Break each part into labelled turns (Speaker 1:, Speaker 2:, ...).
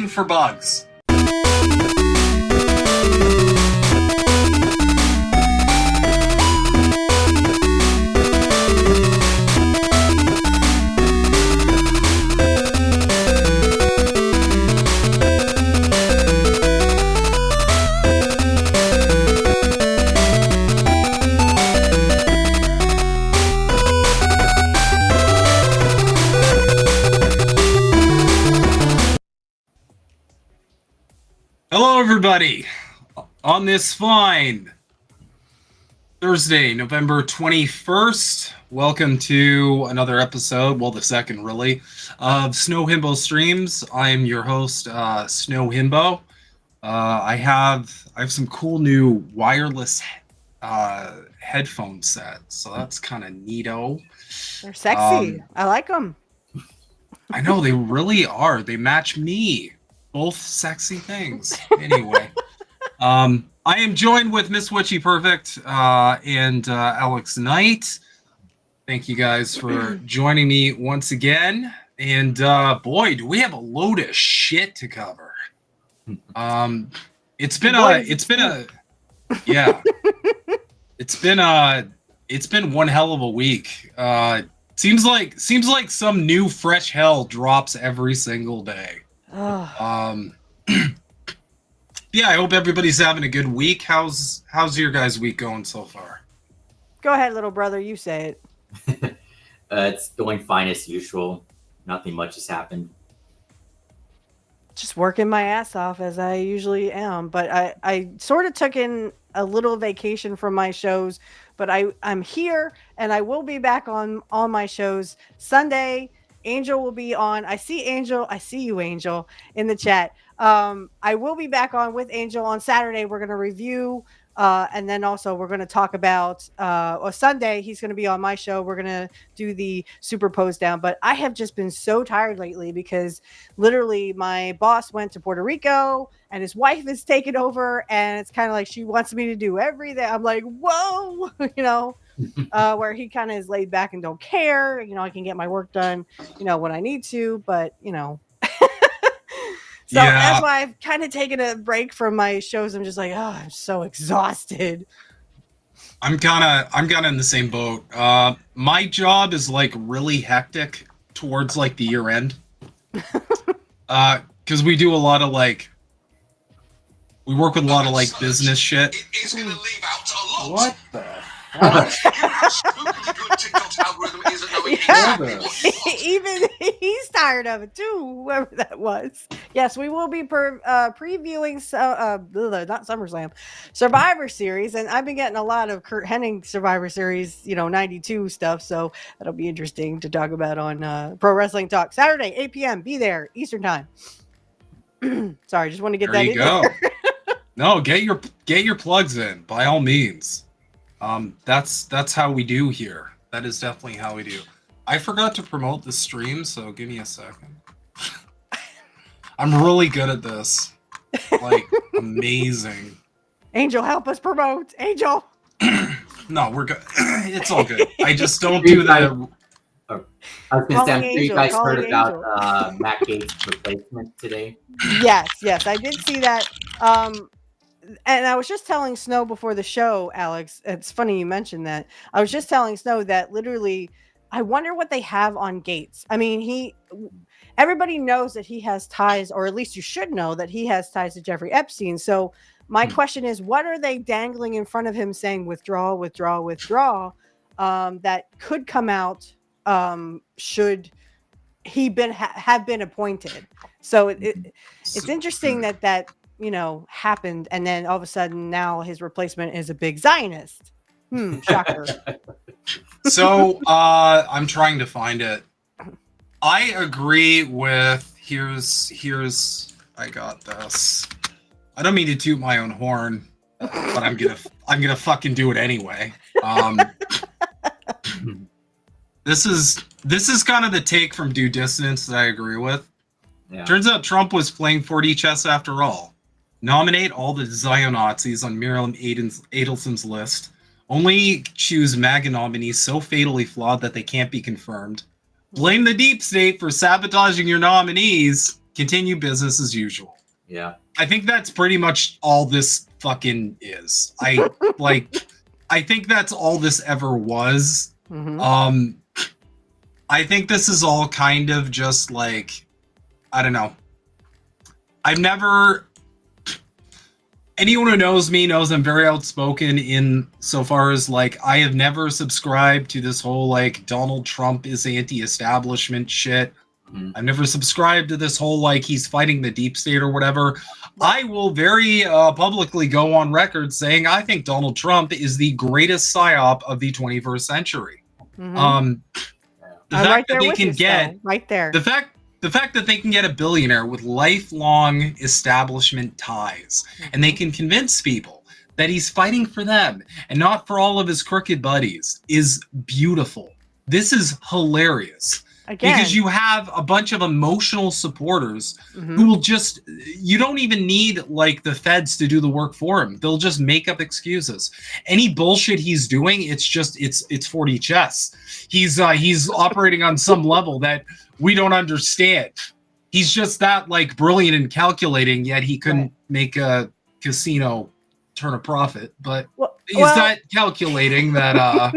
Speaker 1: for bugs. Hello, everybody. On this fine Thursday, November 21st, welcome to another episode, well, the second, really, of Snow Himbo Streams. I am your host, Snow Himbo. I have some cool new wireless headphone sets, so that's kind of neato.
Speaker 2: They're sexy. I like them.
Speaker 1: I know, they really are. They match me. Both sexy things. Anyway, I am joined with Miss Witchy Perfect and Alex Knight. Thank you guys for joining me once again. And boy, do we have a load of shit to cover. It's been one hell of a week. Seems like some new fresh hell drops every single day. Yeah, I hope everybody's having a good week. How's your guys' week going so far?
Speaker 2: Go ahead, little brother. You say it.
Speaker 3: It's going fine as usual. Nothing much has happened.
Speaker 2: Just working my ass off as I usually am. But I sort of took in a little vacation from my shows. But I'm here, and I will be back on all my shows Sunday. Angel will be on. I see Angel. I see you, Angel, in the chat. I will be back on with Angel on Saturday. We're going to review, and then also we're going to talk about Sunday. He's going to be on my show. We're going to do the superpose down. But I have just been so tired lately because literally my boss went to Puerto Rico and his wife is taking over, and it's kind of like she wants me to do everything. I'm like, whoa, where he kind of is laid back and don't care. I can get my work done, when I need to, but So that's why I've kind of taken a break from my shows. I'm just like, I'm so exhausted.
Speaker 1: I'm kind of in the same boat. My job is like really hectic towards like the year end. Because we do a lot of we work with a lot of like business shit.
Speaker 4: It's gonna leave out a lot.
Speaker 1: What the?
Speaker 4: You know how stupidly good TikTok's algorithm is at knowing exactly what you want.
Speaker 2: Even he's tired of it too, whoever that was. Yes, we will be previewing not SummerSlam, Survivor Series, and I've been getting a lot of Kurt Hennig Survivor Series, 92 stuff, so that'll be interesting to talk about on Pro Wrestling Talk Saturday, 8 p.m. Be there Eastern Time. Sorry, just want to get
Speaker 1: There
Speaker 2: that
Speaker 1: you
Speaker 2: in
Speaker 1: go.
Speaker 2: there.
Speaker 1: No, get your plugs in by all means. That's how we do here. That is definitely how we do. I forgot to promote the stream, so give me a second. I'm really good at this. Like, amazing.
Speaker 2: Angel, help us promote. Angel.
Speaker 1: No, we're good. It's all good. I just don't do that.
Speaker 3: I was going to say, I'm sure you guys heard about Matt Gates' replacement today.
Speaker 2: Yes, I did see that. And I was just telling Snow before the show, Alex, it's funny you mentioned that. I was just telling Snow that literally, I wonder what they have on Gates. I mean, everybody knows that he has ties, or at least you should know that he has ties to Jeffrey Epstein. So my question is, what are they dangling in front of him saying withdraw, withdraw, withdraw, that could come out should he have been appointed? So it's interesting that happened, and then all of a sudden now his replacement is a big Zionist. Shocker.
Speaker 1: So I'm trying to find it. I agree with here's I got this. I don't mean to toot my own horn, but I'm gonna fucking do it anyway. This is kind of the take from Due Dissonance that I agree with. Yeah. Turns out Trump was playing 4D chess after all. Nominate all the Zion-Nazis on Miriam Adelson's list. Only choose MAGA nominees so fatally flawed that they can't be confirmed. Blame the deep state for sabotaging your nominees. continue business as usual.
Speaker 3: Yeah.
Speaker 1: I think that's pretty much all this fucking is. I think that's all this ever was.
Speaker 2: Mhm.
Speaker 1: I think this is all kind of just like, I don't know. I've never, anyone who knows me knows I'm very outspoken in so far as like, I have never subscribed to this whole like Donald Trump is anti-establishment shit. I've never subscribed to this whole like he's fighting the deep state or whatever. I will very publicly go on record saying I think Donald Trump is the greatest psyop of the 21st century.
Speaker 2: Mhm.
Speaker 1: The
Speaker 2: I'm
Speaker 1: fact
Speaker 2: right
Speaker 1: that
Speaker 2: there
Speaker 1: they
Speaker 2: with
Speaker 1: can
Speaker 2: you,
Speaker 1: get
Speaker 2: Stone. Right there.
Speaker 1: the fact that they can get a billionaire with lifelong establishment ties and they can convince people that he's fighting for them and not for all of his crooked buddies is beautiful. This is hilarious.
Speaker 2: Again,
Speaker 1: Because you have a bunch of emotional supporters
Speaker 2: Mhm.
Speaker 1: who will just, you don't even need like the feds to do the work for him. They'll just make up excuses. Any bullshit he's doing, it's 4D chess. He's operating on some level that we don't understand. He's just that like brilliant and calculating, yet he couldn't make a casino turn a profit. But he's that calculating that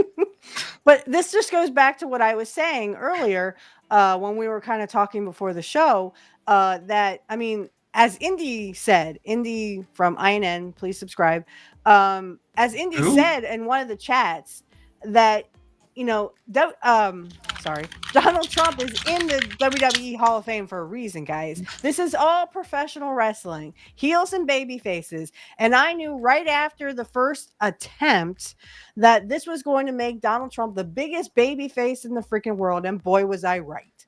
Speaker 2: But this just goes back to what I was saying earlier when we were kind of talking before the show. That, I mean, as Indy said, Indy from INN, please subscribe. As Indy
Speaker 1: Who?
Speaker 2: said in one of the chats, that, you know, Donald Trump is in the WWE Hall of Fame for a reason, guys. This is all professional wrestling, heels and baby faces. And I knew right after the first attempt that this was going to make Donald Trump the biggest baby face in the freaking world. And boy, was I right.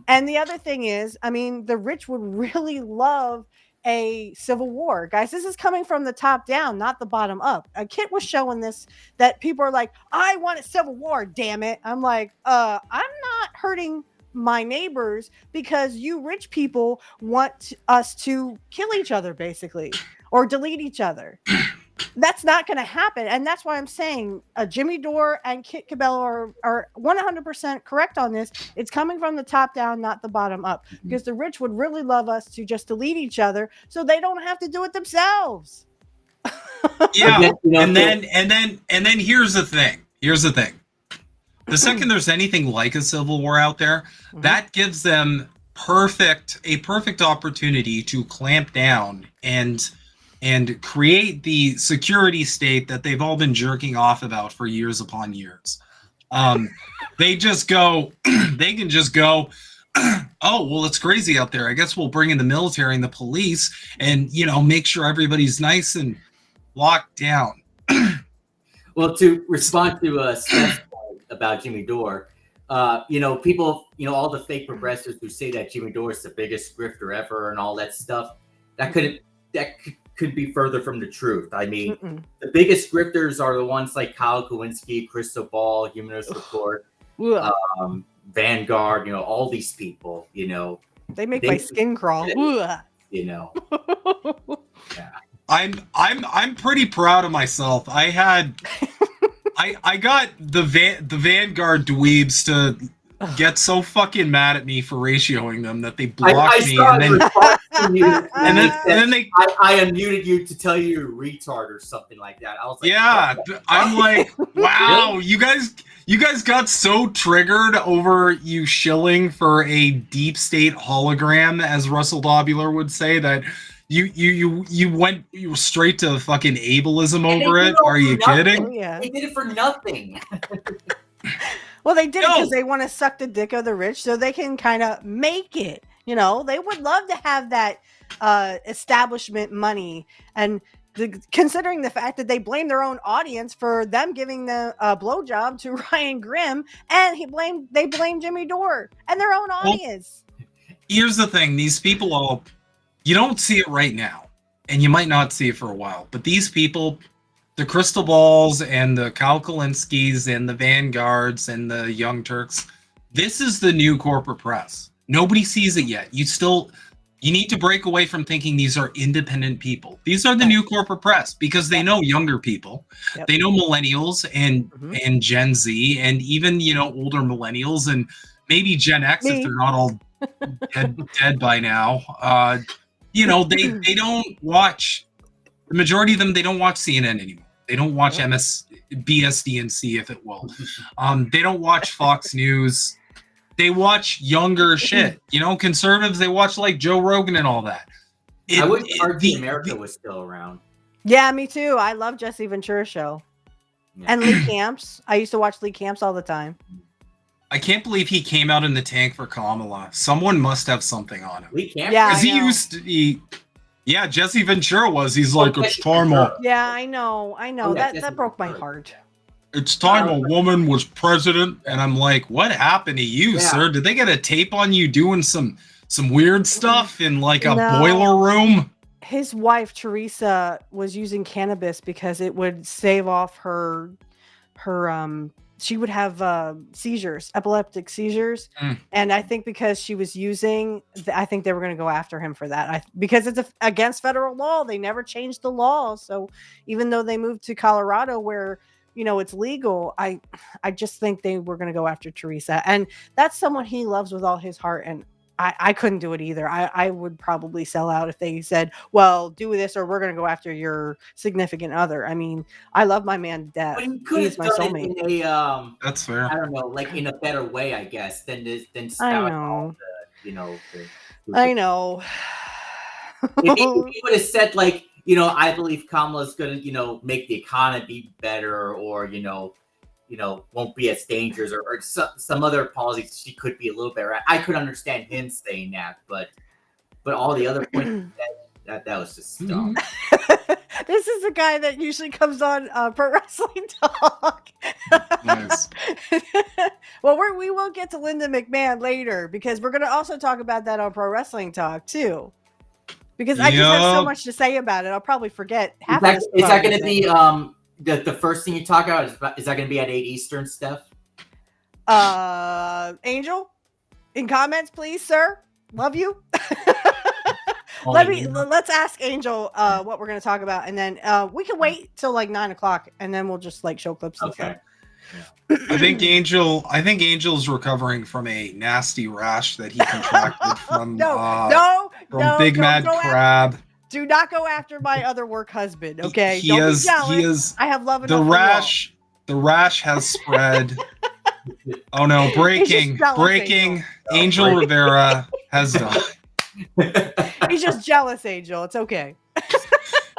Speaker 2: And the other thing is, I mean, the rich would really love a civil war, guys. This is coming from the top down, not the bottom up. A Kit was showing this, that people are like, I want a civil war, damn it. I'm like, I'm not hurting my neighbors because you rich people want us to kill each other, basically, or delete each other. That's not going to happen. And that's why I'm saying Jimmy Dore and Kit Cabello are 100% correct on this. It's coming from the top down, not the bottom up, because the rich would really love us to just delete each other so they don't have to do it themselves.
Speaker 1: yeah. And then here's the thing. The second there's anything like a civil war out there, that gives them a perfect opportunity to clamp down and create the security state that they've all been jerking off about for years upon years. They can just go, oh, well, it's crazy out there. I guess we'll bring in the military and the police and, you know, make sure everybody's nice and locked down.
Speaker 3: Well, to respond to Steph's point about Jimmy Dore, you know, people, you know, all the fake progressives who say that Jimmy Dore is the biggest grifter ever and all that stuff, that could be further from the truth. I mean, the biggest grifters are the ones like Kyle Kowinski, Crystal Ball, Humanist Report, Vanguard, you know, all these people, you know.
Speaker 2: They make my skin crawl.
Speaker 3: You know. Yeah.
Speaker 1: I'm pretty proud of myself. I got the Vanguard dweebs to get so fucking mad at me for ratioing them that they blocked me, and then
Speaker 3: I unmuted you to tell you you're a retard or something like that. I was like,
Speaker 1: yeah, I'm like, wow, you guys got so triggered over you shilling for a deep state hologram, as Russell Dobular would say, that you went straight to fucking ableism over it. Are you kidding?
Speaker 2: Oh, yeah.
Speaker 3: They did it for nothing.
Speaker 2: Well, they did it because they want to suck the dick of the rich so they can kind of make it. You know, they would love to have that establishment money. And considering the fact that they blame their own audience for them giving the blowjob to Ryan Grimm, and they blame Jimmy Dore and their own audience.
Speaker 1: Well, here's the thing. These people you don't see it right now, and you might not see it for a while, but these people, the Crystal Balls and the Kyle Kalinskis and the Vanguards and the Young Turks, this is the new corporate press. Nobody sees it yet. You need to break away from thinking these are independent people. These are the new corporate press because they know younger people. Yep. They know millennials and Gen Z and even, you know, older millennials and maybe Gen X if they're not all dead by now. You know, they don't watch, the majority of them, they don't watch CNN anymore. They don't watch BSDNC, if it will. They don't watch Fox News. They watch younger shit. You know, conservatives, they watch like Joe Rogan and all that.
Speaker 3: I wish RT America was still around.
Speaker 2: Yeah, me too. I love Jesse Ventura's show.
Speaker 3: Yeah.
Speaker 2: And Lee Camps. I used to watch Lee Camps all the time.
Speaker 1: I can't believe he came out in the tank for Kamala. Someone must have something on him.
Speaker 3: We can't.
Speaker 2: Yeah,
Speaker 1: Because
Speaker 2: I
Speaker 1: he
Speaker 2: know.
Speaker 1: used to be. Yeah, Jesse Ventura was. He's like, it's time
Speaker 2: Yeah, I know.
Speaker 3: Oh, yeah,
Speaker 2: that
Speaker 3: Jesse
Speaker 2: broke my
Speaker 3: Ventura.
Speaker 2: heart.
Speaker 1: it's time a woman was president. And I'm like, what happened to you, sir? Did they get a tape on you doing some weird stuff in like a
Speaker 2: No.
Speaker 1: boiler room?
Speaker 2: His wife Teresa was using cannabis because it would save off her she would have seizures, epileptic seizures. And I think because she was using, I think they were going to go after him for that. Because it's against federal law. They never changed the law. So even though they moved to Colorado where, you know, it's legal, I just think they were going to go after Teresa. And that's someone he loves with all his heart. And I couldn't do it either. I would probably sell out if they said, well, do this or we're going to go after your significant other. I mean, I love my man to death.
Speaker 3: But you could
Speaker 2: He's
Speaker 3: have
Speaker 2: my
Speaker 3: done
Speaker 2: soulmate.
Speaker 3: it in a
Speaker 1: That's fair.
Speaker 3: I don't know, like in a better way, I guess, than
Speaker 2: I
Speaker 3: spout
Speaker 2: know.
Speaker 3: all the, you know.
Speaker 2: I know.
Speaker 3: If he would have said like, you know, I believe Kamala's gonna, you know, make the economy better, or you know, won't be as dangerous, or some other policies she could be a little better at. I could understand him saying that, but all the other points that was just dumb.
Speaker 2: This is the guy that usually comes on Pro Wrestling Talk.
Speaker 1: Nice.
Speaker 2: Well, we will get to Linda McMahon later because we're going to also talk about that on Pro Wrestling Talk too. Because I just have so much to say about it, I'll probably forget half of this.
Speaker 3: Is that going to be the first thing you talk about? Is that going to be at 8 Eastern, Steph?
Speaker 2: Angel, in comments, please, sir. Love you. Let's ask Angel what we're going to talk about, and then we can wait till like 9 o'clock, and then we'll just like show clips. And stuff.
Speaker 1: I think Angel's recovering from a nasty rash that he contracted from Big Mad Crab.
Speaker 2: Do not go after my other work husband, okay?
Speaker 1: He
Speaker 2: Don't
Speaker 1: is.
Speaker 2: be jealous.
Speaker 1: He is.
Speaker 2: I have love enough.
Speaker 1: The rash has spread. Oh no! Breaking! Angel Rivera has died.
Speaker 2: He's just jealous, Angel. It's okay.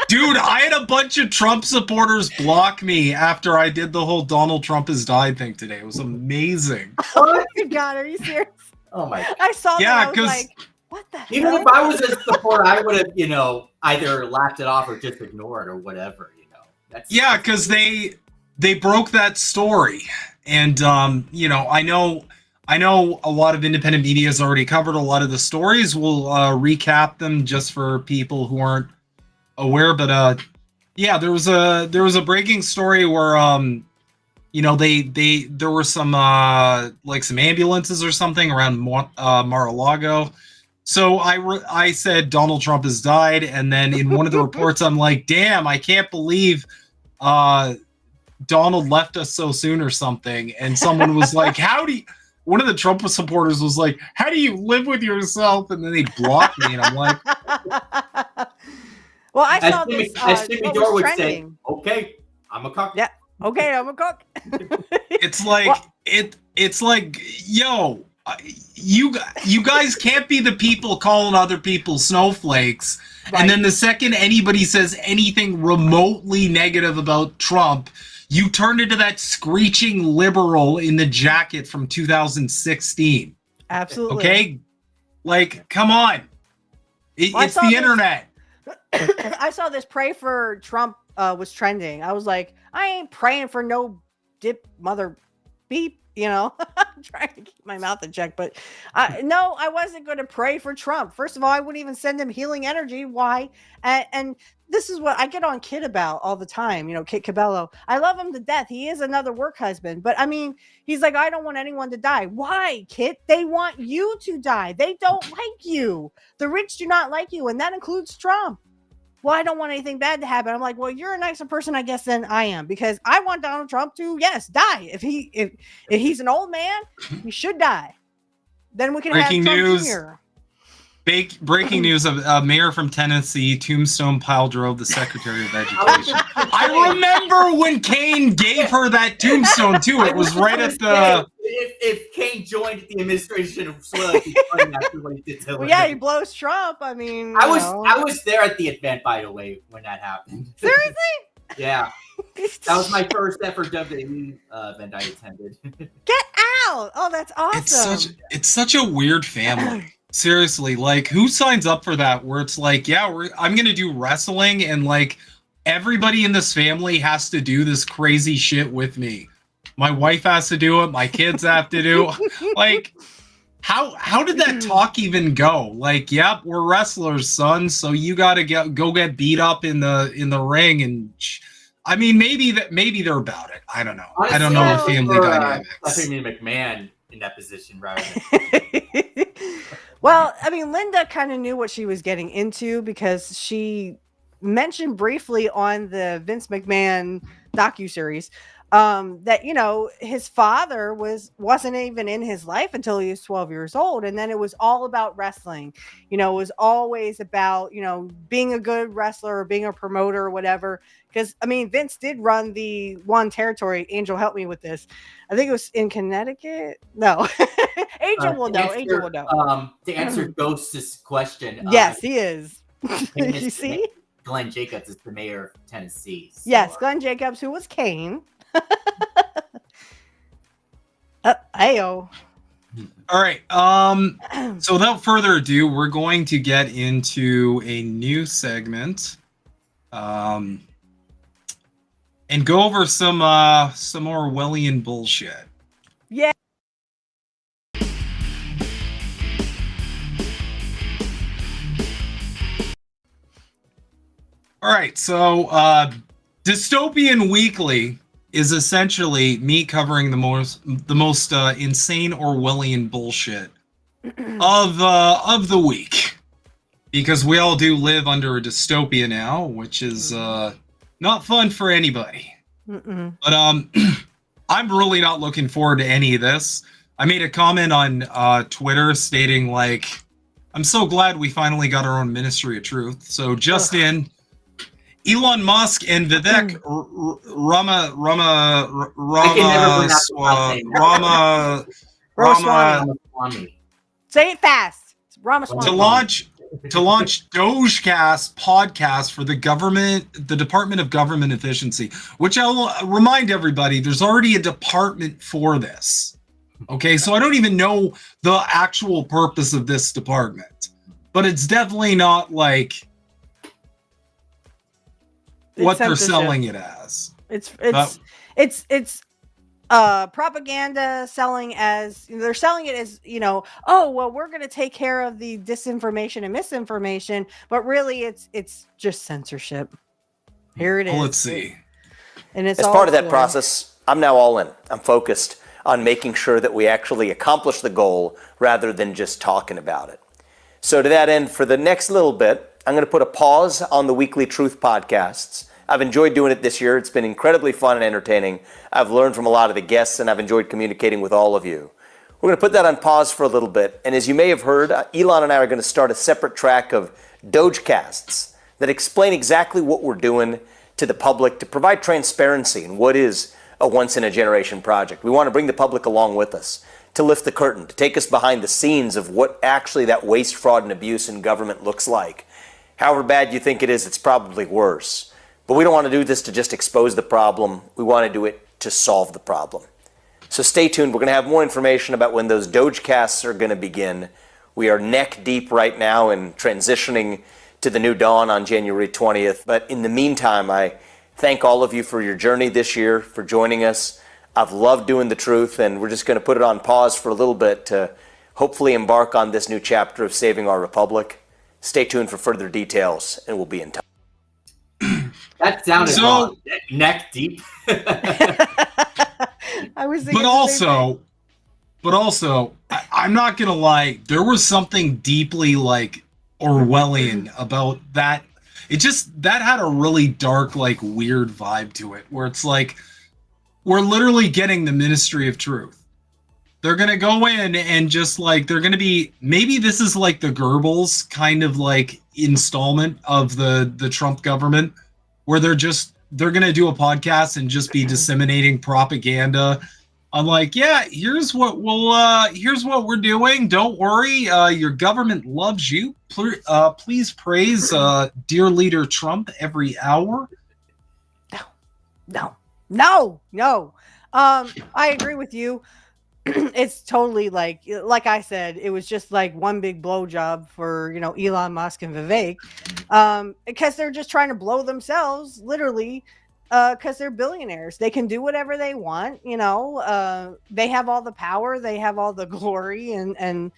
Speaker 1: Dude, I had a bunch of Trump supporters block me after I did the whole Donald Trump has died thing today. It was amazing.
Speaker 2: Oh my God, are you serious?
Speaker 3: Oh my God.
Speaker 2: I saw that. I was
Speaker 1: because
Speaker 2: like, what the
Speaker 3: Even
Speaker 2: hell?
Speaker 3: if I was a supporter, I would have, you know, either laughed it off or just ignored it or whatever, you know.
Speaker 1: Because they broke that story. And you know, I know a lot of independent media has already covered a lot of the stories. We'll recap them just for people who aren't aware, but there was a breaking story where you know there were some like some ambulances or something around Mar-a-Lago. So I said Donald Trump has died, and then in one of the reports I'm like, damn, I can't believe Donald left us so soon or something. And someone was like, one of the Trump supporters was like, how do you live with yourself? And then they blocked me, and I'm like,
Speaker 2: well, I saw this.
Speaker 3: As Jimmy Dore would say,
Speaker 2: trending.
Speaker 3: okay, I'm a cook.
Speaker 2: Yeah. Okay, I'm a cook.
Speaker 1: It's like it's like, yo, you guys can't be the people calling other people snowflakes. Right. And then the second anybody says anything remotely negative about Trump, you turn into that screeching liberal in the jacket from 2016.
Speaker 2: Absolutely.
Speaker 1: Okay? Like, come on. It's the internet.
Speaker 2: I saw this pray for Trump was trending. I was like, I ain't praying for no dip mother beep, you know. I'm trying to keep my mouth in check, but no, I wasn't going to pray for Trump. First of all, I wouldn't even send him healing energy. Why? And this is what I get on Kit about all the time, you know, Kit Cabello. I love him to death. He is another work husband, but I mean, he's like, I don't want anyone to die. Why, Kit? They want you to die. They don't like you. The rich do not like you, and that includes Trump. Well, I don't want anything bad to happen. I'm like, well, you're a nicer person, I guess, than I am, because I want Donald Trump to, yes, die. If he's an old man, he should die. Then we can
Speaker 1: Breaking
Speaker 2: have Trump
Speaker 1: news.
Speaker 2: Jr.
Speaker 1: Breaking news of a mayor from Tennessee, Tombstone Pile drove the Secretary of Education. I remember when Kane gave her that tombstone too. It was right at the.
Speaker 3: If Kane joined the administration of Swell, he'd be funny after what he did to
Speaker 2: Well, yeah, he
Speaker 3: Linda.
Speaker 2: blows Trump. I mean,
Speaker 3: I was there at the event, by the way, when that happened.
Speaker 2: seriously.
Speaker 3: Yeah, that was my first ever WWE event I attended.
Speaker 2: Get out! Oh, that's awesome.
Speaker 1: It's such a weird family. Seriously, like who signs up for that? Where it's like, yeah, I'm gonna do wrestling, and like everybody in this family has to do this crazy shit with me. My wife has to do it. My kids have to do. Like, how did that talk even go? Like, yep, we're wrestlers, son. So you got to go get beat up in the ring, and I mean, maybe they're about it. I don't know.
Speaker 3: Honestly,
Speaker 1: I don't know the family dynamics.
Speaker 3: Stephanie McMahon in that position, rather than
Speaker 2: Well, I mean, Linda kind of knew what she was getting into because she mentioned briefly on the Vince McMahon docuseries that his father wasn't even in his life until he was 12 years old, and then it was all about wrestling. It was always about being a good wrestler or being a promoter or whatever. Because I mean, Vince did run the one territory. Angel, help me with this. I think it was in Connecticut. No, Angel will know. Angel will know.
Speaker 3: To answer Ghost's question,
Speaker 2: yes, he is. You see,
Speaker 3: Glenn Jacobs is the mayor of Tennessee. So.
Speaker 2: Yes, Glenn Jacobs, who was Kane. Ayo.
Speaker 1: All right. So without further ado, we're going to get into a new segment, and go over some Orwellian bullshit.
Speaker 2: Yeah.
Speaker 1: All right. So Dystopian Weekly is essentially me covering the most insane Orwellian bullshit of the week, because we all do live under a dystopia now, which is not fun for anybody.
Speaker 2: Mm-mm.
Speaker 1: But I'm really not looking forward to any of this. I made a comment on Twitter stating like, I'm so glad we finally got our own Ministry of Truth. So just in, Elon Musk and Vivek
Speaker 3: Ramaswamy.
Speaker 2: Say it fast. It's Ramaswamy.
Speaker 1: to launch Dogecast podcast for the Department of Government Efficiency, which I'll remind everybody, there's already a department for this. Okay, so I don't even know the actual purpose of this department, but it's definitely not like what they're selling it as.
Speaker 2: It's propaganda selling as they're selling it as, oh, well, we're going to take care of the disinformation and misinformation, but really it's just censorship. Here it is.
Speaker 1: Let's see.
Speaker 2: And it's
Speaker 5: as part of that process, I'm now all in. I'm focused on making sure that we actually accomplish the goal rather than just talking about it. So to that end, for the next little bit, I'm going to put a pause on the Weekly Truth podcasts. I've enjoyed doing it this year. It's been incredibly fun and entertaining. I've learned from a lot of the guests, and I've enjoyed communicating with all of you. We're going to put that on pause for a little bit. And as you may have heard, Elon and I are going to start a separate track of Dogecasts that explain exactly what we're doing to the public to provide transparency in what is a once-in-a-generation project. We want to bring the public along with us, to lift the curtain, to take us behind the scenes of what actually that waste, fraud, and abuse in government looks like. However bad you think it is, it's probably worse. But we don't want to do this to just expose the problem. We want to do it to solve the problem. So stay tuned. We're going to have more information about when those Dogecasts are going to begin. We are neck deep right now in transitioning to the new dawn on January 20th. But in the meantime, I thank all of you for your journey this year, for joining us. I've loved doing the truth, and we're just going to put it on pause for a little bit to hopefully embark on this new chapter of saving our republic. Stay tuned for further details, and we'll be in touch.
Speaker 3: That sounded neck deep.
Speaker 2: I was thinking
Speaker 1: but also, I'm not gonna lie, there was something deeply like Orwellian about that. That had a really dark, like weird vibe to it, where it's like we're literally getting the Ministry of Truth. They're gonna go in and just like they're gonna be maybe this is like the Goebbels kind of like installment of the Trump government where they're gonna do a podcast and just be disseminating propaganda. I'm like, yeah, here's what we're doing. Don't worry, your government loves you. Please praise dear leader Trump every hour.
Speaker 2: No. I agree with you. It's totally like I said, it was just like one big blowjob for Elon Musk and Vivek, because they're just trying to blow themselves, literally, because they're billionaires. They can do whatever they want. They have all the power, they have all the glory, and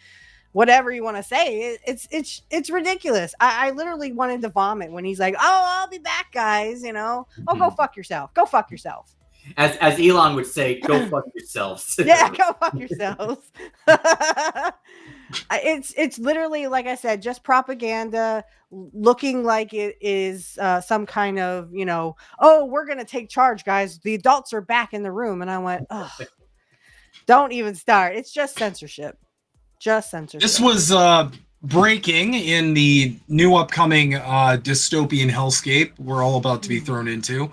Speaker 2: whatever you want to say, it's ridiculous. I literally wanted to vomit when he's like, "Oh, I'll be back, guys." Oh, go fuck yourself. Go fuck yourself.
Speaker 3: As Elon would say, go fuck yourselves.
Speaker 2: Yeah, go fuck yourselves. It's literally, like I said, just propaganda, looking like it is some kind of, oh, we're going to take charge, guys. The adults are back in the room. And I went, oh, don't even start. It's just censorship. Just censorship.
Speaker 1: This was breaking in the new upcoming dystopian hellscape we're all about to be thrown into.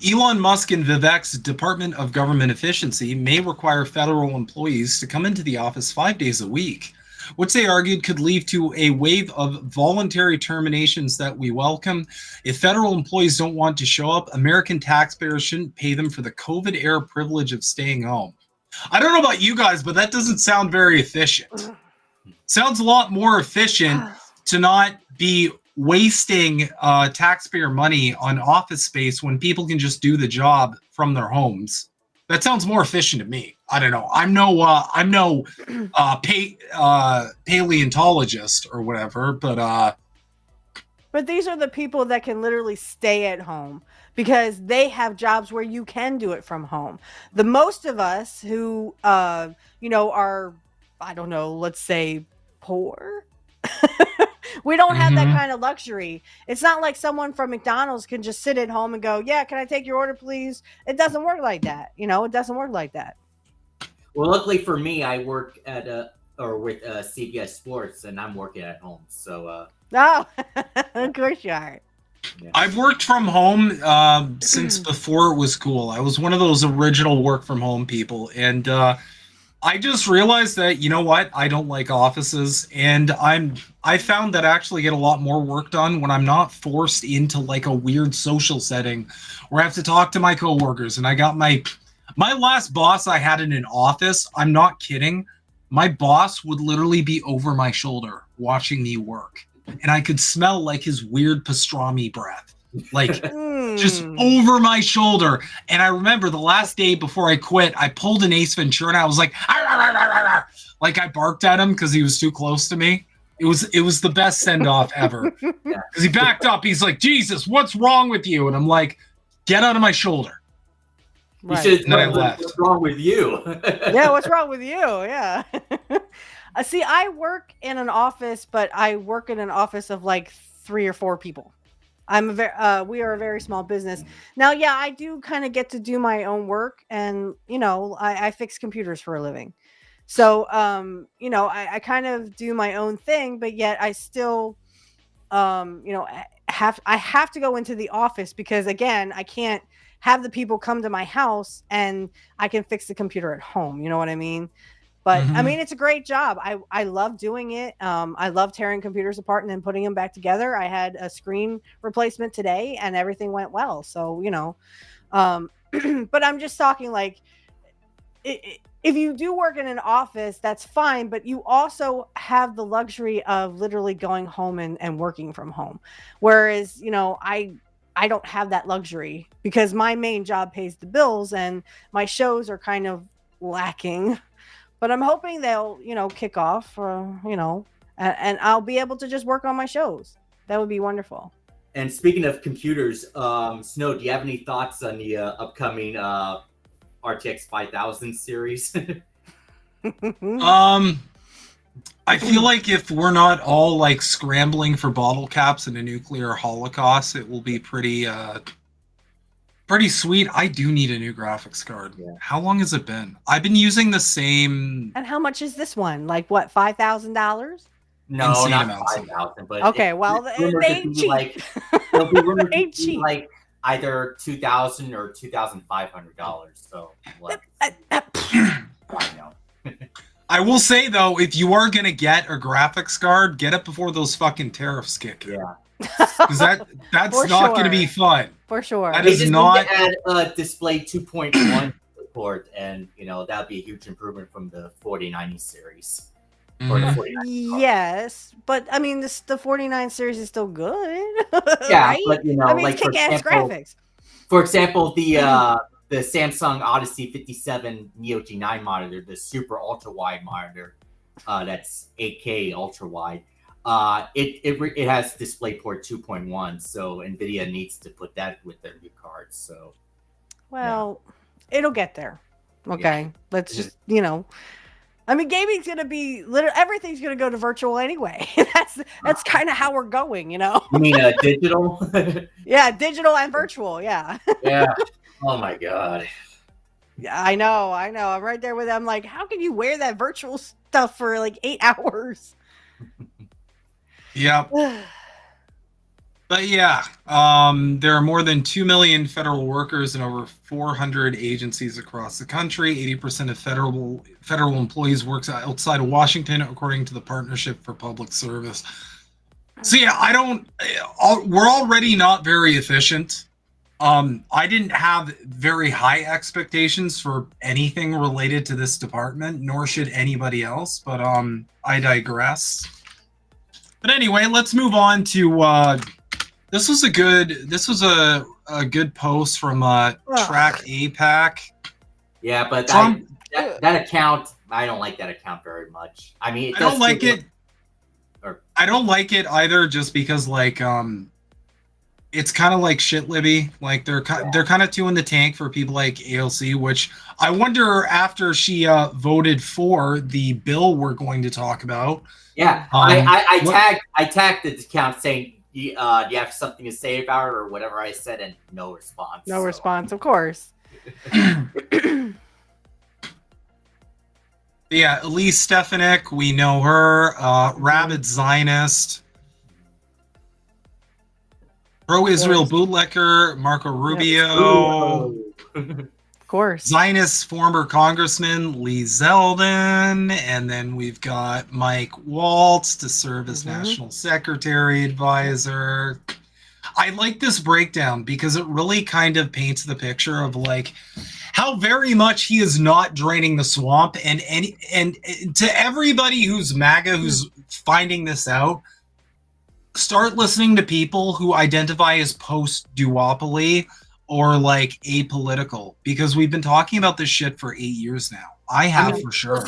Speaker 1: Elon Musk and Vivek's Department of Government Efficiency may require federal employees to come into the office 5 days a week, which they argued could lead to a wave of voluntary terminations that we welcome. If federal employees don't want to show up, American taxpayers shouldn't pay them for the COVID-era privilege of staying home. I don't know about you guys, but that doesn't sound very efficient. Sounds a lot more efficient to not be wasting taxpayer money on office space when people can just do the job from their homes. That sounds more efficient to me. I don't know. I'm no paleontologist or whatever, but
Speaker 2: these are the people that can literally stay at home because they have jobs where you can do it from home. The most of us who are, I don't know, let's say poor. We don't have that kind of luxury. It's not like someone from McDonald's can just sit at home and go, yeah, can I take your order, please? It doesn't work like that. It doesn't work like that.
Speaker 3: Well, luckily for me, I work with CBS Sports, and I'm working at home. So,
Speaker 2: oh, of course you are.
Speaker 3: Yeah.
Speaker 1: I've worked from home since before it was cool. I was one of those original work from home people, and I just realized that, you know what, I don't like offices, and I found that I actually get a lot more work done when I'm not forced into like a weird social setting where I have to talk to my coworkers. And I got my last boss I had in an office. I'm not kidding. My boss would literally be over my shoulder watching me work, and I could smell like his weird pastrami breath, like just over my shoulder. And I remember the last day before I quit, I pulled an Ace Ventura and I was like, "Arr, arr, arr, arr, arr." Like I barked at him because he was too close to me. It was the best send off ever. Because he backed up. He's like, "Jesus, what's wrong with you?" And I'm like, "Get out of my shoulder."
Speaker 2: Right.
Speaker 3: You should
Speaker 1: And then I
Speaker 3: know
Speaker 1: left.
Speaker 3: what's wrong with you.
Speaker 2: Yeah, what's wrong with you? Yeah. See, I work in an office, but I work in an office of like 3 or 4 people. We are a very small business. Now, yeah, I do kind of get to do my own work, and I fix computers for a living. So I kind of do my own thing, but yet I still I have to go into the office because, again, I can't have the people come to my house and I can fix the computer at home. You know what I mean? But I mean, it's a great job. I love doing it. I love tearing computers apart and then putting them back together. I had a screen replacement today and everything went well. So, but I'm just talking like, if you do work in an office, that's fine. But you also have the luxury of literally going home and working from home. Whereas, I don't have that luxury because my main job pays the bills and my shows are kind of lacking. But I'm hoping they'll, kick off, and I'll be able to just work on my shows. That would be wonderful.
Speaker 3: And speaking of computers, Snow, do you have any thoughts on the upcoming RTX 5000 series?
Speaker 1: I feel like if we're not all like scrambling for bottle caps in a nuclear holocaust, it will be pretty pretty sweet. I do need a new graphics card.
Speaker 3: Yeah.
Speaker 1: How long has it been? I've been using the same.
Speaker 2: And how much is this one? Like what, $5,000?
Speaker 3: No,
Speaker 1: Insane
Speaker 3: not
Speaker 1: amounts.
Speaker 3: 5,000, but
Speaker 2: Okay, well,
Speaker 3: it's
Speaker 2: they
Speaker 3: rumored to
Speaker 2: ain't
Speaker 3: be
Speaker 2: cheap.
Speaker 3: like it'll be rumored to
Speaker 2: Ain't
Speaker 3: be
Speaker 2: cheap.
Speaker 3: like either $2,000 or $2,500. So I know.
Speaker 1: I will say though, if you are gonna get a graphics card, get it before those fucking tariffs kick in.
Speaker 3: Yeah.
Speaker 1: Because that's
Speaker 2: For
Speaker 1: not gonna
Speaker 2: sure.
Speaker 1: be fun.
Speaker 2: For sure.
Speaker 1: That
Speaker 3: They
Speaker 1: is
Speaker 3: just
Speaker 1: not-
Speaker 3: need to add a display 2.1 support, and that'd be a huge improvement from the 4090 series. Or the
Speaker 1: Mhm.
Speaker 3: 4090.
Speaker 2: Yes, but I mean, the 49 series is still good.
Speaker 3: Yeah,
Speaker 2: right?
Speaker 3: but
Speaker 2: I mean,
Speaker 3: like
Speaker 2: it's
Speaker 3: for
Speaker 2: kick-ass
Speaker 3: example,
Speaker 2: graphics.
Speaker 3: For example, the Samsung Odyssey 57 Neo G9 monitor, the super ultra wide monitor, that's 8K ultra wide. It has DisplayPort 2.1, so Nvidia needs to put that with their new cards. So
Speaker 2: Well, it'll get there. Okay, let's just I mean, gaming's gonna be everything's gonna go to virtual anyway. that's kind of how we're going,
Speaker 3: you mean digital?
Speaker 2: Yeah, digital and virtual. Yeah.
Speaker 3: Yeah. Oh my god.
Speaker 2: Yeah, I know. I'm right there with them. Like, how can you wear that virtual stuff for like 8 hours?
Speaker 1: Yep. But yeah, there are more than 2 million federal workers in over 400 agencies across the country. 80% of federal employees works outside of Washington, according to the Partnership for Public Service. So yeah, we're already not very efficient. I didn't have very high expectations for anything related to this department, nor should anybody else, but I digress. But anyway, let's move on to this was a good post from Track APAC.
Speaker 3: Yeah, but that account, I don't like that account very much. I mean,
Speaker 1: I don't like it. I don't like it either, just because like it's kind of like shit Libby. Like they're kind of too in the tank for people like AOC, which I wonder after she voted for the bill we're going to talk about.
Speaker 3: Yeah, I tagged the account saying, do you have something to say about it or whatever I said, and no response.
Speaker 2: No response, of course.
Speaker 1: Yeah, Elise Stefanik, we know her. Rabid Zionist. Pro-Israel bootlegger Marco Rubio.
Speaker 2: Of course.
Speaker 1: Zionist former Congressman Lee Zeldin. And then we've got Mike Waltz to serve as National Secretary Advisor. I like this breakdown because it really kind of paints the picture of like how very much he is not draining the swamp. And to everybody who's MAGA, who's finding this out, start listening to people who identify as post-duopoly or like apolitical, because we've been talking about this shit for 8 years now. I have for sure.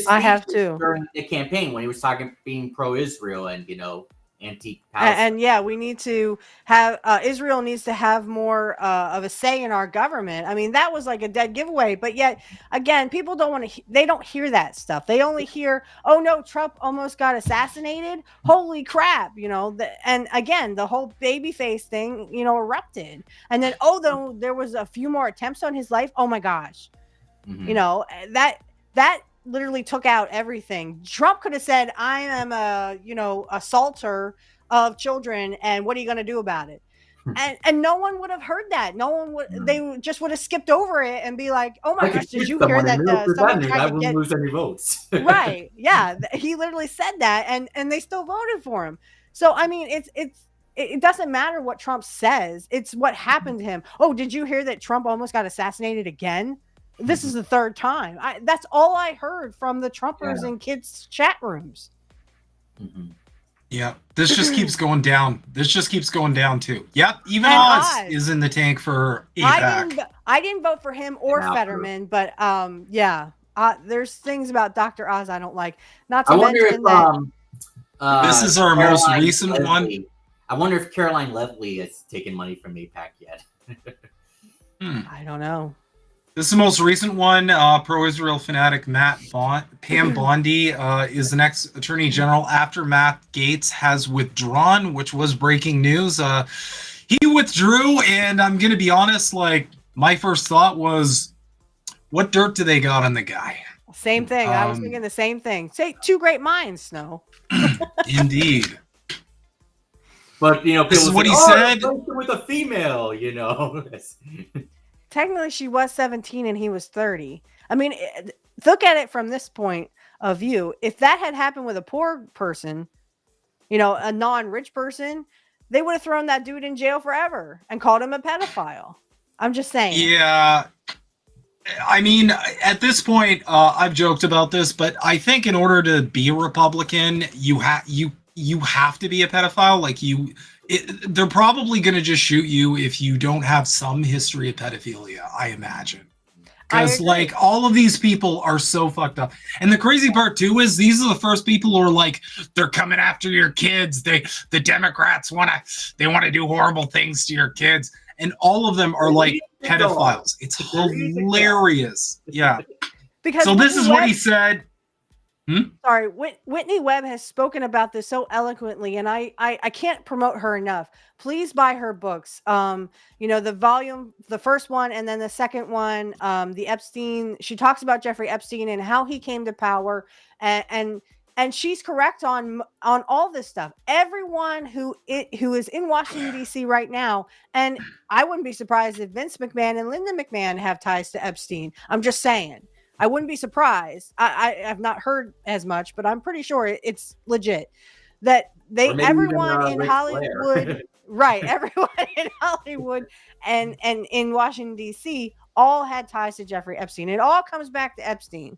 Speaker 2: I have too.
Speaker 3: During the campaign when he was talking being pro-Israel and anti-Palestine.
Speaker 2: And yeah, we need to have Israel needs to have more of a say in our government. I mean, that was like a dead giveaway. But yet, again, people don't want to. They don't hear that stuff. They only hear, "Oh no, Trump almost got assassinated." Holy crap, And again, the whole babyface thing, erupted. And then, though there was a few more attempts on his life. Oh my gosh, that literally took out everything. Trump could have said, "I am a assaulter of children, and what are you going to do about it?" And no one would have heard that. No one would. They just would have skipped over it and be like, "Oh my gosh, did you hear that someone tried to get..."
Speaker 3: lose any votes.
Speaker 2: Right? Yeah, he literally said that, and they still voted for him. So I mean, it doesn't matter what Trump says. It's what happened to him. Oh, did you hear that Trump almost got assassinated again? This is the third time. That's all I heard from the Trumpers in kids' chat rooms.
Speaker 1: Yeah, this just keeps going down. This just keeps going down too. Yep, even Oz is in the tank for APAC.
Speaker 2: I didn't vote for him or Fetterman, but there's things about Dr. Oz I don't like. Not to mention that
Speaker 1: this is our most recent one.
Speaker 3: I wonder if Caroline Lovely has taken money from APAC yet.
Speaker 2: I don't know.
Speaker 1: This is the most recent one. Pro-Israel fanatic Pam Bondi is the next Attorney General after Matt Gaetz has withdrawn, which was breaking news. he withdrew, and I'm gonna be honest, like my first thought was, what dirt do they got on the guy?
Speaker 2: Same thing. I was thinking the same thing. Say two great minds, Snow.
Speaker 1: Indeed.
Speaker 3: But you know,
Speaker 1: This
Speaker 3: people
Speaker 1: is what
Speaker 3: say,
Speaker 1: he said.
Speaker 3: with a female, you know.
Speaker 2: Technically, she was 17 and he was 30. I mean, look at it from this point of view. If that had happened with a poor person, you know, a non-rich person, they would have thrown that dude in jail forever and called him a pedophile. I'm just saying.
Speaker 1: Yeah. I mean, at this point, I've joked about this, but I think in order to be a Republican, you have to be a pedophile. Like they're probably going to just shoot you if you don't have some history of pedophilia, I imagine. Because like all of these people are so fucked up. And the crazy part too is these are the first people who are like, they're coming after your kids. The Democrats want to do horrible things to your kids. And all of them are like pedophiles. It's hilarious. Yeah.
Speaker 2: Because
Speaker 1: so this is what he said.
Speaker 2: Sorry, Whitney Webb has spoken about this so eloquently, and I can't promote her enough. Please buy her books. You know, the first one, and then the second one, the Epstein. She talks about Jeffrey Epstein and how he came to power, and she's correct on all this stuff. Everyone who is in Washington D.C. right now, and I wouldn't be surprised if Vince McMahon and Linda McMahon have ties to Epstein. I'm just saying. I wouldn't be surprised. I have not heard as much, but I'm pretty sure it's legit that everyone in Hollywood, right? Everyone in Hollywood and in Washington D.C. all had ties to Jeffrey Epstein. It all comes back to Epstein,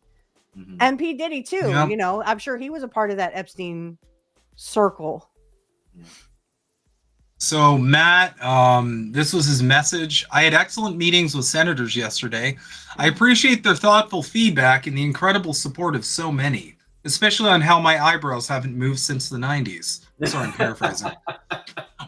Speaker 2: and P. Diddy too. Yeah. You know, I'm sure he was a part of that Epstein circle.
Speaker 1: So Matt, this was his message. I had excellent meetings with senators yesterday. I appreciate their thoughtful feedback and the incredible support of so many, especially on how my eyebrows haven't moved since the 90s. Sorry, I'm paraphrasing.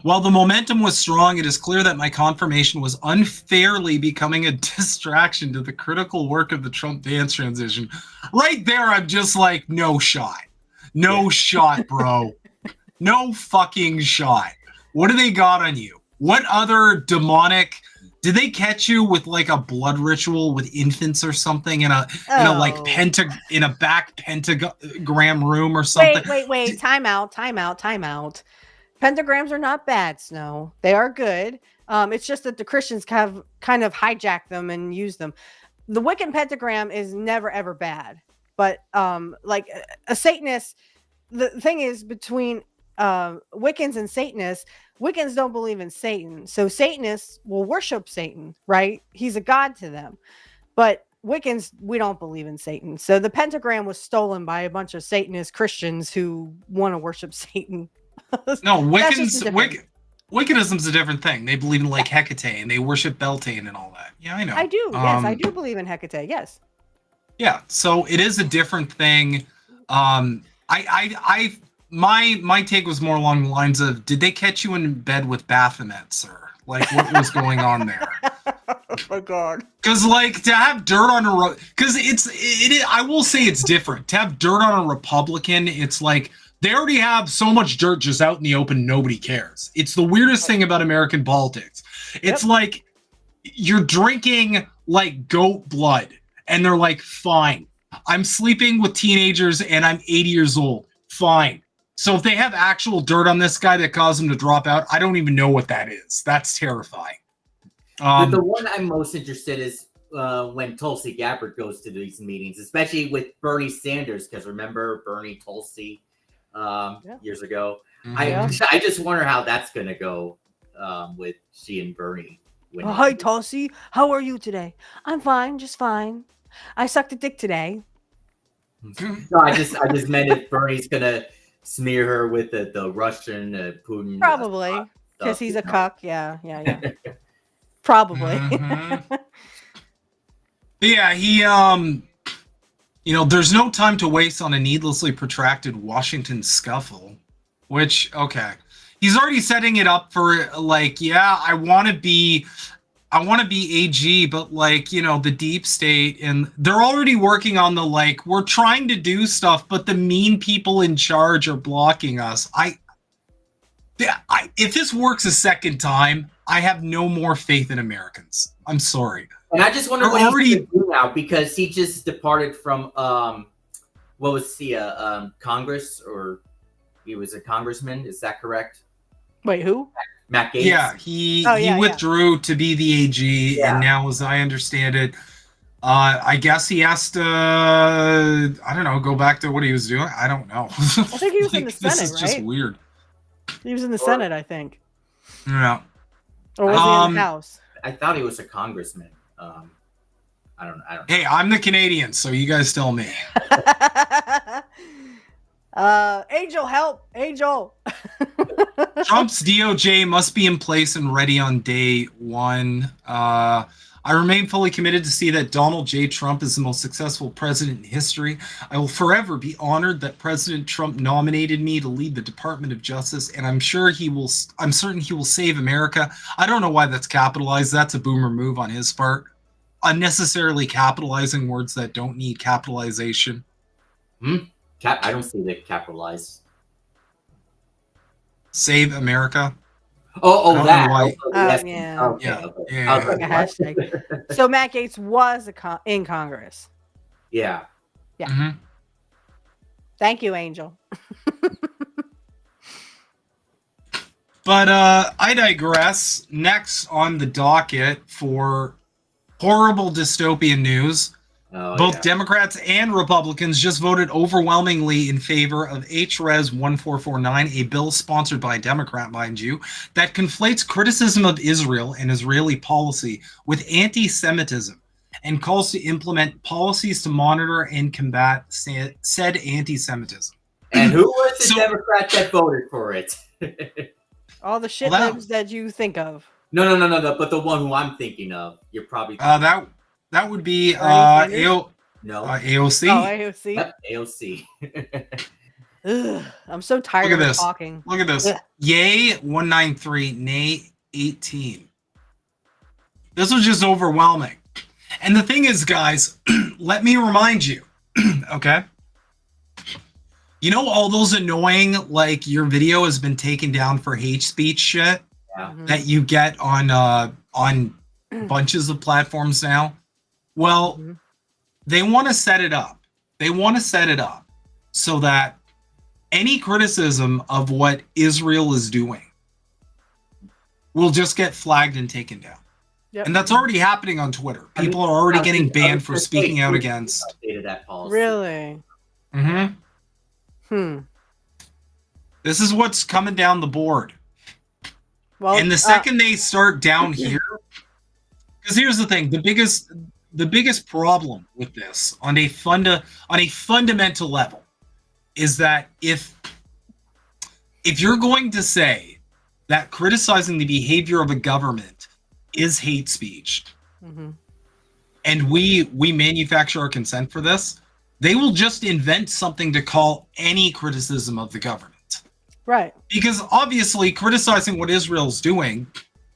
Speaker 1: While the momentum was strong, it is clear that my confirmation was unfairly becoming a distraction to the critical work of the Trump-Vance transition. Right there, I'm just like, no shot. No shot, bro. No fucking shot. What do they got on you? What other demonic? Did they catch you with like a blood ritual with infants or something in a back pentagram room or something?
Speaker 2: Wait. Time out. Pentagrams are not bad, Snow. They are good. It's just that the Christians have kind of hijacked them and used them. The Wiccan pentagram is never ever bad, but like a Satanist. The thing is between Wiccans and Satanists. Wiccans don't believe in Satan, so Satanists will worship Satan, right? He's a god to them. But Wiccans, we don't believe in Satan. So the pentagram was stolen by a bunch of Satanist Christians who want to worship Satan.
Speaker 1: No, Wiccanism's a different thing. They believe in like Hecate and they worship Beltane and all that. Yeah, I know.
Speaker 2: I do. Yes, I do believe in Hecate. Yes.
Speaker 1: Yeah, so it is a different thing. My take was more along the lines of, did they catch you in bed with Baphomet, sir? Like, what was going on there?
Speaker 2: Oh my God.
Speaker 1: Because like to have dirt on I will say it's different. To have dirt on a Republican, it's like they already have so much dirt just out in the open, nobody cares. It's the weirdest thing about American politics. It's like you're drinking like goat blood, and they're like, fine. I'm sleeping with teenagers and I'm 80 years old. Fine. So if they have actual dirt on this guy that caused him to drop out, I don't even know what that is. That's terrifying.
Speaker 3: But the one I'm most interested is when Tulsi Gabbard goes to these meetings, especially with Bernie Sanders, because remember Bernie Tulsi years ago. Mm-hmm. I just wonder how that's going to go with she and Bernie.
Speaker 2: Oh, hi, Tulsi. How are you today? I'm fine, just fine. I sucked a dick today.
Speaker 3: No, I just meant if Bernie's going to smear her with the Russian Putin.
Speaker 2: Probably, because he's a cuck. Yeah. Probably.
Speaker 1: Mm-hmm. Yeah, he, there's no time to waste on a needlessly protracted Washington scuffle, which, okay. He's already setting it up for, like, yeah, I want to be AG, but, like, the deep state, and they're already working on the, like, we're trying to do stuff, but the mean people in charge are blocking us. If this works a second time, I have no more faith in Americans. I'm sorry.
Speaker 3: And I just wonder
Speaker 1: They're
Speaker 3: what
Speaker 1: already-
Speaker 3: he's going to do now, because he just departed from what was he, Congress, or he was a congressman? Is that correct?
Speaker 2: Wait, who?
Speaker 3: Matt Gaetz?
Speaker 1: Yeah, he
Speaker 2: yeah.
Speaker 1: withdrew to be the AG,
Speaker 3: Yeah.
Speaker 1: and now, as I understand it, I guess he has to, I don't know, go back to what he was doing. I don't know.
Speaker 2: I think he was in the
Speaker 1: This
Speaker 2: Senate,
Speaker 1: is just
Speaker 2: right?
Speaker 1: weird.
Speaker 2: He was in the Senate, I think.
Speaker 1: Yeah.
Speaker 2: Or was he in the House?
Speaker 3: I thought he was a congressman. I don't know.
Speaker 1: Hey, I'm the Canadian, so you guys tell me.
Speaker 2: Angel, help! Angel!
Speaker 1: Trump's DOJ must be in place and ready on day one. I remain fully committed to see that Donald J. Trump is the most successful president in history. I will forever be honored that President Trump nominated me to lead the Department of Justice, and I'm certain he will save America. I don't know why that's capitalized. That's a boomer move on his part. Unnecessarily capitalizing words that don't need capitalization.
Speaker 3: I don't see the capitalized.
Speaker 1: Save America.
Speaker 3: Oh,
Speaker 1: I don't
Speaker 3: that.
Speaker 1: know why-
Speaker 3: Yes.
Speaker 2: Yeah.
Speaker 3: Okay,
Speaker 1: Yeah.
Speaker 3: okay.
Speaker 1: Yeah.
Speaker 3: I was
Speaker 2: Like a
Speaker 3: like, what?
Speaker 2: hashtag. So Matt Gaetz was in Congress.
Speaker 3: Yeah.
Speaker 2: Yeah.
Speaker 1: Mhm.
Speaker 2: Thank you, Angel.
Speaker 1: But I digress. Next on the docket for horrible dystopian news,
Speaker 3: Oh,
Speaker 1: both
Speaker 3: yeah.
Speaker 1: Democrats and Republicans just voted overwhelmingly in favor of HRes 1449, a bill sponsored by a Democrat, mind you, that conflates criticism of Israel and Israeli policy with anti-Semitism and calls to implement policies to monitor and combat said anti-Semitism.
Speaker 3: And who was the
Speaker 1: So-
Speaker 3: Democrat that voted for it?
Speaker 2: All the shit
Speaker 1: Well, that-
Speaker 2: libs that you think of.
Speaker 3: No, but the one who I'm thinking of, you're probably
Speaker 1: That would be
Speaker 2: Bernie Sanders?
Speaker 3: no.
Speaker 1: AOC.
Speaker 2: Oh, AOC.
Speaker 3: Yep, AOC.
Speaker 2: Ugh, I'm so tired
Speaker 1: Look at
Speaker 2: of
Speaker 1: this.
Speaker 2: talking.
Speaker 1: Look at this.
Speaker 2: Ugh.
Speaker 1: Yay 193, nay 18. This was just overwhelming. And the thing is, guys, let me remind you, okay? You know all those annoying, like, your video has been taken down for hate speech shit
Speaker 3: Yeah.
Speaker 2: Mhm.
Speaker 1: that you get on bunches of platforms now? Well,
Speaker 2: Mhm.
Speaker 1: they want to set it up. They want to set it up so that any criticism of what Israel is doing will just get flagged and taken down.
Speaker 2: Yep.
Speaker 1: And that's already happening on Twitter. People are already getting banned for speaking out against.
Speaker 3: Updated that policy.
Speaker 2: Really?
Speaker 1: Mm-hmm. This is what's coming down the board.
Speaker 2: Well,
Speaker 1: And the second they start down here, because here's the thing: the biggest problem with this on a fundamental level is that if you're going to say that criticizing the behavior of a government is hate speech,
Speaker 2: Mhm.
Speaker 1: and we manufacture our consent for this, they will just invent something to call any criticism of the government.
Speaker 2: Right.
Speaker 1: Because obviously criticizing what Israel's doing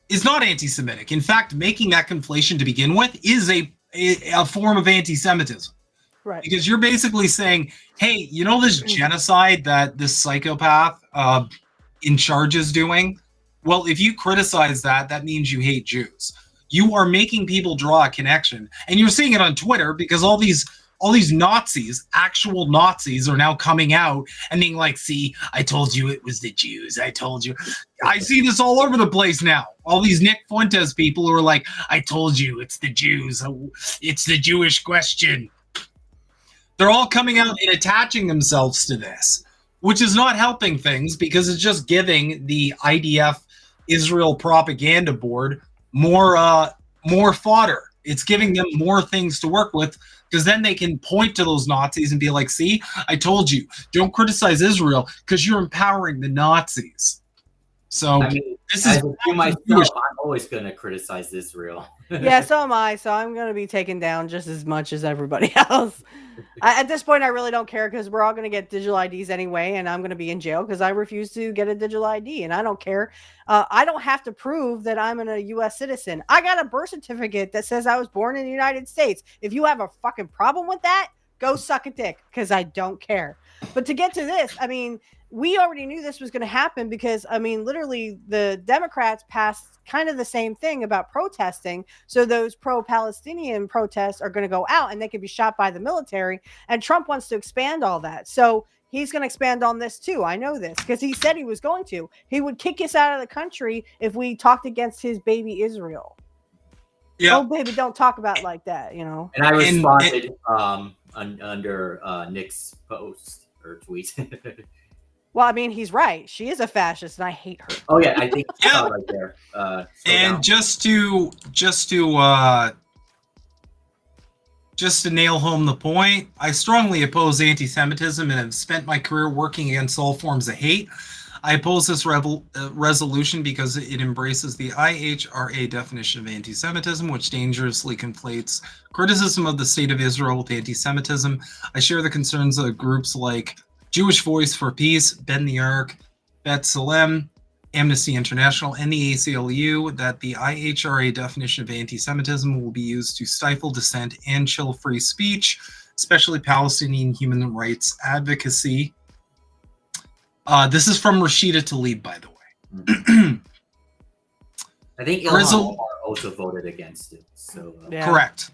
Speaker 1: is not anti-Semitic. In fact, making that conflation to begin with is a form of anti-Semitism.
Speaker 2: Right.
Speaker 1: Because you're basically saying, hey, you know this genocide that this psychopath in charge is doing? Well, if you criticize that, that means you hate Jews. You are making people draw a connection. And you're seeing it on Twitter because all these Nazis, actual Nazis, are now coming out and being like, see, I told you it was the Jews. I told you. I see this all over the place now. All these Nick Fuentes people who are like, I told you it's the Jews. It's the Jewish question. They're all coming out and attaching themselves to this, which is not helping things because it's just giving the IDF Israel propaganda board more fodder. It's giving them more things to work with because then they can point to those Nazis and be like, see, I told you, don't criticize Israel because you're empowering the Nazis. So
Speaker 3: I mean,
Speaker 1: this
Speaker 3: as
Speaker 1: is
Speaker 3: a Jew myself,
Speaker 1: Jewish.
Speaker 3: I'm always going to criticize Israel.
Speaker 2: Yeah, so am I. So I'm going to be taken down just as much as everybody else. At this point, I really don't care because we're all going to get digital IDs anyway, and I'm going to be in jail because I refuse to get a digital ID, and I don't care. I don't have to prove that I'm a U.S. citizen. I got a birth certificate that says I was born in the United States. If you have a fucking problem with that, go suck a dick because I don't care. But to get to this, I mean, we already knew this was going to happen because, I mean, literally the Democrats passed kind of the same thing about protesting. So those pro-Palestinian protests are going to go out and they could be shot by the military. And Trump wants to expand all that. So he's going to expand on this too. I know this because he said he was going to. He would kick us out of the country if we talked against his baby Israel.
Speaker 1: Yeah.
Speaker 2: Oh, baby, don't talk about it like that, you know.
Speaker 3: And I responded under Nick's post or tweet.
Speaker 2: Well, I mean, he's right. She is a fascist, and I hate her.
Speaker 3: Oh yeah, I think right there.
Speaker 1: And just to nail home the point, I strongly oppose anti-Semitism and have spent my career working against all forms of hate. I oppose this resolution because it embraces the IHRA definition of anti-Semitism, which dangerously conflates criticism of the state of Israel with anti-Semitism. I share the concerns of groups like Jewish Voice for Peace, Bend the Arc, B'Tselem, Amnesty International, and the ACLU that the IHRA definition of anti-Semitism will be used to stifle dissent and chill free speech, especially Palestinian human rights advocacy. This is from Rashida Tlaib, by the way.
Speaker 3: I think Ilhan Omar also voted against it. So
Speaker 1: Correct.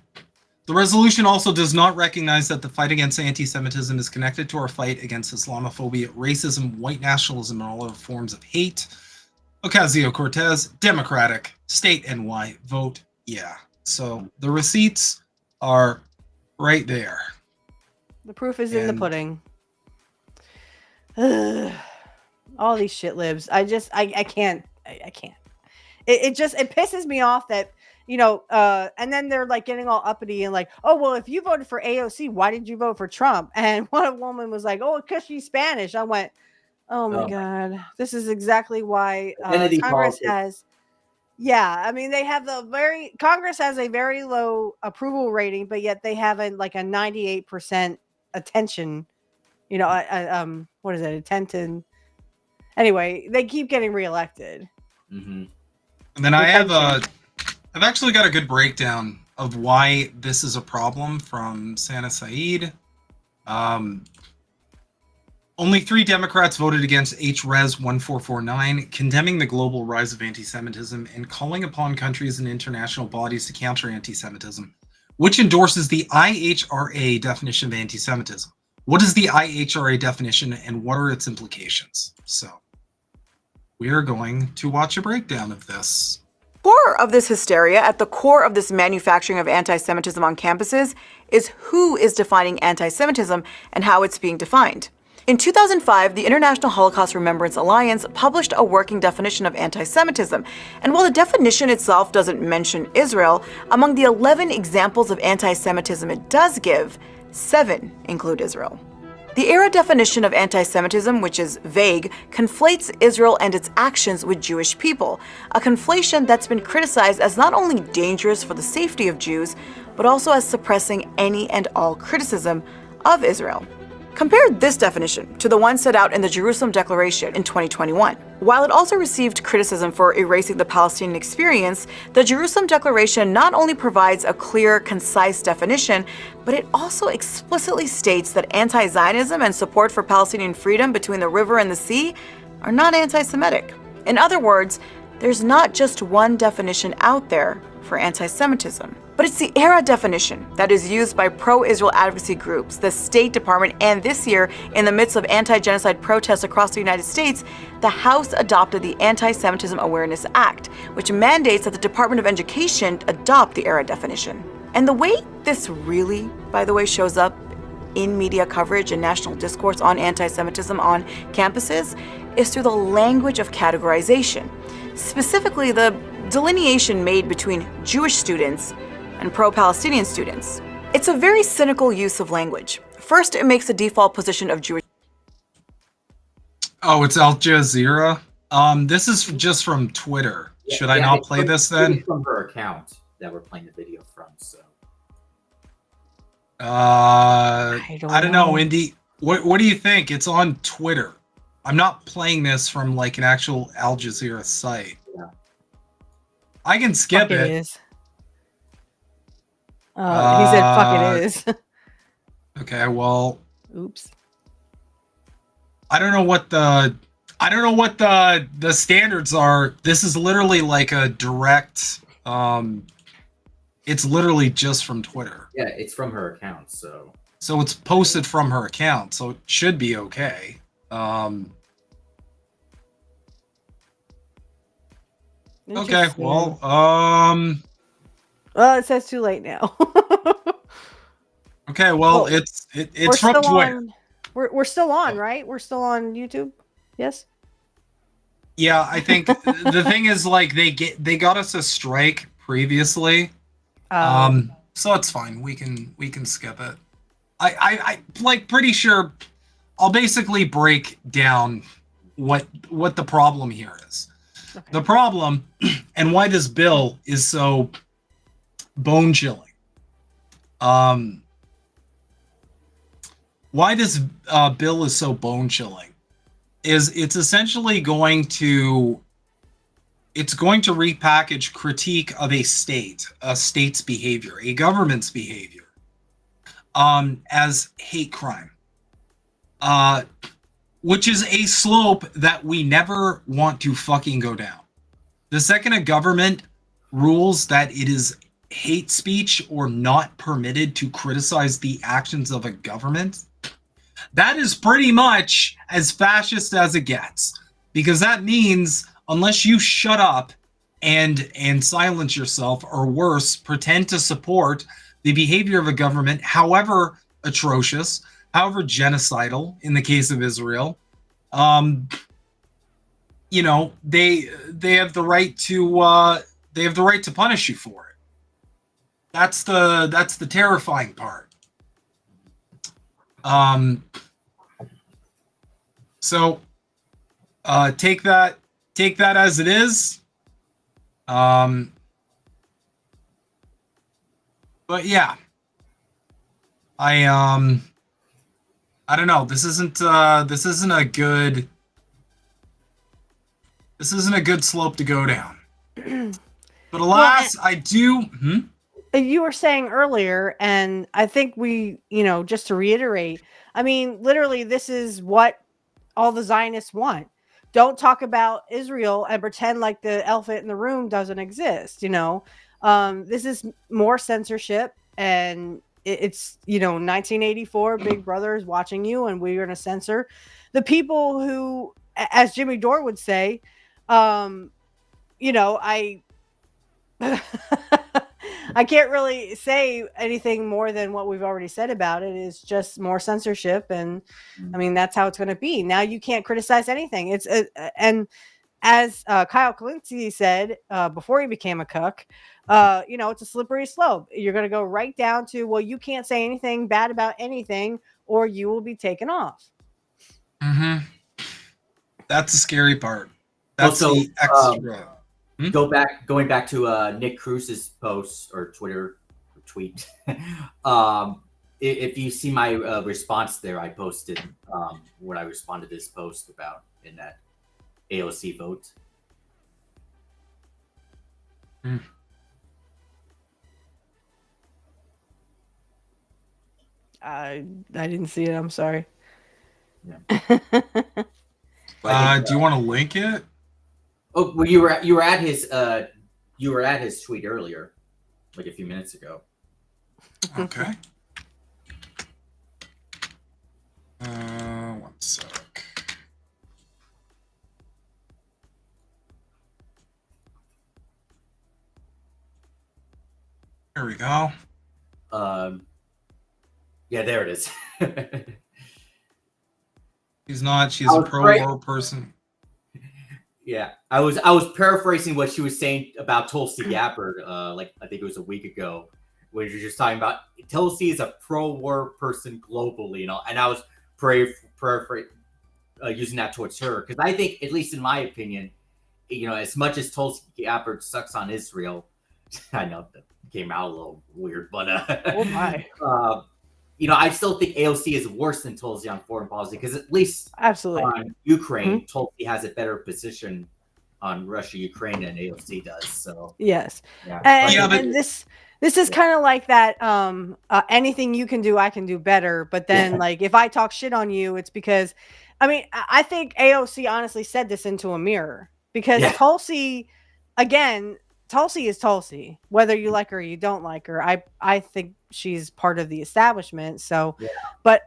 Speaker 1: The resolution also does not recognize that the fight against anti-Semitism is connected to our fight against Islamophobia, racism, white nationalism, and all other forms of hate. Ocasio-Cortez, Democratic, State NY, vote yeah. So the receipts are right there.
Speaker 2: The proof is in the pudding. All these shit libs. I can't. It pisses me off that, you know, and then they're like getting all uppity and like, oh, well, if you voted for AOC, why did you vote for Trump? And one woman was like, oh, because she's Spanish. I went, oh my God, this is exactly why Congress has. Yeah, I mean, they have Congress has a very low approval rating, but yet they have a 98% attention. You know, what is it? Attention. Anyway, they keep getting reelected.
Speaker 3: Mm-hmm.
Speaker 1: And then I've actually got a good breakdown of why this is a problem from Sana Saeed. Only 3 Democrats voted against HRes 1449, condemning the global rise of anti-Semitism and calling upon countries and international bodies to counter anti-Semitism, which endorses the IHRA definition of anti-Semitism. What is the IHRA definition and what are its implications? So we are going to watch a breakdown of this.
Speaker 6: Core of this hysteria, at the core of this manufacturing of anti-Semitism on campuses, is who is defining anti-Semitism and how it's being defined. In 2005, the International Holocaust Remembrance Alliance published a working definition of anti-Semitism, and while the definition itself doesn't mention Israel, among the 11 examples of anti-Semitism it does give, 7 include Israel. The ERA definition of anti-Semitism, which is vague, conflates Israel and its actions with Jewish people, a conflation that's been criticized as not only dangerous for the safety of Jews, but also as suppressing any and all criticism of Israel. Compare this definition to the one set out in the Jerusalem Declaration in 2021. While it also received criticism for erasing the Palestinian experience, the Jerusalem Declaration not only provides a clear, concise definition, but it also explicitly states that anti-Zionism and support for Palestinian freedom between the river and the sea are not anti-Semitic. In other words, there's not just one definition out there for anti-Semitism, but it's the ERA definition that is used by pro-Israel advocacy groups, the State Department, and this year, in the midst of anti-genocide protests across the United States, the House adopted the Anti-Semitism Awareness Act, which mandates that the Department of Education adopt the ERA definition. And the way this really, by the way, shows up in media coverage and national discourse on anti-Semitism on campuses is through the language of categorization, specifically the delineation made between Jewish students and pro-Palestinian students. It's a very cynical use of language. First, it makes the default position of Jewish.
Speaker 1: Oh, it's Al Jazeera. This is just from Twitter. Should I not play this then?
Speaker 3: It's from her account that we're playing the video from. So.
Speaker 1: I don't know, Indy. What do you think? It's on Twitter. I'm not playing this from like an actual Al Jazeera site.
Speaker 3: Yeah.
Speaker 1: I can skip it.
Speaker 2: Is. He said, "Fuck it is."
Speaker 1: Okay, well.
Speaker 2: Oops.
Speaker 1: I don't know what the standards are. This is literally like a direct. It's literally just from Twitter.
Speaker 3: Yeah, it's from her account, so.
Speaker 1: So it's posted from her account, so it should be okay. Okay, well,
Speaker 2: well, it says too late now.
Speaker 1: okay, well,
Speaker 2: Well,
Speaker 1: it's from Twitter.
Speaker 2: We're still on, right? We're still on YouTube. Yes.
Speaker 1: Yeah, I think the thing is, like, they got us a strike previously, so it's fine. We can skip it. I like pretty sure. I'll basically break down what the problem here is. Okay. The problem and why this bill is so bone chilling. Why this bill is so bone chilling is it's essentially going to repackage critique of a state's behavior, a government's behavior, as hate crime, which is a slope that we never want to fucking go down. The second a government rules that it is hate speech or not permitted to criticize the actions of a government, that is pretty much as fascist as it gets, because that means unless you shut up and silence yourself, or worse, pretend to support the behavior of a government, however atrocious, however genocidal in the case of Israel, you know, they have the right to punish you for it. That's the terrifying part. So take that as it is. But yeah, I don't know. This isn't a good slope to go down. But alas, I do.
Speaker 2: You were saying earlier, and I think we, just to reiterate, I mean, literally, this is what all the Zionists want. Don't talk about Israel and pretend like the elephant in the room doesn't exist. This is more censorship, and it's 1984. Big Brother is watching you, and we're going to censor the people who, as Jimmy Dore would say, I can't really say anything more than what we've already said about it. It's just more censorship, and I mean that's how it's going to be. Now you can't criticize anything. It's and as Kyle Kalinske said before he became a cuck, it's a slippery slope. You're going to go right down to, well, you can't say anything bad about anything, or you will be taken off.
Speaker 1: Mm-hmm. That's the scary part. That's also the extra.
Speaker 3: Going back to Nick Cruz's post or Twitter tweet. If you see my response there, I posted what I responded to this post about in that AOC vote.
Speaker 2: I didn't see it. I'm sorry.
Speaker 3: Yeah.
Speaker 1: Do you want to link it?
Speaker 3: Oh, well, you were at his tweet earlier, like a few minutes ago.
Speaker 1: Okay. One sec. Here we go.
Speaker 3: Yeah, there it is.
Speaker 1: She's a pro-war person.
Speaker 3: Yeah, I was paraphrasing what she was saying about Tulsi Gabbard, like I think it was a week ago, where you're just talking about Tulsi is a pro-war person globally, and I was using that towards her because I think, at least in my opinion, as much as Tulsi Gabbard sucks on Israel, I know that came out a little weird, but
Speaker 2: oh my.
Speaker 3: I still think AOC is worse than Tulsi on foreign policy because at least
Speaker 2: absolutely
Speaker 3: on Ukraine, Tulsi has a better position on Russia, Ukraine than AOC does. So
Speaker 2: yes,
Speaker 3: yeah.
Speaker 2: And this is kind of like that. Anything you can do, I can do better. But then, like, if I talk shit on you, it's because I mean, I think AOC honestly said this into a mirror because
Speaker 3: Yeah.
Speaker 2: Tulsi, again, Tulsi is Tulsi. Whether you like her or you don't like her, I think she's part of the establishment. So,
Speaker 3: Yeah.
Speaker 2: but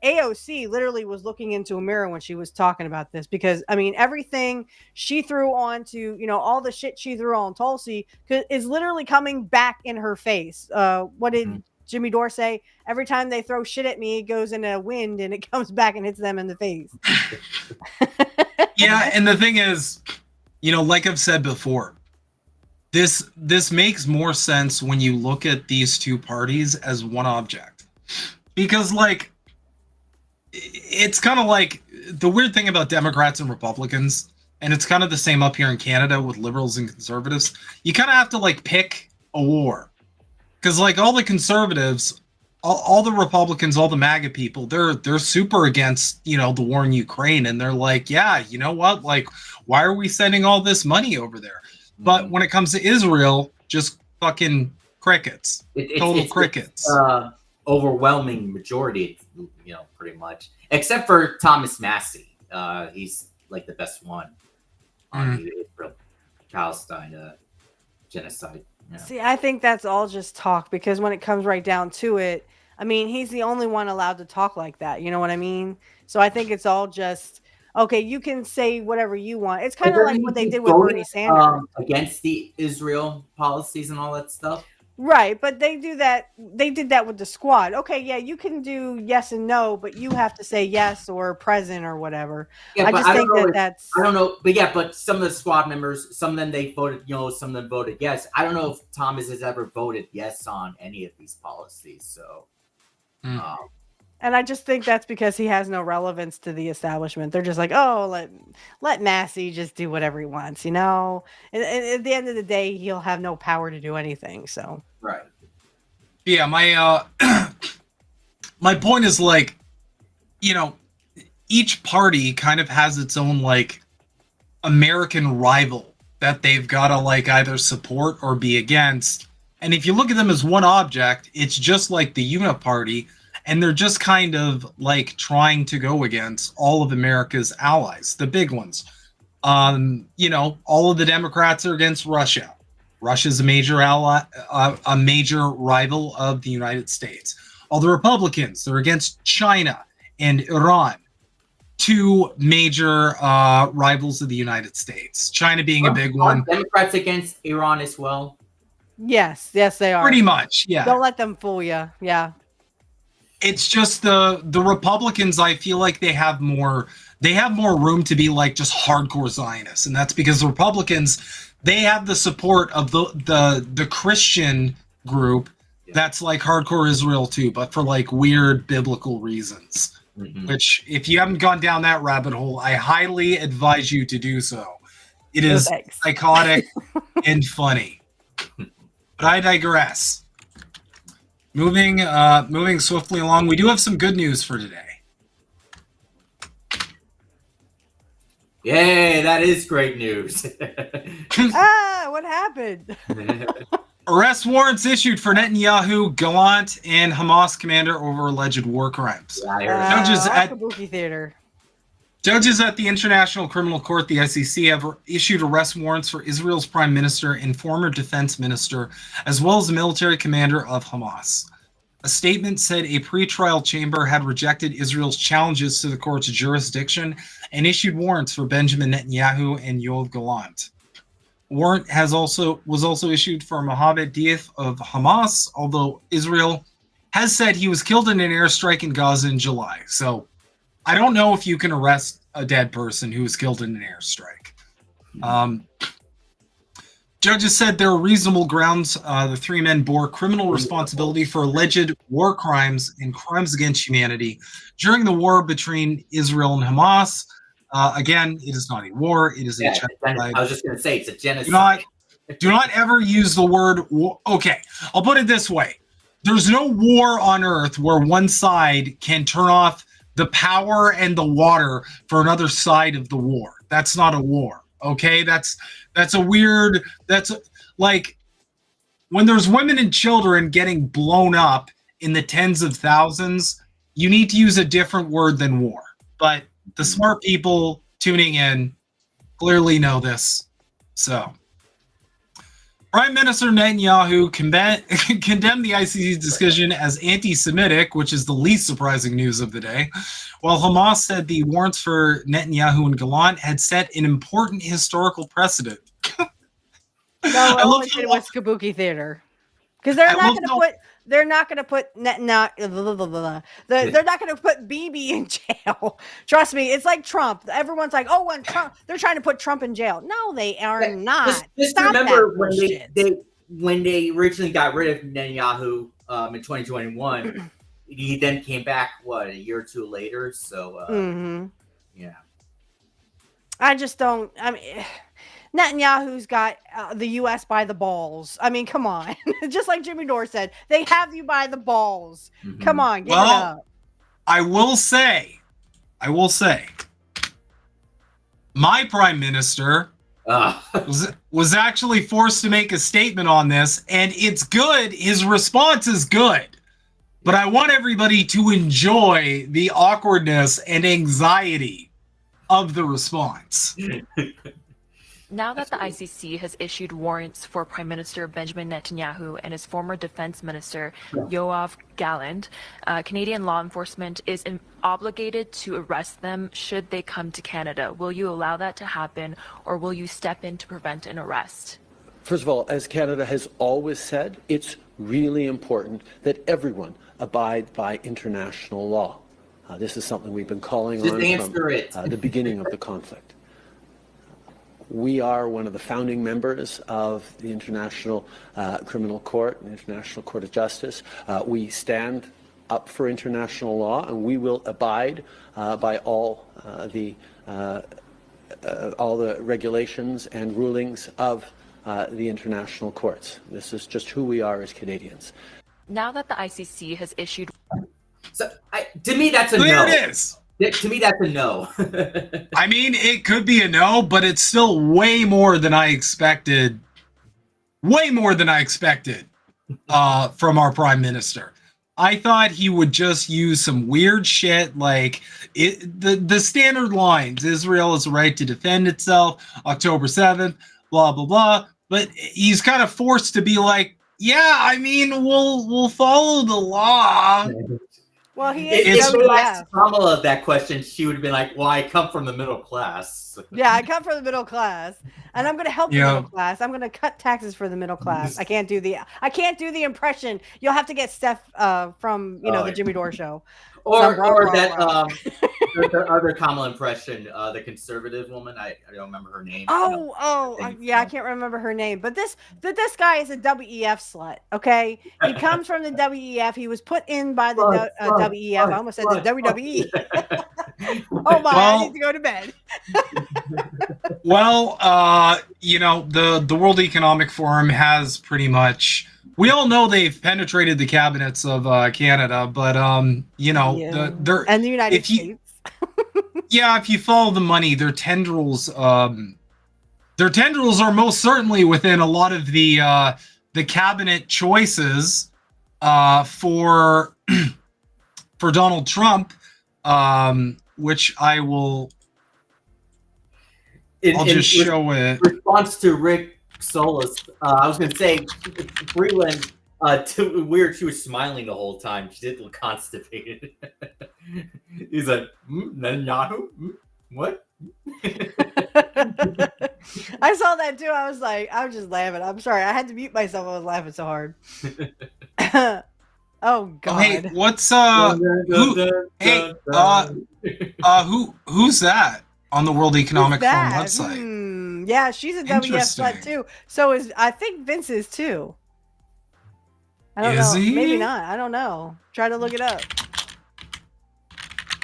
Speaker 2: AOC literally was looking into a mirror when she was talking about this because I mean everything she threw onto all the shit she threw on Tulsi is literally coming back in her face. What did Jimmy Dore say? Every time they throw shit at me, it goes in a wind and it comes back and hits them in the face.
Speaker 1: Yeah, and the thing is, like I've said before, this makes more sense when you look at these two parties as one object. Because it's kind of like the weird thing about Democrats and Republicans, and it's kind of the same up here in Canada with liberals and conservatives. You kind of have to pick a war. Because all the conservatives, all the Republicans, all the MAGA people, they're super against the war in Ukraine, and they're like, yeah, you know what? Why are we sending all this money over there? But when it comes to Israel, just fucking crickets, total crickets.
Speaker 3: Overwhelming majority, pretty much, except for Thomas Massey. He's the best one on the Israel-Palestine genocide. Yeah.
Speaker 2: See, I think that's all just talk because when it comes right down to it, I mean, he's the only one allowed to talk like that. You know what I mean? So I think it's all just, okay, you can say whatever you want. It's kind of like what they did with Bernie Sanders.
Speaker 3: Against the Israel policies and all that stuff.
Speaker 2: Right, but they do that. They did that with the squad. Okay, yeah, you can do yes and no, but you have to say yes or present or whatever.
Speaker 3: Yeah,
Speaker 2: I just think that's.
Speaker 3: I don't know, but some of the squad members, some of them they voted, some of them voted yes. I don't know if Thomas has ever voted yes on any of these policies. So,
Speaker 2: and I just think that's because he has no relevance to the establishment. They're just like, oh, let Massey just do whatever he wants, And at the end of the day, he'll have no power to do anything. So.
Speaker 3: Right.
Speaker 1: Yeah, my my point is each party kind of has its own American rival that they've got to either support or be against. And if you look at them as one object, it's just like the Uniparty, and they're just kind of trying to go against all of America's allies, the big ones. All of the Democrats are against Russia. Russia's a major ally, a major rival of the United States. All the Republicans, they're against China and Iran, two major rivals of the United States. China being a big one.
Speaker 3: Democrats against Iran as well.
Speaker 2: Yes, they are.
Speaker 1: Pretty much, yeah.
Speaker 2: Don't let them fool you. Yeah.
Speaker 1: It's just the Republicans. I feel like they have more room to be just hardcore Zionists, and that's because the Republicans, they have the support of the Christian group that's hardcore Israel too, but for weird biblical reasons. Which, if you haven't gone down that rabbit hole, I highly advise you to do so. It is psychotic and funny. But I digress. Moving swiftly along, we do have some good news for today.
Speaker 3: Yay, that is great news.
Speaker 2: What happened?
Speaker 1: Arrest warrants issued for Netanyahu, Gallant, and Hamas commander over alleged war crimes. Judges at the International Criminal Court, the ICC, have issued arrest warrants for Israel's prime minister and former defense minister, as well as the military commander of Hamas. A statement said a pretrial chamber had rejected Israel's challenges to the court's jurisdiction and issued warrants for Benjamin Netanyahu and Yoav Gallant. Warrant was also issued for Mohammed Diaf of Hamas, although Israel has said he was killed in an airstrike in Gaza in July. So I don't know if you can arrest a dead person who was killed in an airstrike. Judges said there are reasonable grounds the three men bore criminal responsibility for alleged war crimes and crimes against humanity during the war between Israel and Hamas. Again, it is not a war. It is a genocide.
Speaker 3: I was just going to say, it's a genocide.
Speaker 1: Do not ever use the word war. Okay, I'll put it this way. There's no war on earth where one side can turn off the power and the water for another side of the war. That's not a war. Okay, that's a weird. That's when there's women and children getting blown up in the tens of thousands. You need to use a different word than war. But The smart people tuning in clearly know this. So, Prime Minister Netanyahu condemned the ICC's decision as anti-Semitic, which is the least surprising news of the day, while Hamas said the warrants for Netanyahu and Gallant had set an important historical precedent.
Speaker 2: No, all I did was Kabuki Theater. Because they're not going to put Netanyahu. They're not going to put Bibi in jail. Trust me, it's like Trump. Everyone's like, "Oh, when Trump, they're trying to put Trump in jail." No, they are not.
Speaker 3: Just remember when they originally got rid of Netanyahu in 2021, he then came back a year or two later. So yeah,
Speaker 2: I just don't. I mean, Netanyahu's got the U.S. by the balls. I mean, come on. Just like Jimmy Dore said, they have you by the balls. Come on, give it up.
Speaker 1: I will say, my prime minister was actually forced to make a statement on this, and it's good. His response is good. But I want everybody to enjoy the awkwardness and anxiety of the response.
Speaker 7: Now that the ICC has issued warrants for Prime Minister Benjamin Netanyahu and his former Defense Minister Yoav Gallant, Canadian law enforcement is obligated to arrest them should they come to Canada. Will you allow that to happen, or will you step in to prevent an arrest?
Speaker 8: First of all, as Canada has always said, it's really important that everyone abide by international law. This is something we've been calling on from the beginning of the conflict. We are one of the founding members of the International Criminal Court, the International Court of Justice. We stand up for international law, and we will abide by all the regulations and rulings of the international courts. This is just who we are as Canadians.
Speaker 7: Now that the ICC has issued...
Speaker 3: So, to me, that's a no.
Speaker 1: There it is.
Speaker 3: To me, that's a no.
Speaker 1: I mean, it could be a no, but it's still way more than I expected. Way more than I expected from our prime minister. I thought he would just use some weird shit like the standard lines. Israel has a right to defend itself. October 7th, blah, blah, blah. But he's kind of forced to be like, yeah, I mean, we'll follow the law.
Speaker 2: Well,
Speaker 3: if we asked Kamala that question, she would have been like, well, I come from the middle class.
Speaker 2: Yeah, I come from the middle class, and I'm going to help the middle class. I'm going to cut taxes for the middle class. I can't do the impression. You'll have to get Steph from the Jimmy Dore show.
Speaker 3: Or that the other Kamala impression, the conservative woman. I don't remember her name.
Speaker 2: I can't remember her name. But this guy is a WEF slut. Okay, he comes from the WEF. He was put in by the WEF. I almost said the WWE. Oh my! I need to go to bed.
Speaker 1: Well, the World Economic Forum has pretty much. We all know they've penetrated the cabinets of Canada, but and the United States. If you follow the money, their tendrils are most certainly within a lot of the cabinet choices for Donald Trump, which I will. I'll just show it.
Speaker 3: Response to Rick Solis. I was going to say, Freeland, weird, she was smiling the whole time. She didn't look constipated. He's like, Netanyahu? What?
Speaker 2: I saw that too. I was just laughing. I'm sorry. I had to mute myself. I was laughing so hard. Oh, God.
Speaker 1: Hey, what's, who's that on the World Economic Forum website?
Speaker 2: Yeah, she's a WF slut too. So I think Vince is too. I don't know.
Speaker 1: He?
Speaker 2: Maybe not. I don't know. Try to look it up.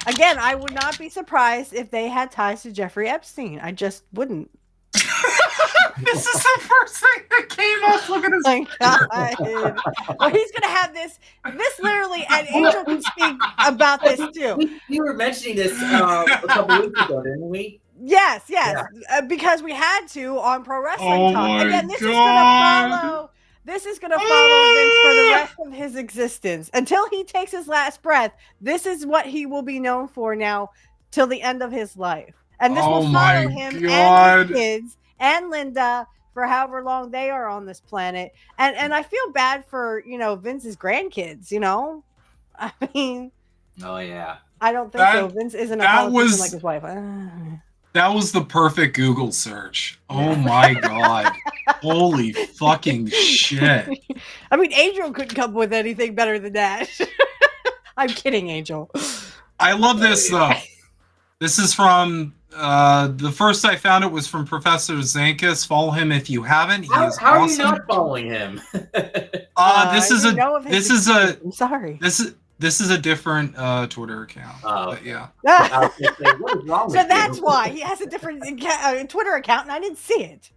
Speaker 2: Again, I would not be surprised if they had ties to Jeffrey Epstein. I just wouldn't.
Speaker 1: This is the first thing that came up. Look at his.
Speaker 2: Oh my God. Well, he's gonna have this. This literally, and Angel can speak about this too.
Speaker 3: We were mentioning this a couple weeks ago, didn't we?
Speaker 2: Yes, because we had to on Pro Wrestling Talk. Again, this is gonna follow Vince for the rest of his existence until he takes his last breath. This is what he will be known for now. till the end of his life. And this
Speaker 1: Oh
Speaker 2: will
Speaker 1: my
Speaker 2: follow him
Speaker 1: God.
Speaker 2: and his kids and Linda for however long they are on this planet. And I feel bad for, Vince's grandkids, I mean,
Speaker 3: Oh yeah.
Speaker 2: I don't think so. Vince isn't a politician like his wife.
Speaker 1: That was the perfect Google search. Oh my God. Holy fucking shit.
Speaker 2: I mean, Angel couldn't come up with anything better than that. I'm kidding, Angel.
Speaker 1: I love this though. This is from the first I found it was from Professor Zankus. Follow him if you haven't. He is
Speaker 3: How are
Speaker 1: awesome.
Speaker 3: you not following him?
Speaker 1: This is a
Speaker 2: I'm sorry.
Speaker 1: This is a different Twitter account. But yeah.
Speaker 3: What is wrong with
Speaker 2: So that's
Speaker 3: you?
Speaker 2: why he has a different Twitter account, and I didn't see it.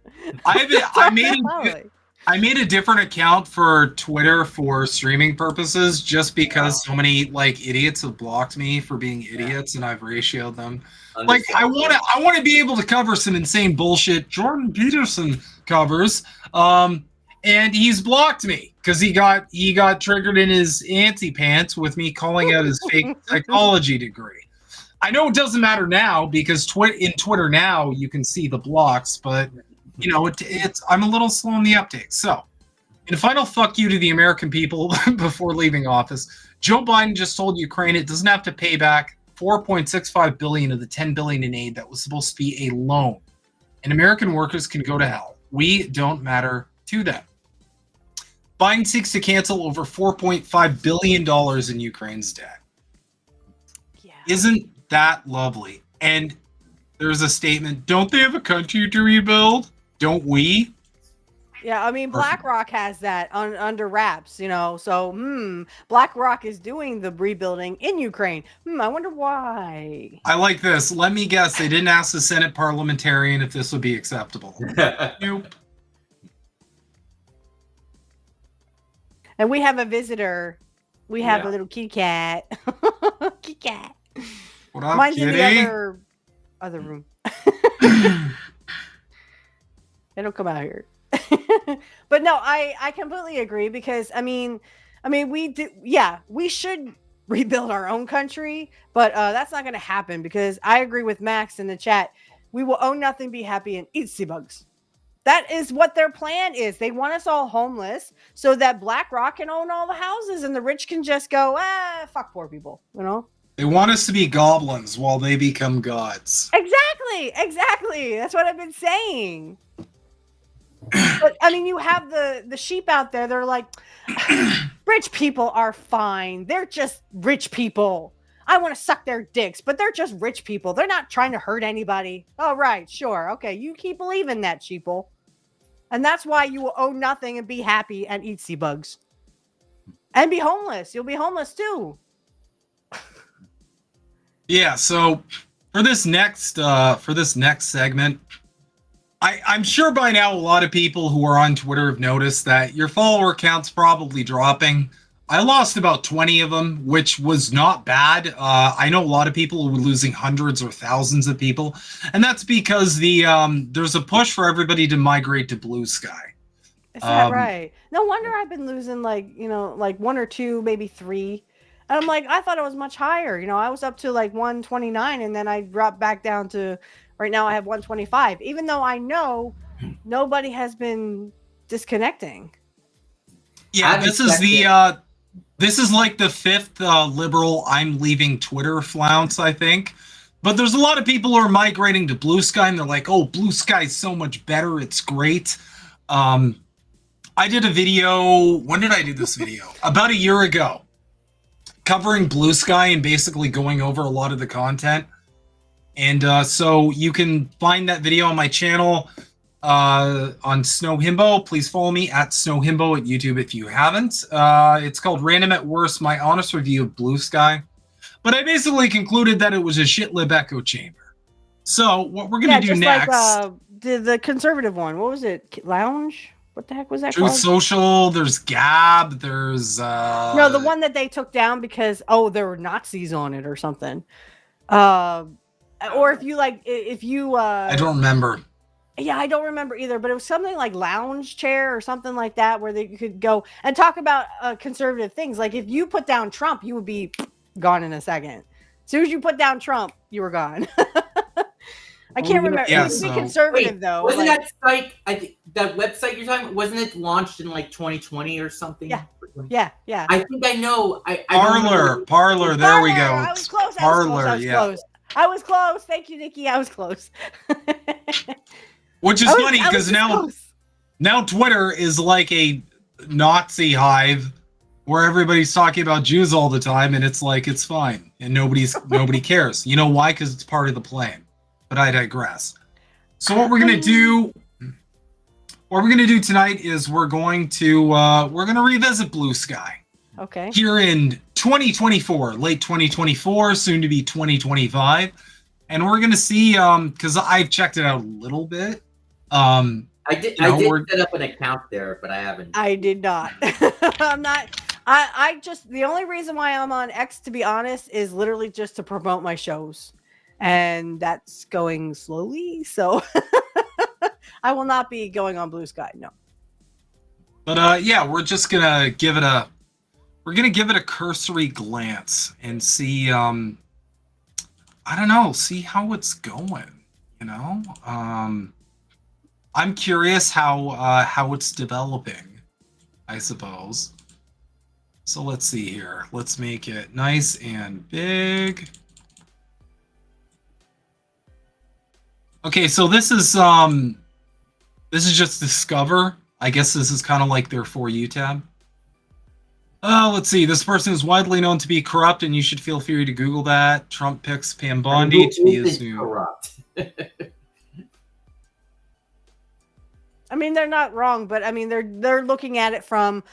Speaker 1: I made a different account for Twitter for streaming purposes, just because so many idiots have blocked me for being idiots, and I've ratioed them. Like I want to be able to cover some insane bullshit Jordan Peterson covers, and he's blocked me because he got triggered in his anti pants with me calling out his fake psychology degree. I know it doesn't matter now because in Twitter now you can see the blocks, but it's I'm a little slow in the uptake. So, in a final fuck you to the American people before leaving office, Joe Biden just told Ukraine it doesn't have to pay back $4.65 billion of the $10 billion in aid that was supposed to be a loan, and American workers can go to hell. We don't matter to them. Biden seeks to cancel over $4.5 billion in Ukraine's debt.
Speaker 2: Yeah.
Speaker 1: Isn't that lovely? And there's a statement, don't they have a country to rebuild? Don't we?
Speaker 2: Yeah, I mean, BlackRock has that under wraps, So, BlackRock is doing the rebuilding in Ukraine. I wonder why.
Speaker 1: I like this. Let me guess. They didn't ask the Senate parliamentarian if this would be acceptable. Nope.
Speaker 2: And we have a visitor. We have a little kitty cat. Kitty cat.
Speaker 1: What up,
Speaker 2: Mine's
Speaker 1: kitty?
Speaker 2: in the other room. They don't come out here. But no, I completely agree because we should rebuild our own country, but that's not going to happen because I agree with Max in the chat. We will own nothing, be happy, and eat sea bugs. That is what their plan is. They want us all homeless so that BlackRock can own all the houses and the rich can just go, fuck poor people,
Speaker 1: They want us to be goblins while they become gods.
Speaker 2: Exactly. That's what I've been saying. But I mean, you have the sheep out there. They're like, rich people are fine. They're just rich people. I want to suck their dicks, but they're just rich people. They're not trying to hurt anybody. Oh, right. Sure. Okay. You keep believing that, sheeple. And that's why you will own nothing and be happy and eat sea bugs. And be homeless. You'll be homeless too.
Speaker 1: Yeah, so for this next segment, I'm sure by now a lot of people who are on Twitter have noticed that your follower count's probably dropping. I lost about 20 of them, which was not bad. I know a lot of people who were losing hundreds or thousands of people, and that's because there's a push for everybody to migrate to Blue Sky.
Speaker 2: Is that right? No wonder I've been losing like one or two, maybe three. And I'm like, I thought it was much higher. I was up to like 129, and then I dropped back down to right now I have 125, even though I know nobody has been disconnecting.
Speaker 1: Yeah, this is like the fifth liberal I'm leaving Twitter flounce, I think. But there's a lot of people who are migrating to Blue Sky, and they're like, oh, Blue Sky is so much better. It's great. I did a video. When did I do this video? About a year ago, covering Blue Sky and basically going over a lot of the content. And so you can find that video on my channel on Snow Himbo. Please follow me at Snow Himbo at YouTube if you haven't. It's called Random at Worst, my honest review of Blue Sky. But I basically concluded that it was a shitlib echo chamber. So what we're going to do next...
Speaker 2: like the conservative one. What was it? Lounge? What the heck was that
Speaker 1: Truth
Speaker 2: called?
Speaker 1: Social, there's Gab, there's...
Speaker 2: No, the one that they took down because, there were Nazis on it or something. Or if you
Speaker 1: I don't remember.
Speaker 2: Yeah, I don't remember either, but it was something like Lounge Chair or something like that where they could go and talk about conservative things. Like if you put down Trump, you would be gone in a second. soon as you put down Trump, you were gone. I can't remember.
Speaker 1: Yeah,
Speaker 2: It used to be conservative, though.
Speaker 3: Wasn't that site, that website you're talking about, wasn't it launched in like 2020 or something?
Speaker 2: Yeah.
Speaker 3: I think I know.
Speaker 1: Parlor. There we go.
Speaker 2: I was close. I was close. Thank you, Nikki. I was close.
Speaker 1: Which is funny because now Twitter is like a Nazi hive where everybody's talking about Jews all the time, and it's like it's fine and nobody cares. You know why? Because it's part of the plan. But I digress. So what we're gonna do tonight is we're gonna revisit Blue Sky.
Speaker 2: Okay.
Speaker 1: Here in 2024, late 2024, soon to be 2025, and we're gonna see because I've checked it out a little bit.
Speaker 3: I did set up an account there, but I haven't.
Speaker 2: I did not. I'm not. I just, the only reason why I'm on X, to be honest, is literally just to promote my shows. And that's going slowly. So I will not be going on Blue Sky. No.
Speaker 1: But yeah, we're just going to give it a cursory glance and see, I don't know, see how it's going, you know? I'm curious how it's developing, I suppose. So let's see here. Let's make it nice and big. Okay, so this is just Discover. I guess this is kind of like their For You tab. Let's see. This person is widely known to be corrupt, and you should feel free to Google that. Trump picks Pam Bondi to be his new.
Speaker 3: Corrupt.
Speaker 2: I mean, they're not wrong, but I mean, they're looking at it from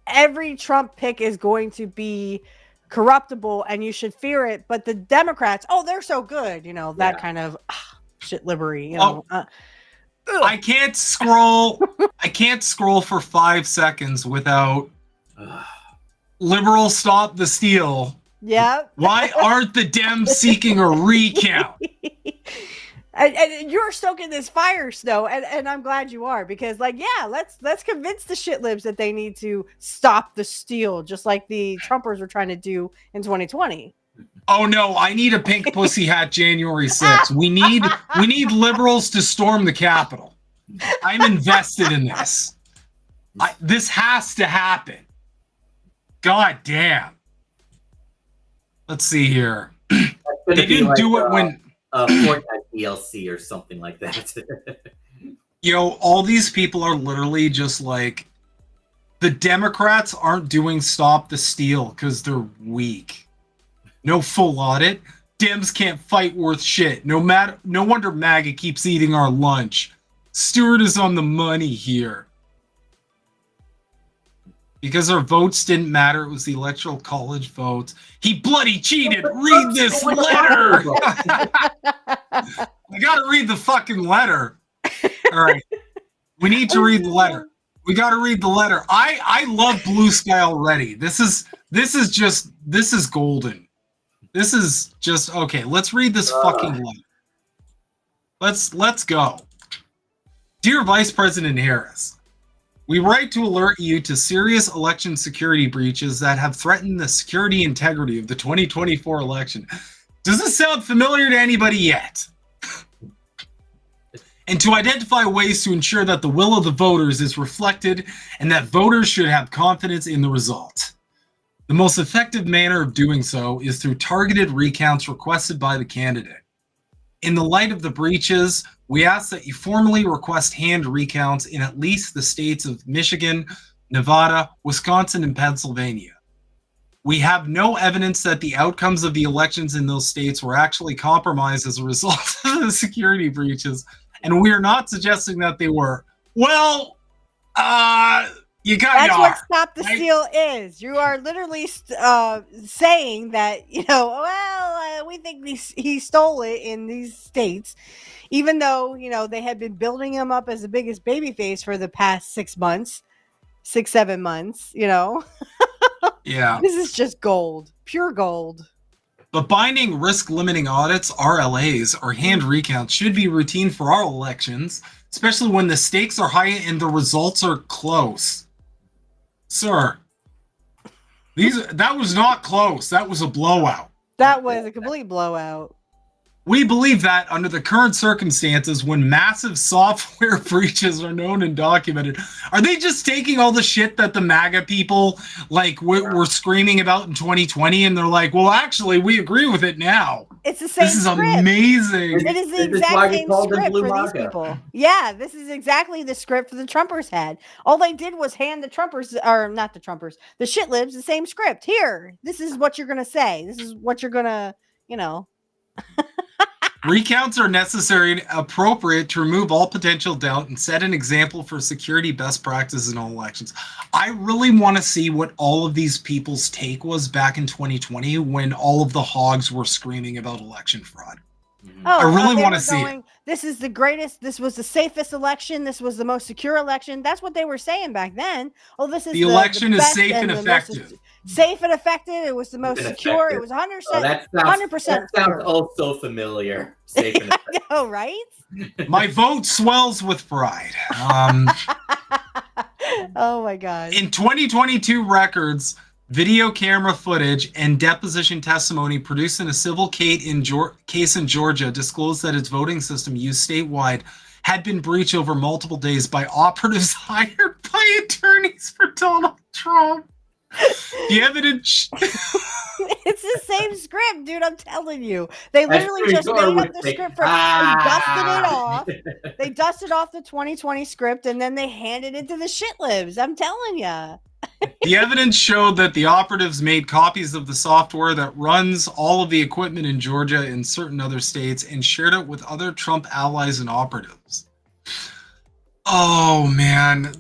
Speaker 2: every Trump pick is going to be corruptible, and you should fear it. But the Democrats, they're so good, you know, that kind of shit livery, you know.
Speaker 1: I can't scroll. I can't scroll for 5 seconds without liberals stop the steal.
Speaker 2: Yeah.
Speaker 1: Why aren't the Dems seeking a recount?
Speaker 2: And you're stoking this fire, Snow, and I'm glad you are, because let's convince the shit libs that they need to stop the steal, just like the Trumpers were trying to do in 2020.
Speaker 1: Oh no, I need a pink pussy hat January 6th. We need liberals to storm the Capitol. I'm invested in this. This has to happen. God damn. Let's see here. They didn't do it when
Speaker 3: Fortnite DLC or something like that.
Speaker 1: All these people are literally just like, the Democrats aren't doing stop the steal because they're weak. No full audit. Dems can't fight worth shit. No wonder MAGA keeps eating our lunch. Stewart is on the money here. Because our votes didn't matter. It was the electoral college votes. He bloody cheated. Read this letter. I gotta read the fucking letter. All right. We need to read the letter. We gotta read the letter. I love Blue Sky already. This is golden. This is just okay. Let's read this fucking letter. Let's go. Dear Vice President Harris, we write to alert you to serious election security breaches that have threatened the security integrity of the 2024 election. Does this sound familiar to anybody yet? And to identify ways to ensure that the will of the voters is reflected and that voters should have confidence in the result. The most effective manner of doing so is through targeted recounts requested by the candidate. In the light of the breaches, we ask that you formally request hand recounts in at least the states of Michigan, Nevada, Wisconsin, and Pennsylvania. We have no evidence that the outcomes of the elections in those states were actually compromised as a result of the security breaches, and we are not suggesting that they were. Well, you kind of
Speaker 2: That's
Speaker 1: are.
Speaker 2: what stop the steal is. You are literally saying that, we think he stole it in these states, even though, they had been building him up as the biggest babyface for the past 6 months, 7 months,
Speaker 1: Yeah.
Speaker 2: This is just gold, pure gold.
Speaker 1: But binding risk-limiting audits, RLAs, or hand recounts should be routine for all elections, especially when the stakes are high and the results are close. Sir, that was not close. That was a blowout.
Speaker 2: That was a complete blowout.
Speaker 1: We believe that under the current circumstances, when massive software breaches are known and documented, are they just taking all the shit that the MAGA people were screaming about in 2020, and they're like, well, actually, we agree with it now.
Speaker 2: It's the same.
Speaker 1: This is
Speaker 2: script.
Speaker 1: amazing.
Speaker 2: It is the exact same script for these people. Yeah, this is exactly the script the Trumpers had. All they did was hand the Trumpers, or not the Trumpers, the shitlibs, the same script. Here, this is what you're gonna say. This is what you're gonna,
Speaker 1: Recounts are necessary and appropriate to remove all potential doubt and set an example for security best practices in all elections. I really want to see what all of these people's take was back in 2020 when all of the hogs were screaming about election fraud. I really want to see it.
Speaker 2: This is the greatest. This was the safest election. This was the most secure election. That's what they were saying back then. Oh, this is
Speaker 1: the election is safe and effective.
Speaker 2: Safe and effective. It was the most secure. It was 100%. 100%.
Speaker 3: That sounds all so familiar. Safe and effective.
Speaker 2: I know, right?
Speaker 1: My vote swells with pride.
Speaker 2: Oh my God.
Speaker 1: In 2022 records, video camera footage and deposition testimony produced in a civil case in Georgia disclosed that its voting system used statewide had been breached over multiple days by operatives hired by attorneys for Donald Trump. The evidence...
Speaker 2: It's the same script, dude. I'm telling you. They literally just made up the script and dusted it off. They dusted off the 2020 script and then they handed it to the shitlibs. I'm telling you.
Speaker 1: The evidence showed that the operatives made copies of the software that runs all of the equipment in Georgia and certain other states and shared it with other Trump allies and operatives. Oh man,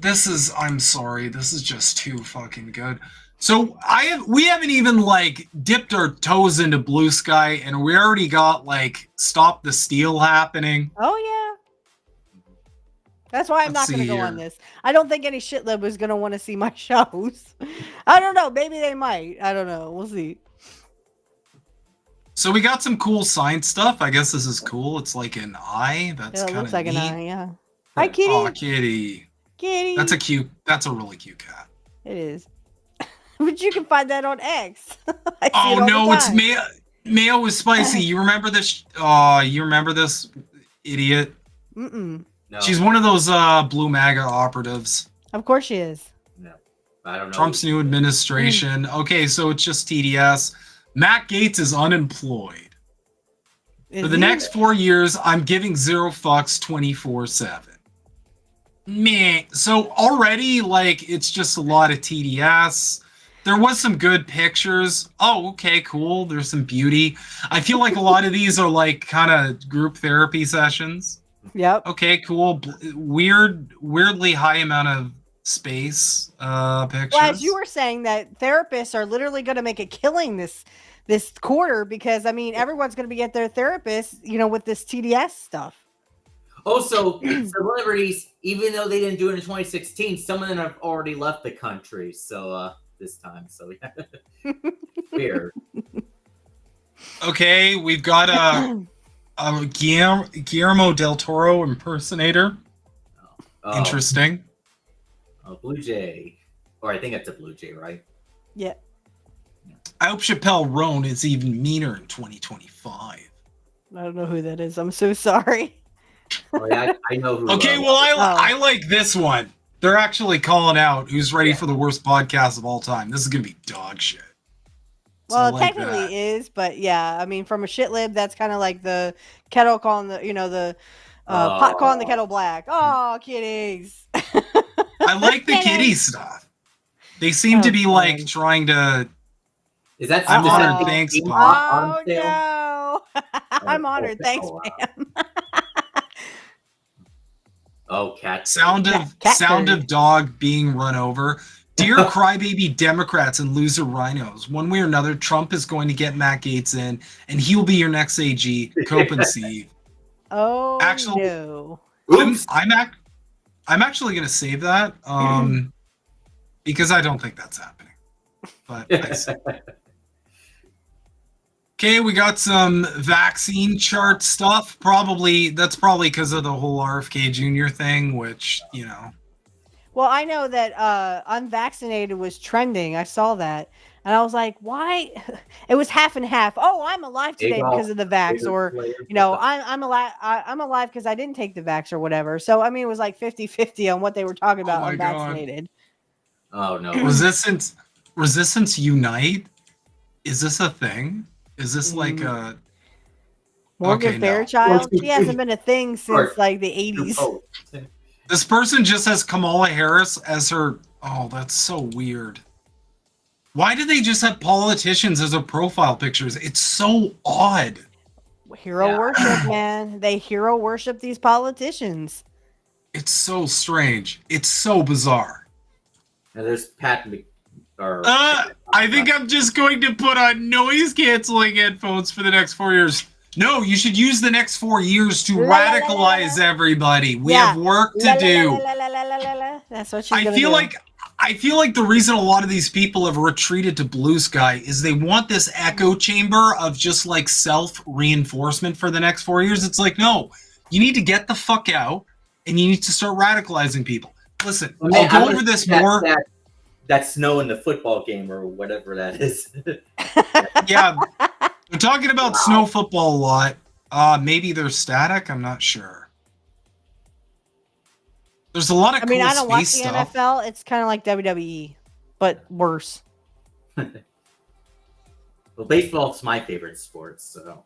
Speaker 1: I'm sorry, this is just too fucking good. So we haven't even dipped our toes into blue sky and we already got stop the steal happening.
Speaker 2: Oh yeah. That's why I'm not going to go on this. I don't think any shitlib is going to want to see my shows. I don't know. Maybe they might. I don't know. We'll see.
Speaker 1: So we got some cool science stuff. I guess this is cool. It's like an eye. That's kind of
Speaker 2: looks like
Speaker 1: neat.
Speaker 2: an eye, yeah. Hi, kitty.
Speaker 1: Oh, kitty.
Speaker 2: Kitty.
Speaker 1: That's a really cute cat.
Speaker 2: It is. But you can find that on X.
Speaker 1: Oh no, it's mayo is spicy. You remember this? You remember this idiot?
Speaker 2: Mm-mm.
Speaker 3: No.
Speaker 1: She's one of those blue MAGA operatives.
Speaker 2: Of course she is.
Speaker 3: No, I don't know.
Speaker 1: Trump's new administration. Okay, so it's just TDS. Matt Gaetz is unemployed. For the next 4 years, I'm giving zero fucks 24/7. Meh. So already, it's just a lot of TDS. There was some good pictures. Oh, okay, cool. There's some beauty. I feel like a lot of these are kind of group therapy sessions.
Speaker 2: Yep.
Speaker 1: Okay, cool. Weirdly high amount of space pictures.
Speaker 2: Well, as you were saying, that therapists are literally going to make a killing this quarter because everyone's going to be at their therapist, with this TDS stuff.
Speaker 3: Also, celebrities, even though they didn't do it in 2016, some of them have already left the country. So this time, so yeah, weird.
Speaker 1: Okay, we've got a Guillermo del Toro impersonator.
Speaker 3: Oh.
Speaker 1: Interesting.
Speaker 3: Blue Jay, or I think it's a Blue Jay, right?
Speaker 2: Yeah.
Speaker 1: I hope Chappelle Roan is even meaner in 2025.
Speaker 2: I don't know who that is. I'm so sorry.
Speaker 3: Oh, yeah, I know who.
Speaker 1: Okay, well, I like this one. They're actually calling out who's ready for the worst podcast of all time. This is gonna be dog shit.
Speaker 2: Well, it technically is, but yeah, from a shitlib, that's kind of like the kettle calling the pot calling the kettle black. Oh, kitties.
Speaker 1: I like the kitty stuff. They seem to be trying to.
Speaker 3: Is that?
Speaker 1: I'm honored. Thanks, Bob.
Speaker 2: Oh no! I'm honored. Thanks, ma'am.
Speaker 3: Oh, cat.
Speaker 1: Sound of dog being run over. Dear crybaby Democrats and loser rhinos, one way or another, Trump is going to get Matt Gaetz in, and he'll be your next AG. Cope and see.
Speaker 2: Oh,
Speaker 1: actually,
Speaker 2: no.
Speaker 1: I'm actually going to save that because I don't think that's happening. But I see. Okay, we got some vaccine chart stuff. That's probably because of the whole RFK Jr. thing, which,
Speaker 2: Well, I know that unvaccinated was trending. I saw that. And I was like, why? It was half and half. Oh, I'm alive today because of the vax, or I'm alive. I'm alive because I didn't take the vax or whatever. So I mean, it was like 50-50 on what they were talking about unvaccinated.
Speaker 3: Oh no.
Speaker 1: Resistance Unite? Is this a thing? Is this like a
Speaker 2: Morgan Fairchild? She hasn't been a thing since like the 80s.
Speaker 1: This person just has Kamala Harris as her. Oh, that's so weird. Why do they just have politicians as their profile pictures? It's so odd.
Speaker 2: Hero worship, man. They hero worship these politicians.
Speaker 1: It's so strange. It's so bizarre.
Speaker 3: And there's Pat
Speaker 1: I think I'm just going to put on noise canceling headphones for the next 4 years. No, you should use the next 4 years to radicalize everybody. We have work to do.
Speaker 2: That's what she's gonna do.
Speaker 1: I feel like the reason a lot of these people have retreated to Blue Sky is they want this echo chamber of just like self-reinforcement for the next 4 years. It's like, no, you need to get the fuck out and you need to start radicalizing people. Listen, I'll go over this more.
Speaker 3: That snow in the football game or whatever that is.
Speaker 1: Yeah, we're talking about snow football a lot. Maybe they're static. I'm not sure. There's a lot of cool
Speaker 2: I don't watch the
Speaker 1: stuff.
Speaker 2: NFL. It's kind of like WWE, but worse.
Speaker 3: Well, baseball's my favorite sport, so.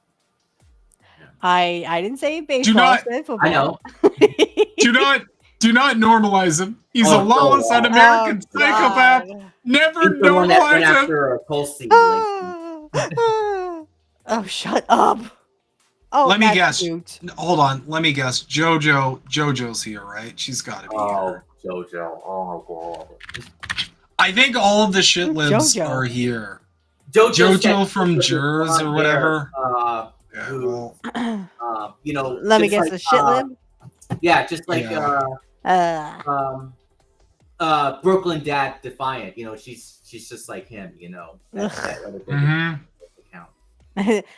Speaker 3: Yeah.
Speaker 2: I didn't say baseball. I said football.
Speaker 3: I know.
Speaker 1: Do not normalize him. He's a lawless, un-American psychopath.
Speaker 2: God.
Speaker 1: Never
Speaker 3: normalize him.
Speaker 1: after
Speaker 3: a pulsing.
Speaker 2: Oh, shut up. Oh,
Speaker 1: let me guess.
Speaker 2: Cute.
Speaker 1: Hold on. Let me guess. JoJo's here, right? She's got to be here.
Speaker 3: JoJo. Oh, God.
Speaker 1: I think all of the shit libs are here. JoJo from HRes or whatever.
Speaker 2: Let me guess, the shit lib?
Speaker 3: Yeah, just like Brooklyn Dad Defiant. She's just like him.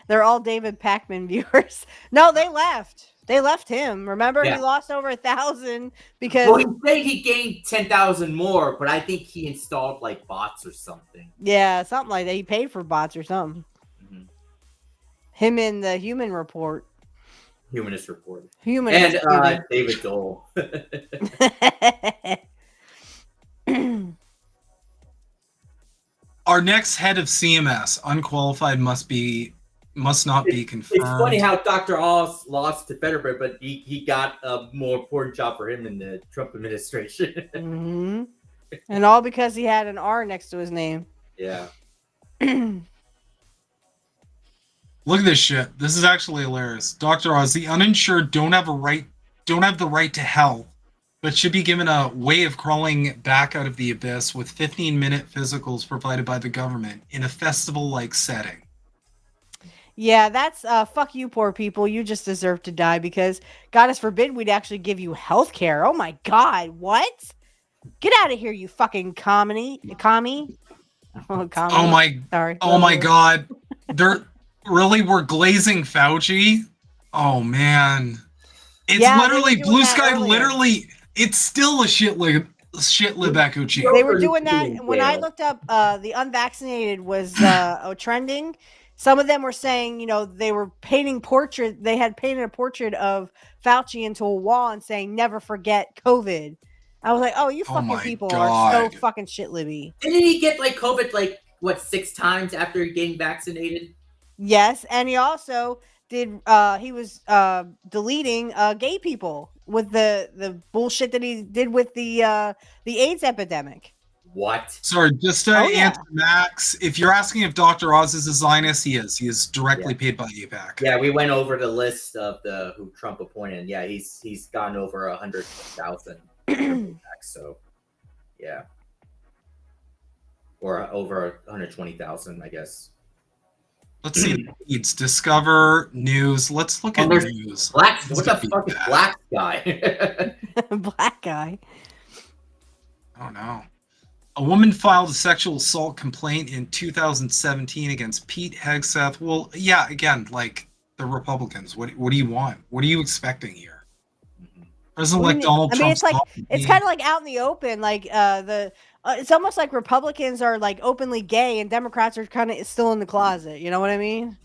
Speaker 2: They're all David Pakman viewers. No, they left. They left him. Remember, he lost over 1,000 because.
Speaker 3: Well, he said he gained 10,000 more, but I think he installed like bots or something.
Speaker 2: Yeah, something like that. He paid for bots or something. Mm-hmm. Him in the Humanist Report. Humanist
Speaker 3: and David Dole.
Speaker 1: Our next head of CMS, unqualified, must not be confirmed.
Speaker 3: It's funny how Dr. Oz lost to Fetterman, but he got a more important job for him in the Trump administration.
Speaker 2: Mm-hmm. And all because he had an R next to his name.
Speaker 3: Yeah.
Speaker 1: Look at this shit. This is actually hilarious. Dr. Oz, the uninsured don't have the right to health, but should be given a way of crawling back out of the abyss with 15-minute physicals provided by the government in a festival-like setting.
Speaker 2: Yeah, that's fuck you, poor people. You just deserve to die because, God forbid, we'd actually give you health care. Oh my God, what? Get out of here, you fucking commie. Oh
Speaker 1: my! Sorry. Oh my God! We're glazing Fauci. Oh man! It's literally Blue Sky. Earlier. Literally, it's still a shit lib echo chamber.
Speaker 2: They were doing that when I looked up. The unvaccinated was trending. Some of them were saying, they were painting portrait. They had painted a portrait of Fauci into a wall and saying, "Never forget COVID." I was like, "Oh, you fucking people are so fucking shit libby."
Speaker 3: Didn't he get COVID 6 times after getting vaccinated?
Speaker 2: Yes, and he also did. He was deleting gay people with the bullshit that he did with the AIDS epidemic.
Speaker 3: What?
Speaker 1: Sorry, just to answer Max, if you're asking if Dr. Oz is a Zionist, he is. He is directly paid by AIPAC.
Speaker 3: Yeah, we went over the list of who Trump appointed. Yeah, he's gone over 100,000. So, yeah, or over 120,000, I guess.
Speaker 1: Let's see. It's Discover News. Let's look at news.
Speaker 3: What the fuck is Black Guy?
Speaker 2: Black Guy.
Speaker 1: Oh no. A woman filed a sexual assault complaint in 2017 against Pete Hegseth. Well, yeah, again, like the Republicans. What do you want? What are you expecting here? President-elect Donald Trump.
Speaker 2: It's kind of like out in the open. Like the It's almost like Republicans are like openly gay and Democrats are kind of still in the closet. You know what I mean?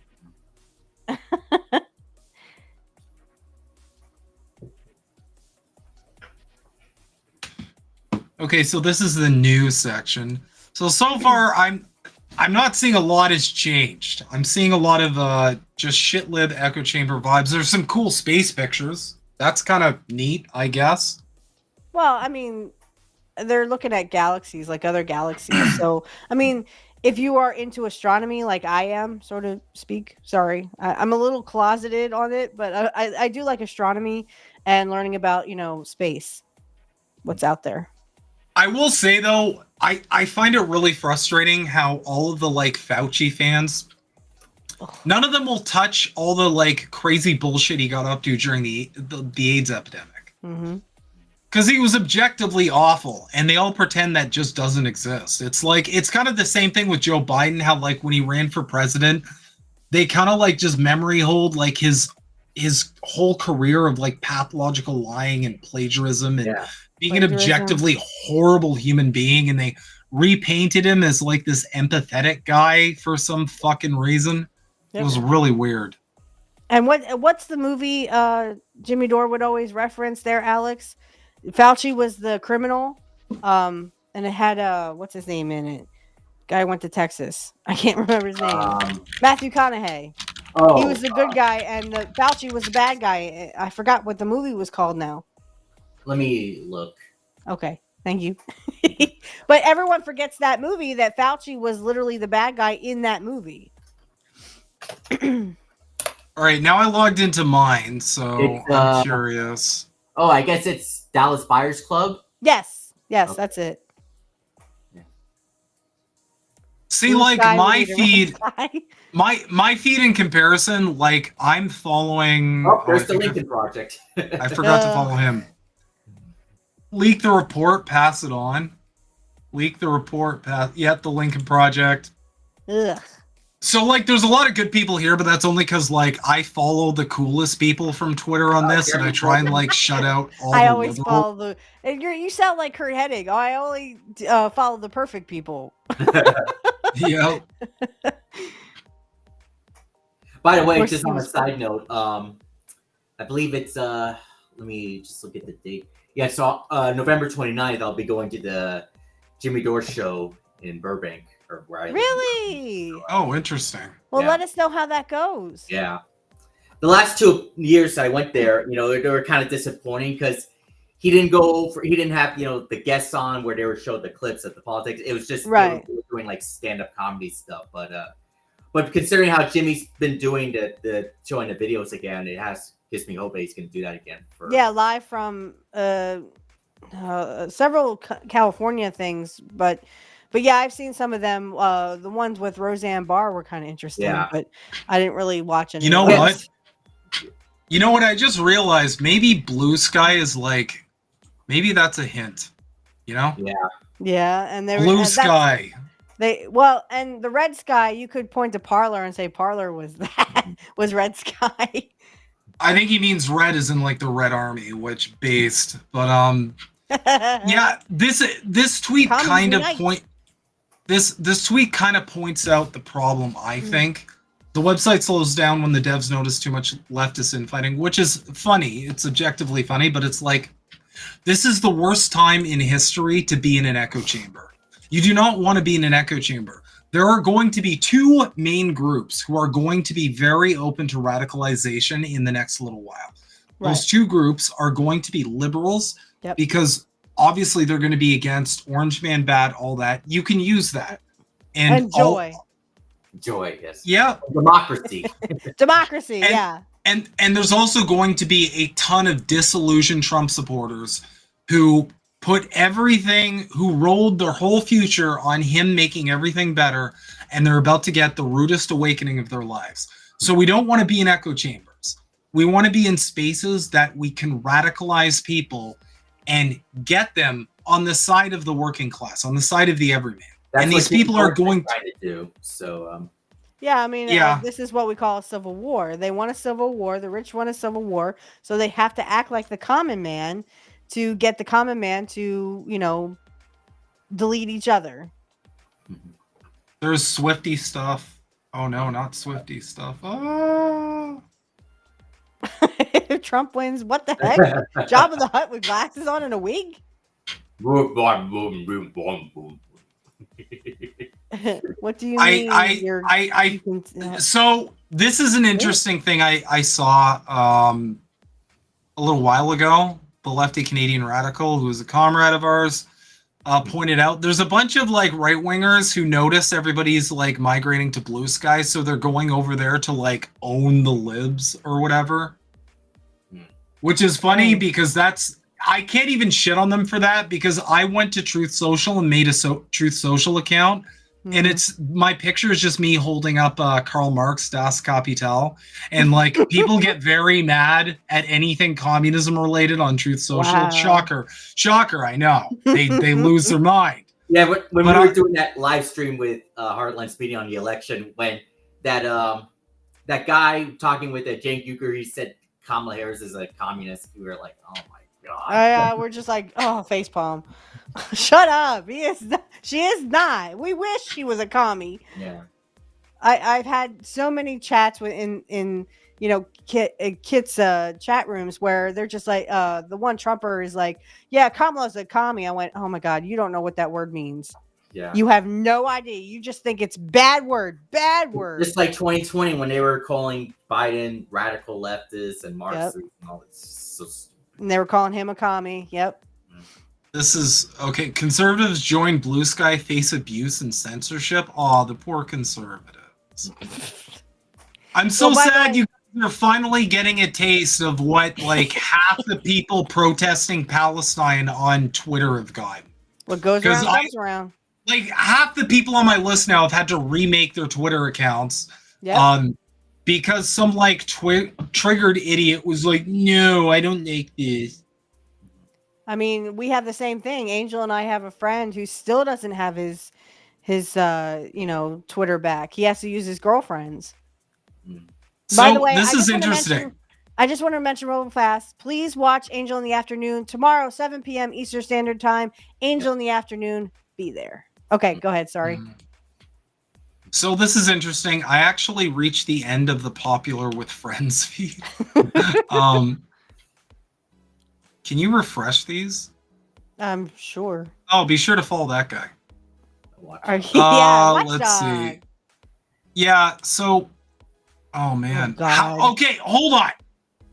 Speaker 1: Okay, so this is the news section. So far, I'm not seeing a lot has changed. I'm seeing a lot of just shitlib echo chamber vibes. There's some cool space pictures. That's kind of neat, I guess.
Speaker 2: Well, I mean, they're looking at galaxies like other galaxies. So, I mean, if you are into astronomy like I am, so to speak, sorry, I'm a little closeted on it, but I do like astronomy and learning about, space, what's out there.
Speaker 1: I will say though, I find it really frustrating how all of the like Fauci fans, none of them will touch all the like crazy bullshit he got up to during the AIDS epidemic.
Speaker 2: Mm-hmm.
Speaker 1: Because he was objectively awful, and they all pretend that just doesn't exist. It's like, it's kind of the same thing with Joe Biden, how like when he ran for president, they kind of like just memory hold like his whole career of like pathological lying and plagiarism and being an objectively horrible human being, and they repainted him as like this empathetic guy for some fucking reason. It was really weird.
Speaker 2: And what's the movie Jimmy Dore would always reference there, Alex? Fauci was the criminal, and it had what's his name in it? Guy went to Texas. I can't remember his name. Matthew McConaughey. Oh, he was the good guy, and Fauci was the bad guy. I forgot what the movie was called now.
Speaker 3: Let me look.
Speaker 2: Okay, thank you. But everyone forgets that movie, that Fauci was literally the bad guy in that movie.
Speaker 1: All right, now I logged into mine, so I'm curious.
Speaker 3: Oh, I guess it's Dallas Buyers Club?
Speaker 2: Yes, okay. That's it.
Speaker 1: See, like my feed, my feed in comparison, like I'm following.
Speaker 3: Oh, there's the Lincoln Project.
Speaker 1: I forgot to follow him. Leak the report, pass it on. Leak the report, the Lincoln Project.
Speaker 2: Ugh.
Speaker 1: So, like, there's a lot of good people here, but that's only because, like, I follow the coolest people from Twitter on this, and I try and, like, shut out all
Speaker 2: I
Speaker 1: the
Speaker 2: always follow the... You sound like Kurt Hennig. Oh, I only follow the perfect people.
Speaker 1: Yeah.
Speaker 3: By the way, just on a side note, I believe it's... let me just look at the date. Yeah, so November 29th, I'll be going to the Jimmy Dore show in Burbank. Where I
Speaker 2: really?
Speaker 3: Live.
Speaker 1: Oh, interesting.
Speaker 2: Well, let us know how that goes.
Speaker 3: Yeah. The last 2 years I went there, they were kind of disappointing because he didn't have, the guests on where they were showing the clips of the politics. It was just they were doing like stand-up comedy stuff. But considering how Jimmy's been doing the showing the videos again, gives me hope that he's going to do that again.
Speaker 2: Live from several California things, But yeah, I've seen some of them. The ones with Roseanne Barr were kind of interesting, but I didn't really watch any.
Speaker 1: You know what? You know what? I just realized maybe Blue Sky is like, maybe that's a hint.
Speaker 3: Yeah.
Speaker 2: Yeah, and
Speaker 1: Blue Sky.
Speaker 2: And the Red Sky, you could point to Parler and say Parler was was Red Sky.
Speaker 1: I think he means red as in like the Red Army, which based, but yeah, this tweet kind of This tweet kind of points out the problem, I think. The website slows down when the devs notice too much leftist infighting, which is funny. It's objectively funny, but it's like, this is the worst time in history to be in an echo chamber. You do not want to be in an echo chamber. There are going to be 2 main groups who are going to be very open to radicalization in the next little while. Right. Those 2 groups are going to be liberals, because obviously they're going to be against Orange Man bad, all that. You can use that.
Speaker 2: And joy.
Speaker 3: Joy, yes.
Speaker 1: Yeah.
Speaker 3: Democracy.
Speaker 2: Democracy, yeah.
Speaker 1: And there's also going to be a ton of disillusioned Trump supporters who who rolled their whole future on him making everything better, and they're about to get the rudest awakening of their lives. So we don't want to be in echo chambers. We want to be in spaces that we can radicalize people and get them on the side of the working class, on the side of the everyman.
Speaker 3: That's
Speaker 1: and these people are going
Speaker 3: to do. So,
Speaker 2: yeah, I mean, this is what we call a civil war. They want a civil war. The rich want a civil war. So they have to act like the common man to get the common man to, delete each other.
Speaker 1: There's Swifty stuff. Oh no, not Swifty stuff. Oh.
Speaker 2: If Trump wins, what the heck? Jabba the Hutt with glasses on and a wig?
Speaker 3: Boom, boom, boom, boom, boom.
Speaker 2: What do you mean?
Speaker 1: So this is an interesting thing I saw a little while ago. The lefty Canadian radical, who is a comrade of ours, pointed out there's a bunch of like right wingers who notice everybody's like migrating to Blue Sky, so they're going over there to like own the libs or whatever. Which is funny because I can't even shit on them for that, because I went to Truth Social and made a Truth Social account, and it's my picture is just me holding up Karl Marx Das Kapital, and like people get very mad at anything communism related on Truth Social.
Speaker 2: Wow.
Speaker 1: Shocker, I know. They lose their mind.
Speaker 3: Yeah, when we were doing that live stream with Heartland Speedy on the election, when that guy talking with Jane Euchre, he said Kamala Harris is a communist. We were like, oh my god.
Speaker 2: We're just like, oh, facepalm. Shut up. She is not. We wish she was a commie.
Speaker 3: Yeah.
Speaker 2: I've had so many chats in Kit's chat rooms where they're just like, the one Trumper is like, yeah, Kamala's a commie. I went, oh my god, you don't know what that word means.
Speaker 3: Yeah.
Speaker 2: You have no idea. You just think it's bad word.
Speaker 3: Just like 2020 when they were calling Biden radical leftists and Marxists and all this. So
Speaker 2: and they were calling him a commie. Yep.
Speaker 1: This is okay. Conservatives join Blue Sky, face abuse and censorship. Oh, the poor conservatives. I'm so sad you guys are finally getting a taste of what like half the people protesting Palestine on Twitter have gotten.
Speaker 2: What goes around comes around.
Speaker 1: Like half the people on my list now have had to remake their Twitter accounts.
Speaker 2: Yeah.
Speaker 1: Because some like triggered idiot was like, no, I don't like this.
Speaker 2: I mean, we have the same thing. Angel and I have a friend who still doesn't have his Twitter back. He has to use his girlfriend's.
Speaker 1: So
Speaker 2: by the way,
Speaker 1: this is interesting.
Speaker 2: I just want to mention real fast. Please watch Angel in the Afternoon tomorrow, 7 p.m. Eastern Standard Time. Angel in the Afternoon, be there. Okay, go ahead. Sorry.
Speaker 1: So this is interesting. I actually reached the end of the popular with friends feed. Can you refresh these?
Speaker 2: I'm sure.
Speaker 1: Oh, be sure to follow that guy.
Speaker 2: Let's
Speaker 1: see. Yeah, so oh man. Okay, hold on.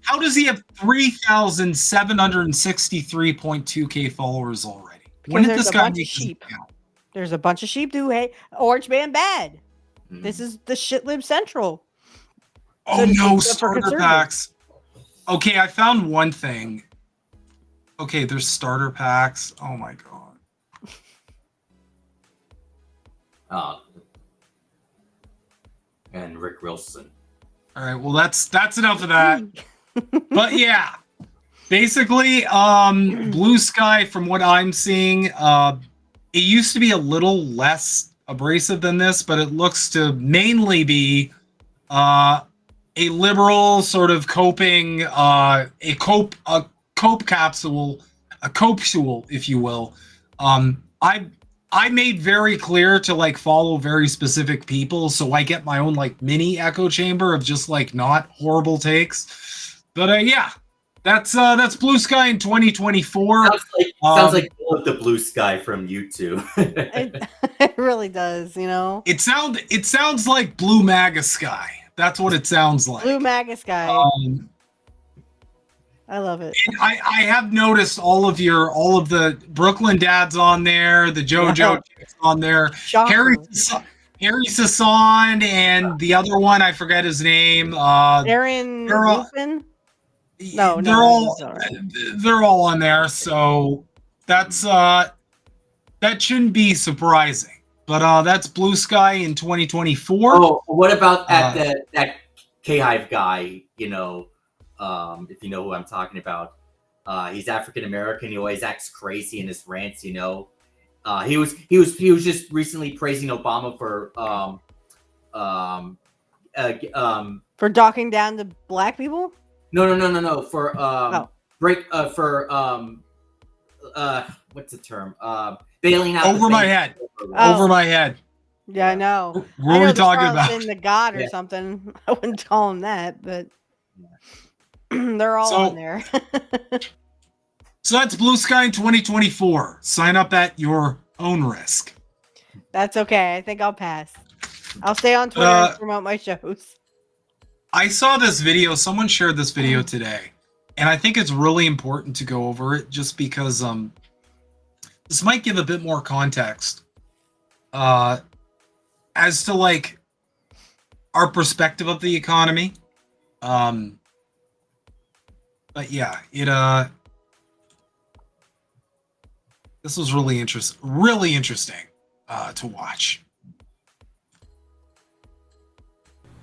Speaker 1: How does he have 3,763.2k followers already? When did this guy make
Speaker 2: sheep? There's a bunch of sheep who hate Orange Man bad. This is the shitlib central.
Speaker 1: Oh no, starter packs. Okay, I found one thing. Okay, there's starter packs. Oh my god.
Speaker 3: And Rick Wilson.
Speaker 1: All right, well that's enough of that. But yeah, basically, Blue Sky, from what I'm seeing, it used to be a little less abrasive than this, but it looks to mainly be a liberal sort of coping, a cope capsule, if you will. I made very clear to like follow very specific people, so I get my own like mini echo chamber of just like not horrible takes. But yeah, that's Blue Sky in 2024.
Speaker 3: Sounds like the Blue Sky from YouTube.
Speaker 2: It really does, you know.
Speaker 1: It sounds like Blue MAGA Sky. That's what it sounds like.
Speaker 2: Blue MAGA Sky. I love it.
Speaker 1: And I have noticed all of the Brooklyn dads on there, the JoJo chicks on there, Harry Sasson, and the other one I forget his name.
Speaker 2: Aaron Wilson. No,
Speaker 1: they're all on there. So that's that shouldn't be surprising. But that's Blue Sky in 2024.
Speaker 3: Oh, what about that K-Hive guy? You know. If you know who I'm talking about, he's African American. He always acts crazy in his rants. You know, he was just recently praising Obama for
Speaker 2: docking down the black people.
Speaker 3: No. For what's the term? Bailing out
Speaker 1: over my head. Over my head.
Speaker 2: Yeah, I know.
Speaker 1: What are we talking about?
Speaker 2: In the God or something. I wouldn't call them that, but they're all on there.
Speaker 1: So that's Blue Sky in 2024. Sign up at your own risk.
Speaker 2: That's okay. I think I'll pass. I'll stay on Twitter and promote my shows.
Speaker 1: I saw this video. Someone shared this video today, and I think it's really important to go over it just because this might give a bit more context as to like our perspective of the economy. But yeah, this was really interesting to watch.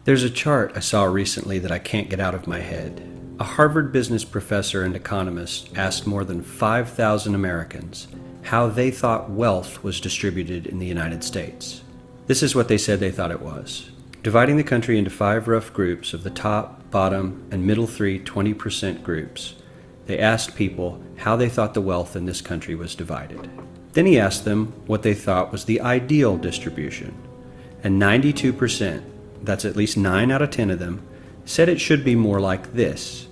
Speaker 9: There's a chart I saw recently that I can't get out of my head. A Harvard business professor and economist asked more than 5,000 Americans how they thought wealth was distributed in the United States. This is what they said they thought it was. Dividing the country into 5 rough groups of the top, bottom, and middle 3 20% groups, they asked people how they thought the wealth in this country was divided. Then he asked them what they thought was the ideal distribution. And 92%, that's at least 9 out of 10 of them, said it should be more like this.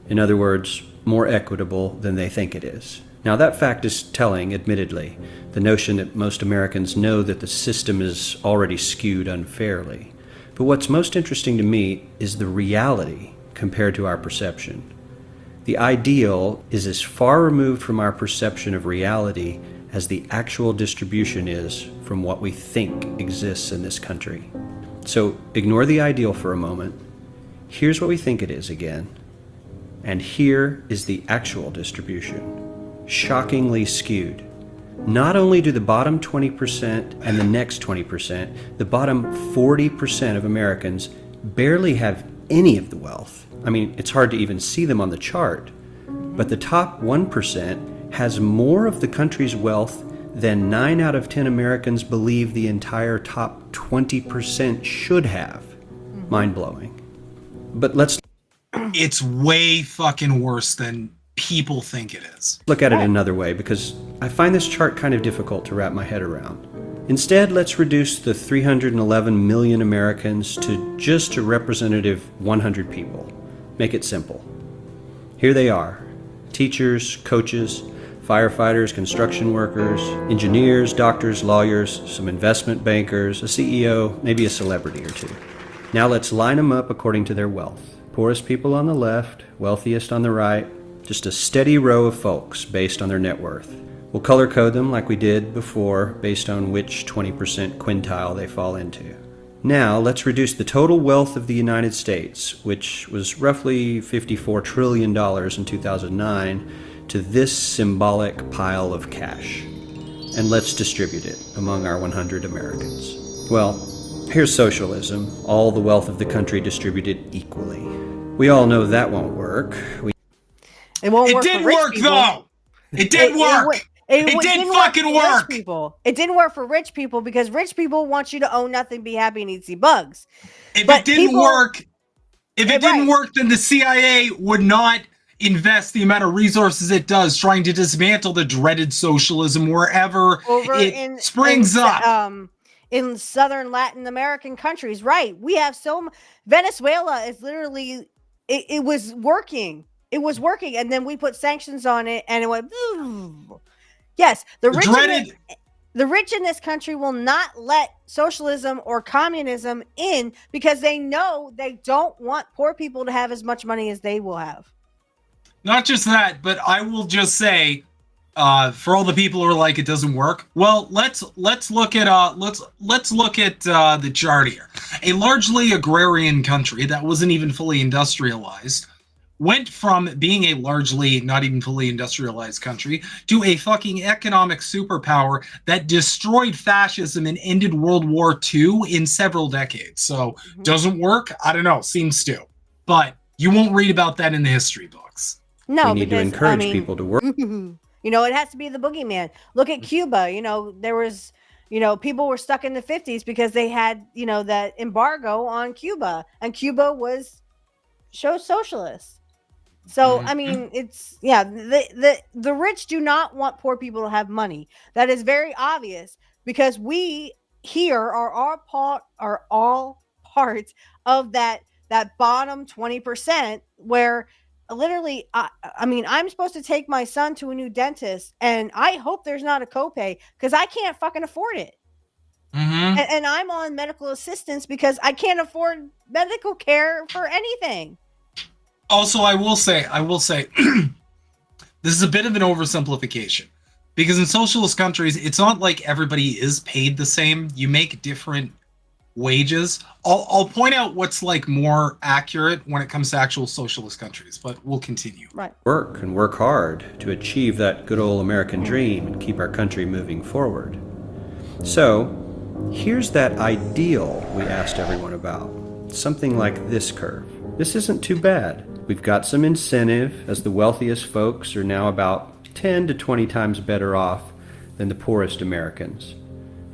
Speaker 9: In other words, more equitable than they think it is. Now that fact is telling, admittedly, the notion that most Americans know that the system is already skewed unfairly. But what's most interesting to me is the reality compared to our perception. The ideal is as far removed from our perception of reality as the actual distribution is from what we think exists in this country. So ignore the ideal for a moment. Here's what we think it is again. And here is the actual distribution. Shockingly skewed. Not only do the bottom 20% and the next 20%, the bottom 40% of Americans barely have any of the wealth. I mean, it's hard to even see them on the chart. But the top 1% has more of the country's wealth than 9 out of 10 Americans believe the entire top 20% should have. Mind-blowing. But let's...
Speaker 1: It's way fucking worse than people think it is.
Speaker 9: Look at it another way, because I find this chart kind of difficult to wrap my head around. Instead, let's reduce the 311 million Americans to just a representative 100 people. Make it simple. Here they are. Teachers, coaches, firefighters, construction workers, engineers, doctors, lawyers, some investment bankers, a CEO, maybe a celebrity or two. Now let's line them up according to their wealth. Poorest people on the left, wealthiest on the right, just a steady row of folks based on their net worth. We'll color code them like we did before based on which 20% quintile they fall into. Now let's reduce the total wealth of the United States, which was roughly $54 trillion in 2009, to this symbolic pile of cash. And let's distribute it among our 100 Americans. Well, here's socialism, all the wealth of the country distributed equally. We all know that won't work.
Speaker 2: It won't work.
Speaker 1: It did work though. It did work. It did fucking work.
Speaker 2: People. It didn't work for rich people because rich people want you to own nothing, be happy, and eat see bugs.
Speaker 1: If it didn't work, then the CIA would not invest the amount of resources it does trying to dismantle the dreaded socialism wherever it springs up.
Speaker 2: In southern Latin American countries, right? We have Venezuela is literally, it was working. It was working, and then we put sanctions on it, and it went. Yes, the rich in this country will not let socialism or communism in because they know they don't want poor people to have as much money as they will have.
Speaker 1: Not just that, but I will just say, for all the people who are like it doesn't work. Well, let's look at the chart here. A largely agrarian country that wasn't even fully industrialized went from being a largely not even fully industrialized country to a fucking economic superpower that destroyed fascism and ended World War II in several decades. So doesn't work? I don't know. Seems to. But you won't read about that in the history books.
Speaker 2: No,
Speaker 9: we need to encourage people to work.
Speaker 2: You know, it has to be the boogeyman. Look at Cuba. You know, there was, people were stuck in the 50s because they had, that embargo on Cuba, and Cuba was socialist. So I mean, it's the rich do not want poor people to have money. That is very obvious because we here are all part of that bottom 20% where literally I mean, I'm supposed to take my son to a new dentist and I hope there's not a copay because I can't fucking afford it. And I'm on medical assistance because I can't afford medical care for anything.
Speaker 1: Also, I will say, this is a bit of an oversimplification because in socialist countries, it's not like everybody is paid the same. You make different wages. I'll point out what's like more accurate when it comes to actual socialist countries, but we'll continue.
Speaker 2: Right.
Speaker 9: Work and work hard to achieve that good old American dream and keep our country moving forward. So, here's that ideal we asked everyone about. Something like this curve. This isn't too bad. We've got some incentive, as the wealthiest folks are now about 10 to 20 times better off than the poorest Americans.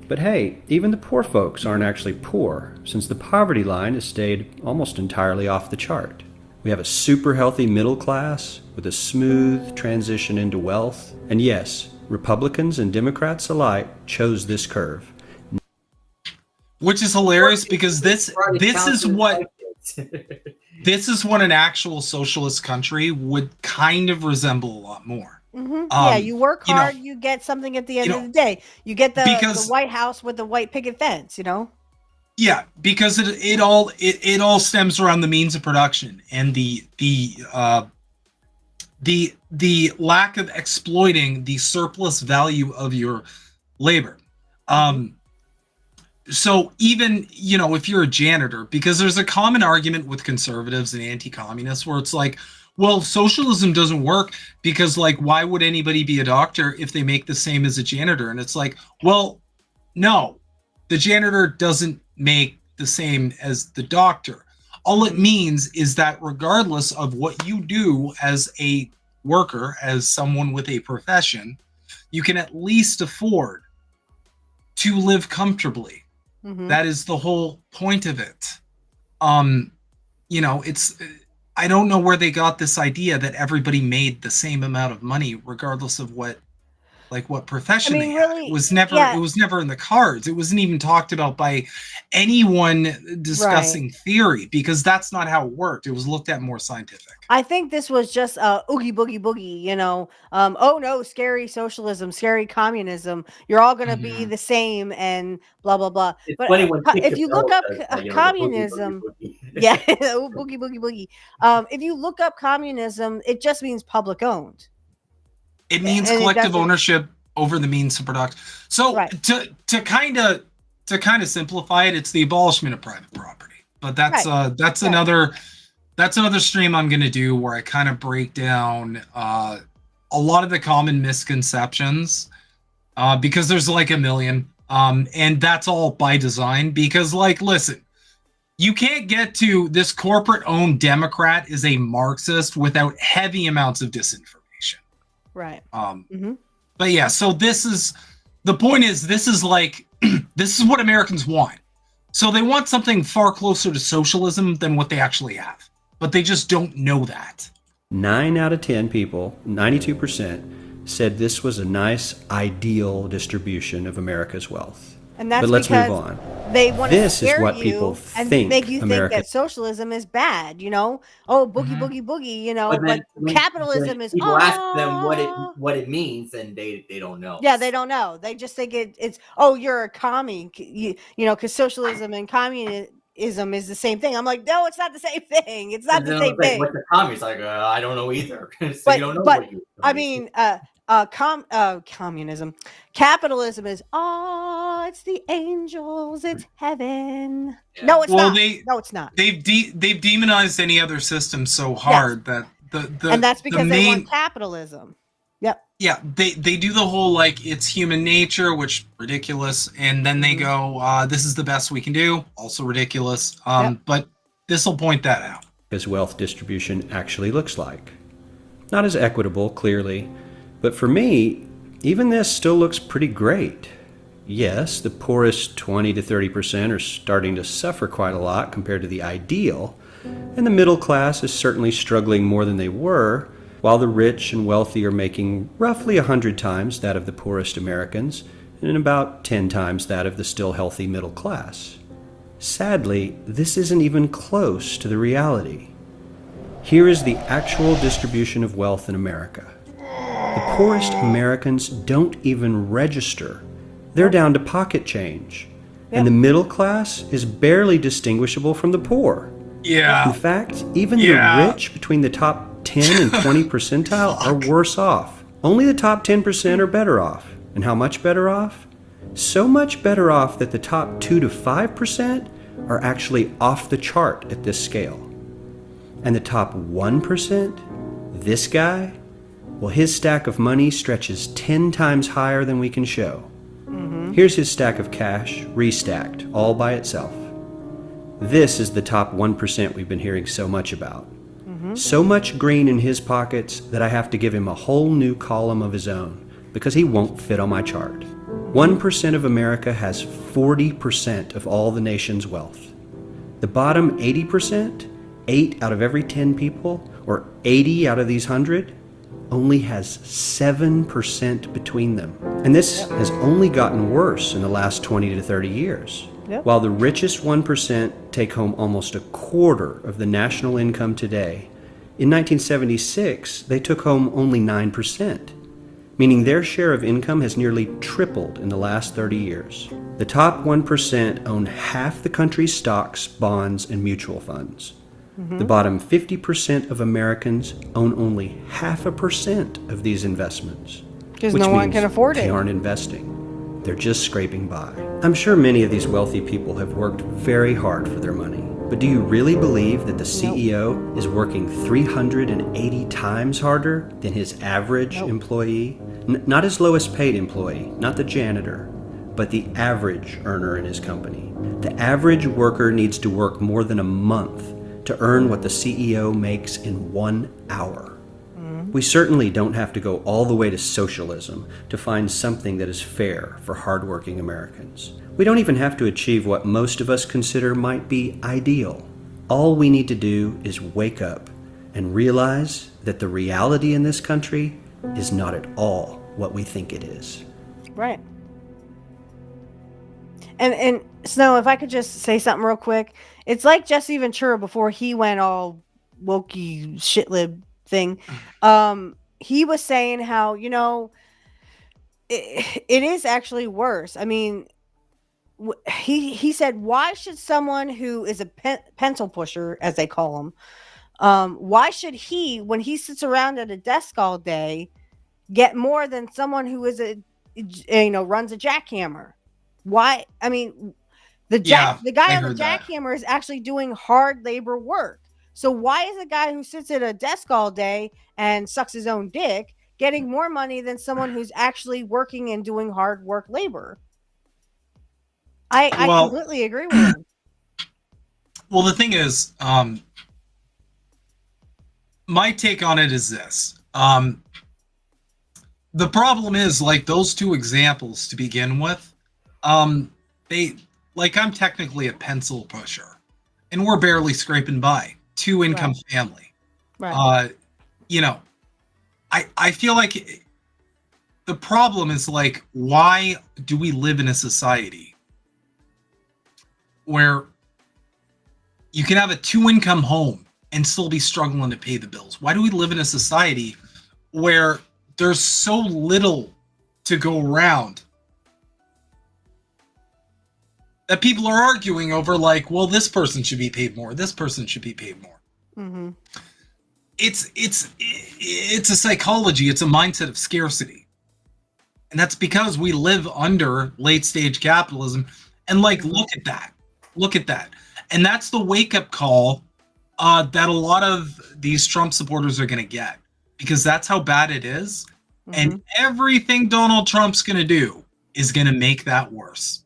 Speaker 9: But hey, even the poor folks aren't actually poor, since the poverty line has stayed almost entirely off the chart. We have a super healthy middle class with a smooth transition into wealth. And yes, Republicans and Democrats alike chose this curve.
Speaker 1: Which is hilarious because this is what an actual socialist country would kind of resemble a lot more.
Speaker 2: You work hard, you get something at the end of the day. You get the White House with the white picket fence,
Speaker 1: Yeah, because it all stems around the means of production and the lack of exploiting the surplus value of your labor. So even, if you're a janitor, because there's a common argument with conservatives and anti-communists where it's like, well, socialism doesn't work because, like, why would anybody be a doctor if they make the same as a janitor? And it's like, well, no, the janitor doesn't make the same as the doctor. All it means is that regardless of what you do as a worker, as someone with a profession, you can at least afford to live comfortably. That is the whole point of it. It's I don't know where they got this idea that everybody made the same amount of money regardless of what profession they had. It was never in the cards. It wasn't even talked about by anyone discussing theory because that's not how it worked. It was looked at more scientific.
Speaker 2: I think this was just oogie boogie boogie, oh no, scary socialism, scary communism. You're all going to be the same and blah, blah, blah.
Speaker 3: It's
Speaker 2: but
Speaker 3: funny when
Speaker 2: if you look up
Speaker 3: boogie,
Speaker 2: communism,
Speaker 3: boogie, boogie.
Speaker 2: yeah, boogie, boogie, boogie. If you look up communism, it just means public owned.
Speaker 1: It means collective ownership over the means of production. So to kind of simplify it, it's the abolishment of private property. But that's another stream I'm going to do where I kind of break down a lot of the common misconceptions because there's like a million, and that's all by design. Because listen, you can't get to this corporate-owned Democrat is a Marxist without heavy amounts of disinformation.
Speaker 2: Right.
Speaker 1: But yeah, so this is like this is what Americans want. So they want something far closer to socialism than what they actually have. But they just don't know that.
Speaker 9: 9 out of 10 people, 92%, said this was a nice, ideal distribution of America's wealth.
Speaker 2: And that's
Speaker 9: but let's
Speaker 2: because
Speaker 9: move on.
Speaker 2: They want to
Speaker 9: this
Speaker 2: scare
Speaker 9: is what
Speaker 2: you
Speaker 9: people
Speaker 2: and
Speaker 9: think
Speaker 2: make you
Speaker 9: America-
Speaker 2: think that socialism is bad, Oh, boogie, boogie, boogie, but capitalism is
Speaker 3: people ask them what it means, and they don't know.
Speaker 2: Yeah, they don't know. They just think it's you're a commie, because socialism and communism is the same thing. I'm like, no, it's not the same thing. It's not the same thing.
Speaker 3: What's a commie? It's like I don't know either. So
Speaker 2: but
Speaker 3: you don't know
Speaker 2: but
Speaker 3: what you
Speaker 2: communism, capitalism is it's the angels, it's heaven. Yeah. No, it's not. No, it's not.
Speaker 1: They've demonized any other system so hard that
Speaker 2: and that's because they want capitalism. Yep.
Speaker 1: Yeah, they do the whole it's human nature, which ridiculous, and then they go, this is the best we can do, also ridiculous. But this will point that out.
Speaker 9: As wealth distribution actually looks like. Not as equitable, clearly, but for me, even this still looks pretty great. Yes, the poorest 20 to 30% are starting to suffer quite a lot compared to the ideal, and the middle class is certainly struggling more than they were, while the rich and wealthy are making roughly 100 times that of the poorest Americans and about 10 times that of the still healthy middle class. Sadly, this isn't even close to the reality. Here is the actual distribution of wealth in America. The poorest Americans don't even register. They're down to pocket change. And the middle class is barely distinguishable from the poor.
Speaker 1: Yeah.
Speaker 9: In fact, even the rich between the top 10 and 20 percentile are worse off. Only the top 10% are better off. And how much better off? So much better off that the top 2 to 5% are actually off the chart at this scale. And the top 1%, this guy, well, his stack of money stretches 10 times higher than we can show. Here's his stack of cash, restacked, all by itself. This is the top 1% we've been hearing so much about. So much green in his pockets that I have to give him a whole new column of his own because he won't fit on my chart. 1% of America has 40% of all the nation's wealth. The bottom 80%, 8 out of every 10 people, or 80 out of these 100, only has 7% between them. And this has only gotten worse in the last 20 to 30 years. While the richest 1% take home almost a quarter of the national income today, in 1976, they took home only 9%, meaning their share of income has nearly tripled in the last 30 years. The top 1% own half the country's stocks, bonds, and mutual funds. The bottom 50% of Americans own only 0.5% of these investments.
Speaker 2: Because no one can afford it.
Speaker 9: They aren't investing. They're just scraping by. I'm sure many of these wealthy people have worked very hard for their money. But do you really believe that the CEO is working 380 times harder than his average employee? Not his lowest paid employee, not the janitor, but the average earner in his company. The average worker needs to work more than a month to earn what the CEO makes in 1 hour. We certainly don't have to go all the way to socialism to find something that is fair for hardworking Americans. We don't even have to achieve what most of us consider might be ideal. All we need to do is wake up and realize that the reality in this country is not at all what we think it is.
Speaker 2: Right. And Snow, if I could just say something real quick. It's like Jesse Ventura before he went all wokey shitlib thing. He was saying how, it is actually worse. I mean, he said, why should someone who is a pencil pusher, as they call him, why should he, when he sits around at a desk all day, get more than someone who is runs a jackhammer? Why? I mean, the guy on the jackhammer is actually doing hard labor work. So why is a guy who sits at a desk all day and sucks his own dick getting more money than someone who's actually working and doing hard work labor? I completely agree with him.
Speaker 1: Well, the thing is, my take on it is this. The problem is, like those two examples to begin with, I'm technically a pencil pusher, and we're barely scraping by. 2-income family. Right. I feel like the problem is like, why do we live in a society where you can have a 2-income home and still be struggling to pay the bills? Why do we live in a society where there's so little to go around that people are arguing over, like, well, this person should be paid more, this person should be paid more. Mm-hmm. It's a psychology, it's a mindset of scarcity. And that's because we live under late stage capitalism. And look at that. And that's the wake-up call that a lot of these Trump supporters are going to get, because that's how bad it is. Mm-hmm. And everything Donald Trump's going to do is going to make that worse.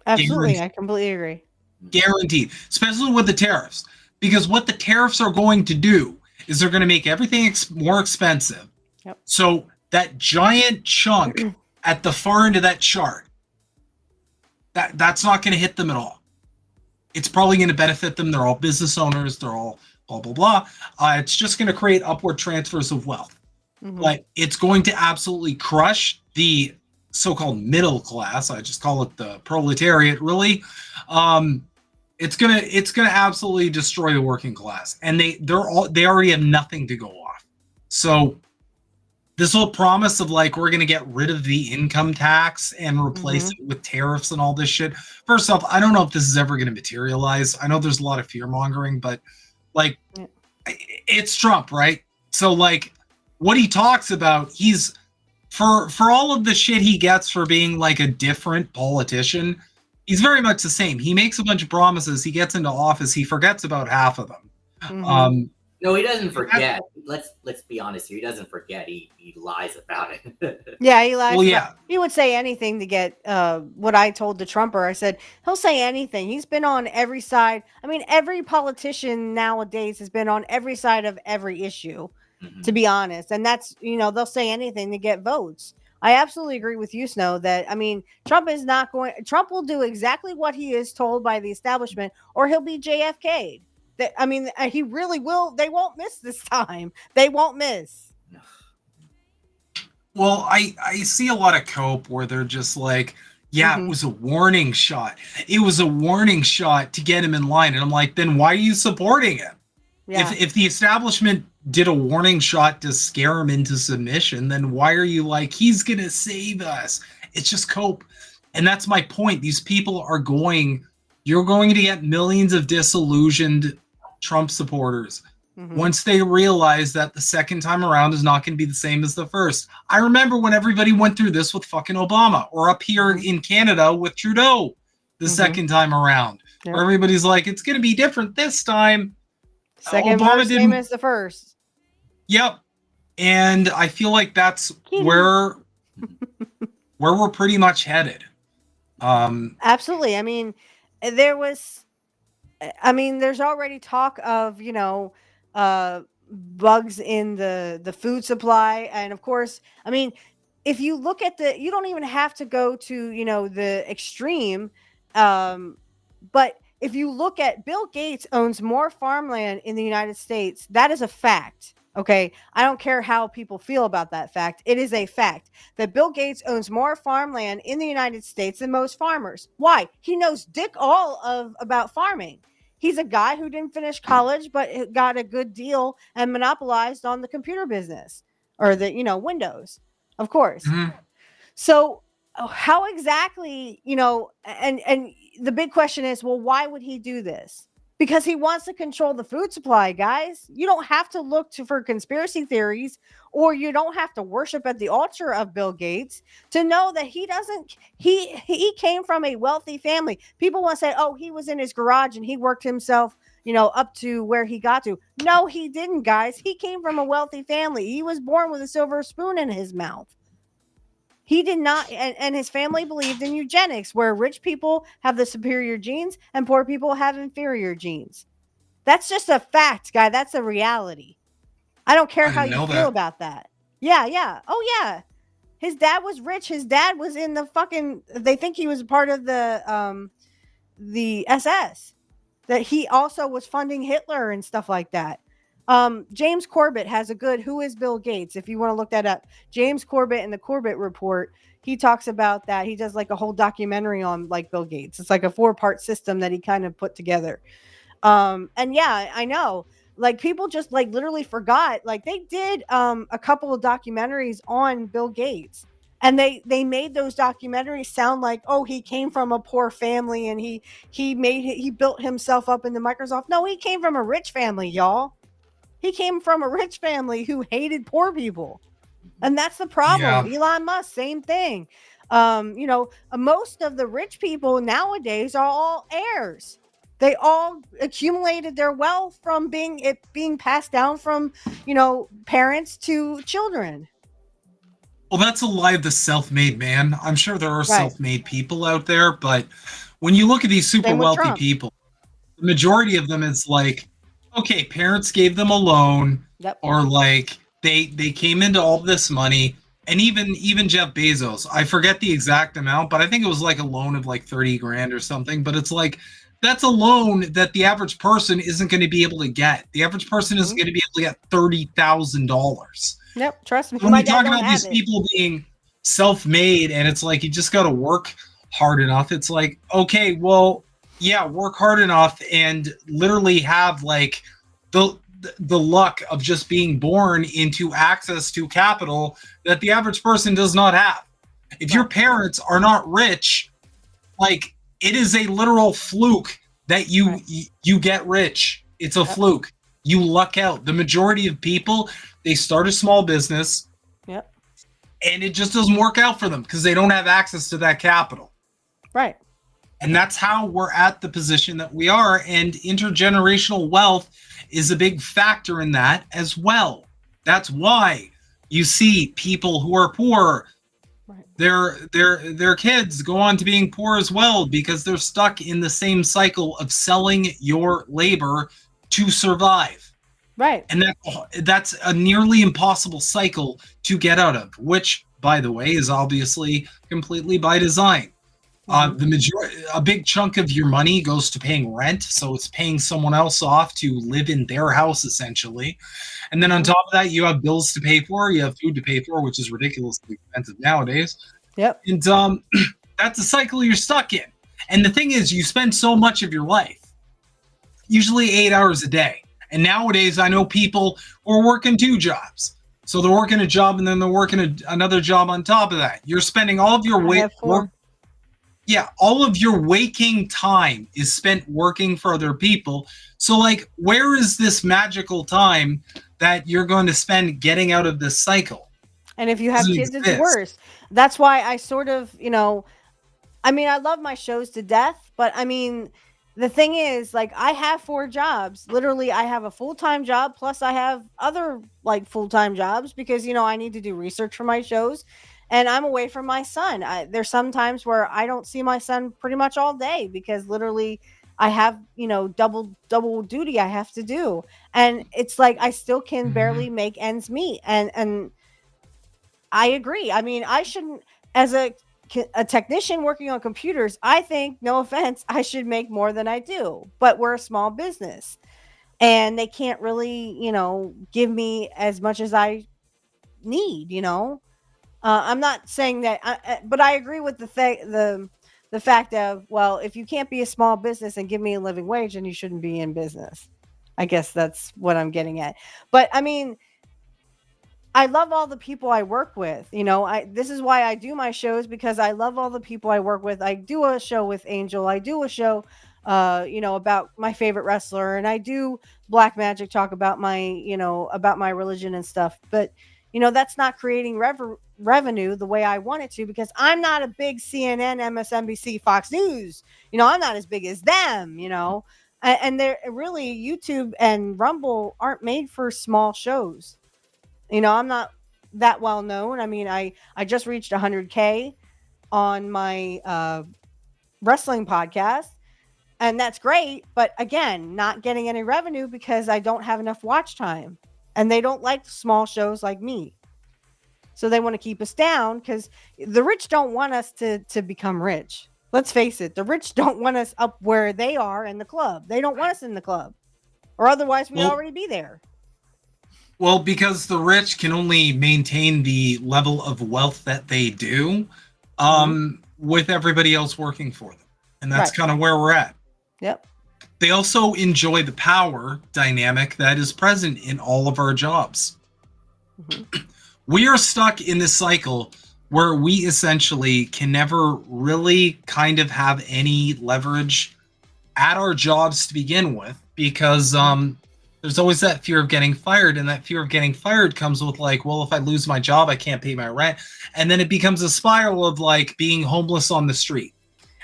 Speaker 2: Absolutely. Guaranteed. I completely agree.
Speaker 1: Guaranteed. Especially with the tariffs. Because what the tariffs are going to do is they're going to make everything more expensive. Yep. So that giant chunk at the far end of that chart, that's not going to hit them at all. it's probably going to benefit them. They're all business owners. They're all blah, blah, blah. It's just going to create upward transfers of wealth. But it's going to absolutely crush the so-called middle class. I just call it the proletariat, really. It's gonna absolutely destroy the working class, and they already have nothing to go off. So this whole promise of like we're gonna get rid of the income tax and replace it with tariffs and all this shit. First off, I don't know if this is ever gonna materialize. I know there's a lot of fear mongering, but like it's Trump, right? So like what he talks about, he's for all of the shit he gets for being like a different politician, he's very much the same. He makes a bunch of promises. He gets into office. He forgets about half of them.
Speaker 3: No, he doesn't forget. Let's be honest here. He doesn't forget. He lies about it.
Speaker 2: Yeah, he lies.
Speaker 1: Well, yeah.
Speaker 2: He would say anything to get what I told the Trumper. I said, he'll say anything. He's been on every side. I mean, every politician nowadays has been on every side of every issue, to be honest. And that's, they'll say anything to get votes. I absolutely agree with you, Snow, that, I mean, Trump will do exactly what he is told by the establishment, or he'll be JFK'd. I mean, he really will. They won't miss this time. They won't miss.
Speaker 1: Well, I see a lot of cope where they're just like, yeah, it was a warning shot. It was a warning shot to get him in line. And I'm like, then why are you supporting him? Yeah. If the establishment did a warning shot to scare him into submission, then why are you like, he's going to save us? It's just cope. And that's my point. These people you're going to get millions of disillusioned Trump supporters once they realize that the second time around is not going to be the same as the first. I remember when everybody went through this with fucking Obama, or up here in Canada with Trudeau the second time around, where everybody's like, it's going to be different this time.
Speaker 2: Second verse same as the first.
Speaker 1: Yep. And I feel like that's where we're pretty much headed.
Speaker 2: Absolutely. I mean, there's already talk of, bugs in the food supply. And of course, I mean, if you look at you don't even have to go to, the extreme. But if you look at Bill Gates owns more farmland in the United States, that is a fact. Okay. I don't care how people feel about that fact. It is a fact that Bill Gates owns more farmland in the United States than most farmers. Why? He knows dick all about farming. He's a guy who didn't finish college, but got a good deal and monopolized on the computer business, or the, Windows, of course. So how exactly, and the big question is, well, why would he do this? Because he wants to control the food supply, guys. You don't have to look for conspiracy theories, or you don't have to worship at the altar of Bill Gates to know that he came from a wealthy family. People want to say, oh, he was in his garage and he worked himself, up to where he got to. No, he didn't, guys. He came from a wealthy family. He was born with a silver spoon in his mouth. He did not, and his family believed in eugenics, where rich people have the superior genes and poor people have inferior genes. That's just a fact, guy. That's a reality. I don't care how you feel about that. Yeah. Oh, yeah. His dad was rich. His dad was in the fucking, they think he was part of the SS. That he also was funding Hitler and stuff like that. James Corbett has a good Who is Bill Gates? If you want to look that up. James Corbett in the Corbett Report, he talks about that. He does like a whole documentary on like Bill Gates. It's like a 4-part system that he kind of put together. And yeah, I know. Like people just like literally forgot. Like they did a couple of documentaries on Bill Gates. And they made those documentaries sound like, oh, he came from a poor family and he built himself up into Microsoft. No, he came from a rich family, y'all. He came from a rich family who hated poor people. And that's the problem. Yeah. Elon Musk, same thing. Most of the rich people nowadays are all heirs. They all accumulated their wealth from being passed down from, parents to children.
Speaker 1: Well, that's a lie of the self-made man. I'm sure there are self-made people out there, but when you look at these super wealthy people, the majority of them is like, okay, parents gave them a loan, or like they came into all this money, and even Jeff Bezos, I forget the exact amount, but I think it was like a loan of like 30 grand or something. But it's like that's a loan that the average person isn't going to be able to get. The average person isn't going to be able to get $30,000.
Speaker 2: Yep, trust me.
Speaker 1: When
Speaker 2: My
Speaker 1: we
Speaker 2: dad
Speaker 1: talk
Speaker 2: don't
Speaker 1: about these
Speaker 2: have it.
Speaker 1: people being self-made, and it's like you just got to work hard enough. It's like, okay, well, yeah, work hard enough and literally have like the luck of just being born into access to capital that the average person does not have. If your parents are not rich, like, it is a literal fluke that you get rich. It's a fluke. You luck out. The majority of people, they start a small business, and it just doesn't work out for them because they don't have access to that capital.
Speaker 2: Right.
Speaker 1: And that's how we're at the position that we are. And intergenerational wealth is a big factor in that as well. That's why you see people who are poor, their kids go on to being poor as well, because they're stuck in the same cycle of selling your labor to survive.
Speaker 2: Right.
Speaker 1: And that's a nearly impossible cycle to get out of, which, by the way, is obviously completely by design. A big chunk of your money goes to paying rent, so it's paying someone else off to live in their house, essentially. And then on top of that, you have bills to pay for, you have food to pay for, which is ridiculously expensive nowadays.
Speaker 2: Yep.
Speaker 1: And that's a cycle you're stuck in. And the thing is, you spend so much of your life, usually 8 hours a day. And nowadays, I know people who are working 2 jobs. So they're working a job and then they're working another job on top of that. You're spending all of your all of your waking time is spent working for other people. So, like, where is this magical time that you're going to spend getting out of this cycle?
Speaker 2: And if you have kids, it's worse. That's why I sort of, I mean, I love my shows to death, but I mean, the thing is, like, I have 4 jobs. Literally, I have a full-time job, plus I have other, like, full-time jobs because, I need to do research for my shows. And I'm away from my son. There's some times where I don't see my son pretty much all day because literally I have, double duty I have to do. And it's like I still can barely make ends meet. And I agree. I mean, I shouldn't, as a technician working on computers, I think, no offense, I should make more than I do. But we're a small business and they can't really, give me as much as I need, I'm not saying that, but I agree with the fact of, well, if you can't be a small business and give me a living wage, then you shouldn't be in business. I guess that's what I'm getting at. But I mean, I love all the people I work with. This is why I do my shows, because I love all the people I work with. I do a show with Angel. I do a show, about my favorite wrestler, and I do Black Magic, talk about my, about my religion and stuff. But that's not creating revenue the way I want it to, because I'm not a big CNN, MSNBC, Fox News. I'm not as big as them, and they're really, YouTube and Rumble aren't made for small shows. I'm not that well known. I mean, I just reached 100K on my wrestling podcast, and that's great. But again, not getting any revenue because I don't have enough watch time. And they don't like small shows like me. So they want to keep us down because the rich don't want us to become rich. Let's face it. The rich don't want us up where they are in the club. They don't want us in the club. Or otherwise we'd already be there.
Speaker 1: Well, because the rich can only maintain the level of wealth that they do with everybody else working for them. And that's kind of where we're at.
Speaker 2: Yep.
Speaker 1: They also enjoy the power dynamic that is present in all of our jobs. We are stuck in this cycle where we essentially can never really kind of have any leverage at our jobs to begin with, because there's always that fear of getting fired, and that fear of getting fired comes with, like, well, if I lose my job, I can't pay my rent. And then it becomes a spiral of, like, being homeless on the street.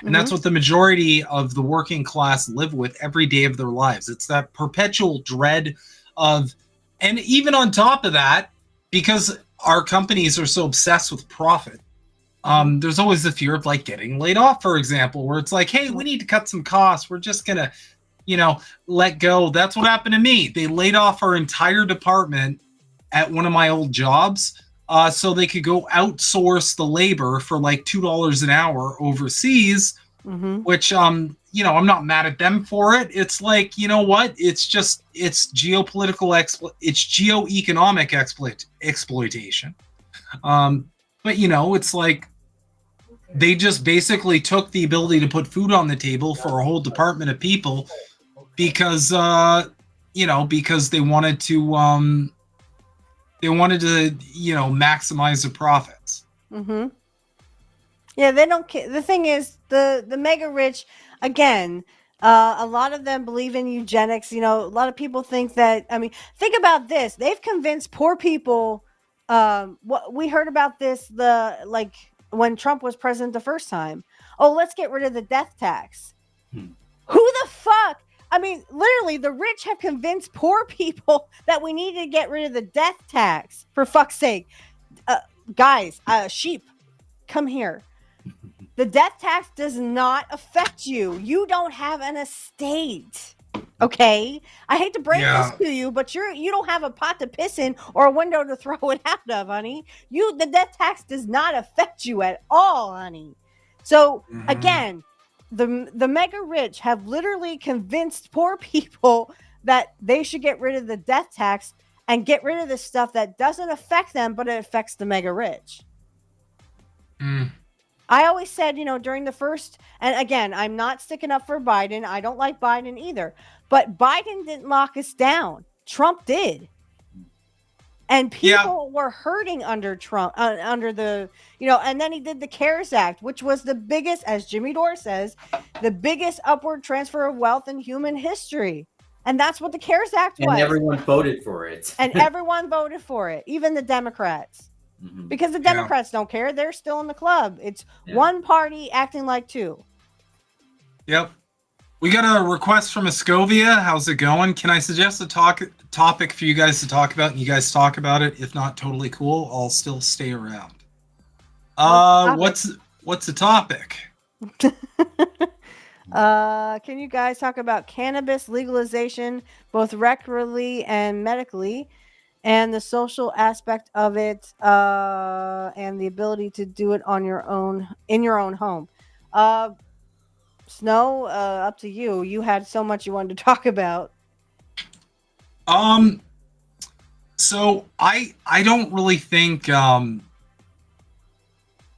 Speaker 1: And that's what the majority of the working class live with every day of their lives. It's that perpetual dread of, and even on top of that, because our companies are so obsessed with profit, there's always the fear of, like, getting laid off, for example, where it's like, hey, we need to cut some costs. We're just going to, let go. That's what happened to me. They laid off our entire department at one of my old jobs. So they could go outsource the labor for like $2 an hour overseas, which I'm not mad at them for it. It's like, you know what? It's geopolitical it's geoeconomic exploitation. But it's like they just basically took the ability to put food on the table for a whole department of people because because they wanted to maximize the profits.
Speaker 2: Yeah, they don't care. The thing is, the mega rich, again, a lot of them believe in eugenics. A lot of people think that. I mean, think about this. They've convinced poor people. What we heard about this, when Trump was president the first time. Oh, let's get rid of the death tax. Who the fuck? I mean, literally, the rich have convinced poor people that we need to get rid of the death tax. For fuck's sake, guys, sheep, come here. The death tax does not affect you. You don't have an estate. Okay? I hate to break this to you, but you don't have a pot to piss in or a window to throw it out of, honey. The death tax does not affect you at all, honey. So again, the mega rich have literally convinced poor people that they should get rid of the death tax and get rid of the stuff that doesn't affect them, but it affects the mega rich. I always said, during the first, and again, I'm not sticking up for Biden. I don't like Biden either, but Biden didn't lock us down. Trump did. And people were hurting under Trump, under the, and then he did the CARES Act, which was the biggest, as Jimmy Dore says, the biggest upward transfer of wealth in human history. And that's what the CARES Act was.
Speaker 3: And everyone voted for it.
Speaker 2: And everyone voted for it, even the Democrats. Because the Democrats don't care. They're still in the club. It's one party acting like two.
Speaker 1: Yep. We got a request from Escovia. How's it going? Can I suggest a topic for you guys to talk about and you guys talk about it? If not, totally cool. I'll still stay around. What's the topic?
Speaker 2: Can you guys talk about cannabis legalization, both recreationally and medically? And the social aspect of it, and the ability to do it in your own home. Snow, up to you. You had so much you wanted to talk about.
Speaker 1: So I don't really think I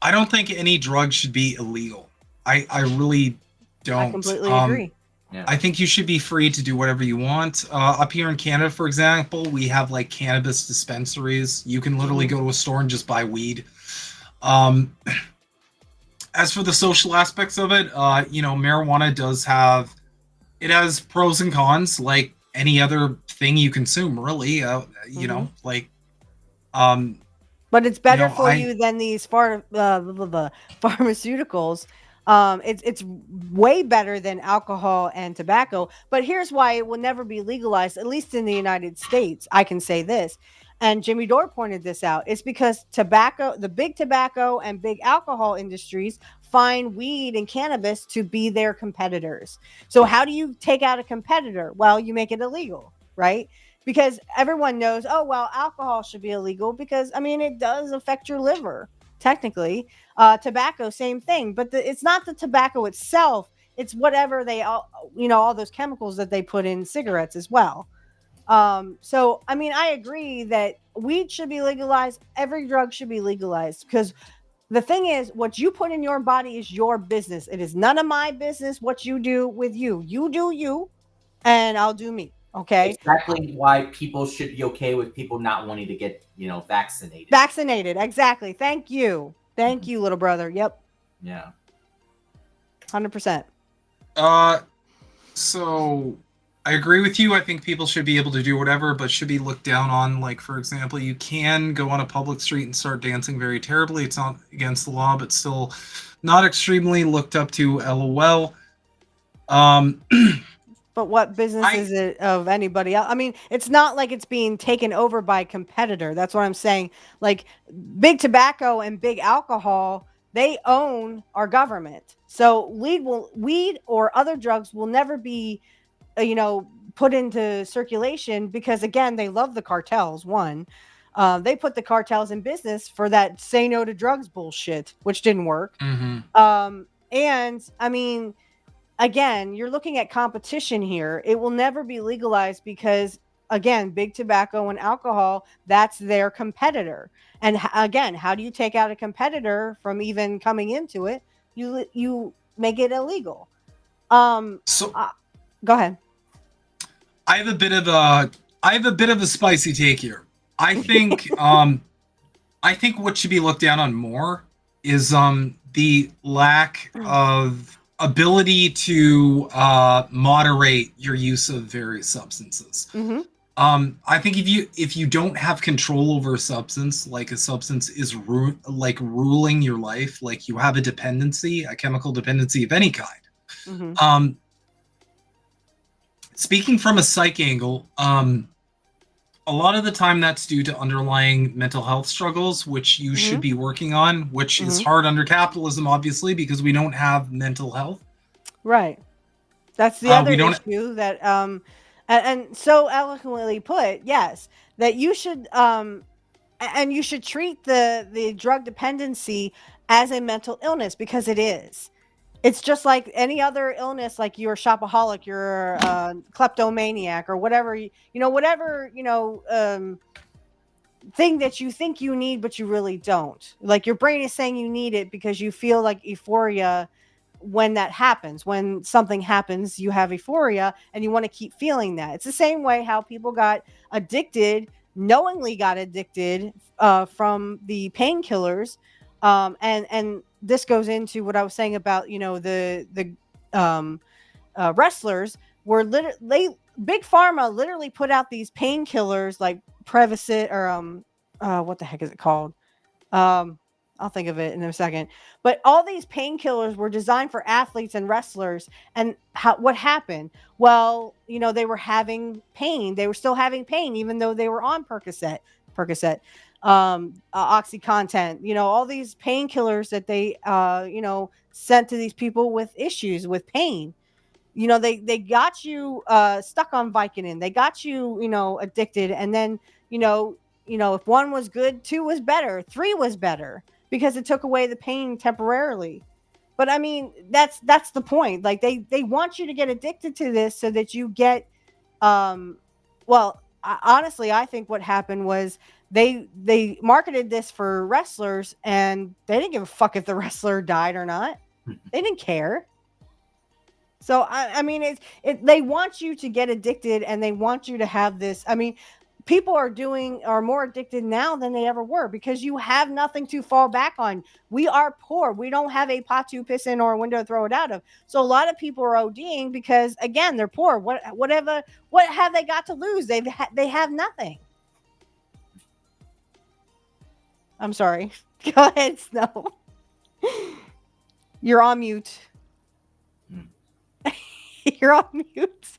Speaker 1: don't think any drug should be illegal. I really don't.
Speaker 2: I completely agree.
Speaker 3: Yeah.
Speaker 1: I think you should be free to do whatever you want. Up here in Canada, for example, we have like cannabis dispensaries. You can literally go to a store and just buy weed. As for the social aspects of it, marijuana has pros and cons like any other thing you consume, really. But
Speaker 2: it's better for you than these pharmaceuticals. It's way better than alcohol and tobacco, but here's why it will never be legalized, at least in the United States. I can say this, and Jimmy Dore pointed this out. It's because the big tobacco and big alcohol industries find weed and cannabis to be their competitors. So how do you take out a competitor? Well, you make it illegal, right? Because everyone knows, alcohol should be illegal because, it does affect your liver. Technically, tobacco, same thing, but it's not the tobacco itself. It's whatever all those chemicals that they put in cigarettes as well. So, I agree that weed should be legalized. Every drug should be legalized because the thing is, what you put in your body is your business. It is none of my business what you do with you. You do you, and I'll do me. Okay.
Speaker 3: Exactly why people should be okay with people not wanting to get, vaccinated.
Speaker 2: Vaccinated. Exactly. Thank you. Thank you, little brother. Yep.
Speaker 3: Yeah.
Speaker 2: 100%.
Speaker 1: So I agree with you. I think people should be able to do whatever, but should be looked down on. Like, for example, you can go on a public street and start dancing very terribly. It's not against the law, but still not extremely looked up to. LOL.
Speaker 2: But what business is it of anybody else? It's not like it's being taken over by a competitor. That's what I'm saying. Like big tobacco and big alcohol, they own our government. So weed or other drugs will never be, put into circulation because again, they love the cartels. One, they put the cartels in business for that say no to drugs bullshit, which didn't work. And I mean, again, you're looking at competition here. It will never be legalized because, again, big tobacco and alcohol, that's their competitor. And again, how do you take out a competitor from even coming into it? You make it illegal.
Speaker 1: So
Speaker 2: go ahead.
Speaker 1: I have a bit of a spicy take here. I think I think what should be looked down on more is the lack of ability to moderate your use of various substances.
Speaker 2: Mm-hmm.
Speaker 1: I think if you don't have control over a substance, like a substance is ruling your life, like you have a dependency, a chemical dependency of any kind.
Speaker 2: Mm-hmm.
Speaker 1: Speaking from a psych angle, a lot of the time that's due to underlying mental health struggles, which you should be working on, which is hard under capitalism, obviously, because we don't have mental health.
Speaker 2: Right. That's the other issue that, and so eloquently put, yes, that you should, and you should treat the drug dependency as a mental illness, because it is. It's just like any other illness, like you're a shopaholic, you're a kleptomaniac, or whatever, whatever, thing that you think you need, but you really don't. Like your brain is saying you need it because you feel like euphoria when that happens. When something happens, you have euphoria and you want to keep feeling that. It's the same way how people got addicted, knowingly got addicted from the painkillers. And this goes into what I was saying about, the wrestlers were literally, big pharma literally put out these painkillers like Prevacid or what the heck is it called? I'll think of it in a second. But all these painkillers were designed for athletes and wrestlers. And what happened? Well, they were having pain. They were still having pain, even though they were on Percocet, OxyContin, all these painkillers that they, sent to these people with issues with pain. They got you stuck on Vicodin. They got you, addicted. And then, if one was good, two was better, three was better, because it took away the pain temporarily. But I mean, that's the point. Like they want you to get addicted to this so that you get, honestly, I think what happened was they marketed this for wrestlers, and they didn't give a fuck if the wrestler died or not. They didn't care. So I mean, they want you to get addicted, and they want you to have this. I mean, people are more addicted now than they ever were, because you have nothing to fall back on. We are poor. We don't have a pot to piss in or a window to throw it out of. So a lot of people are ODing because, again, they're poor. What have they got to lose? They have nothing. I'm sorry. Go ahead, Snow. You're on mute. You're on mute.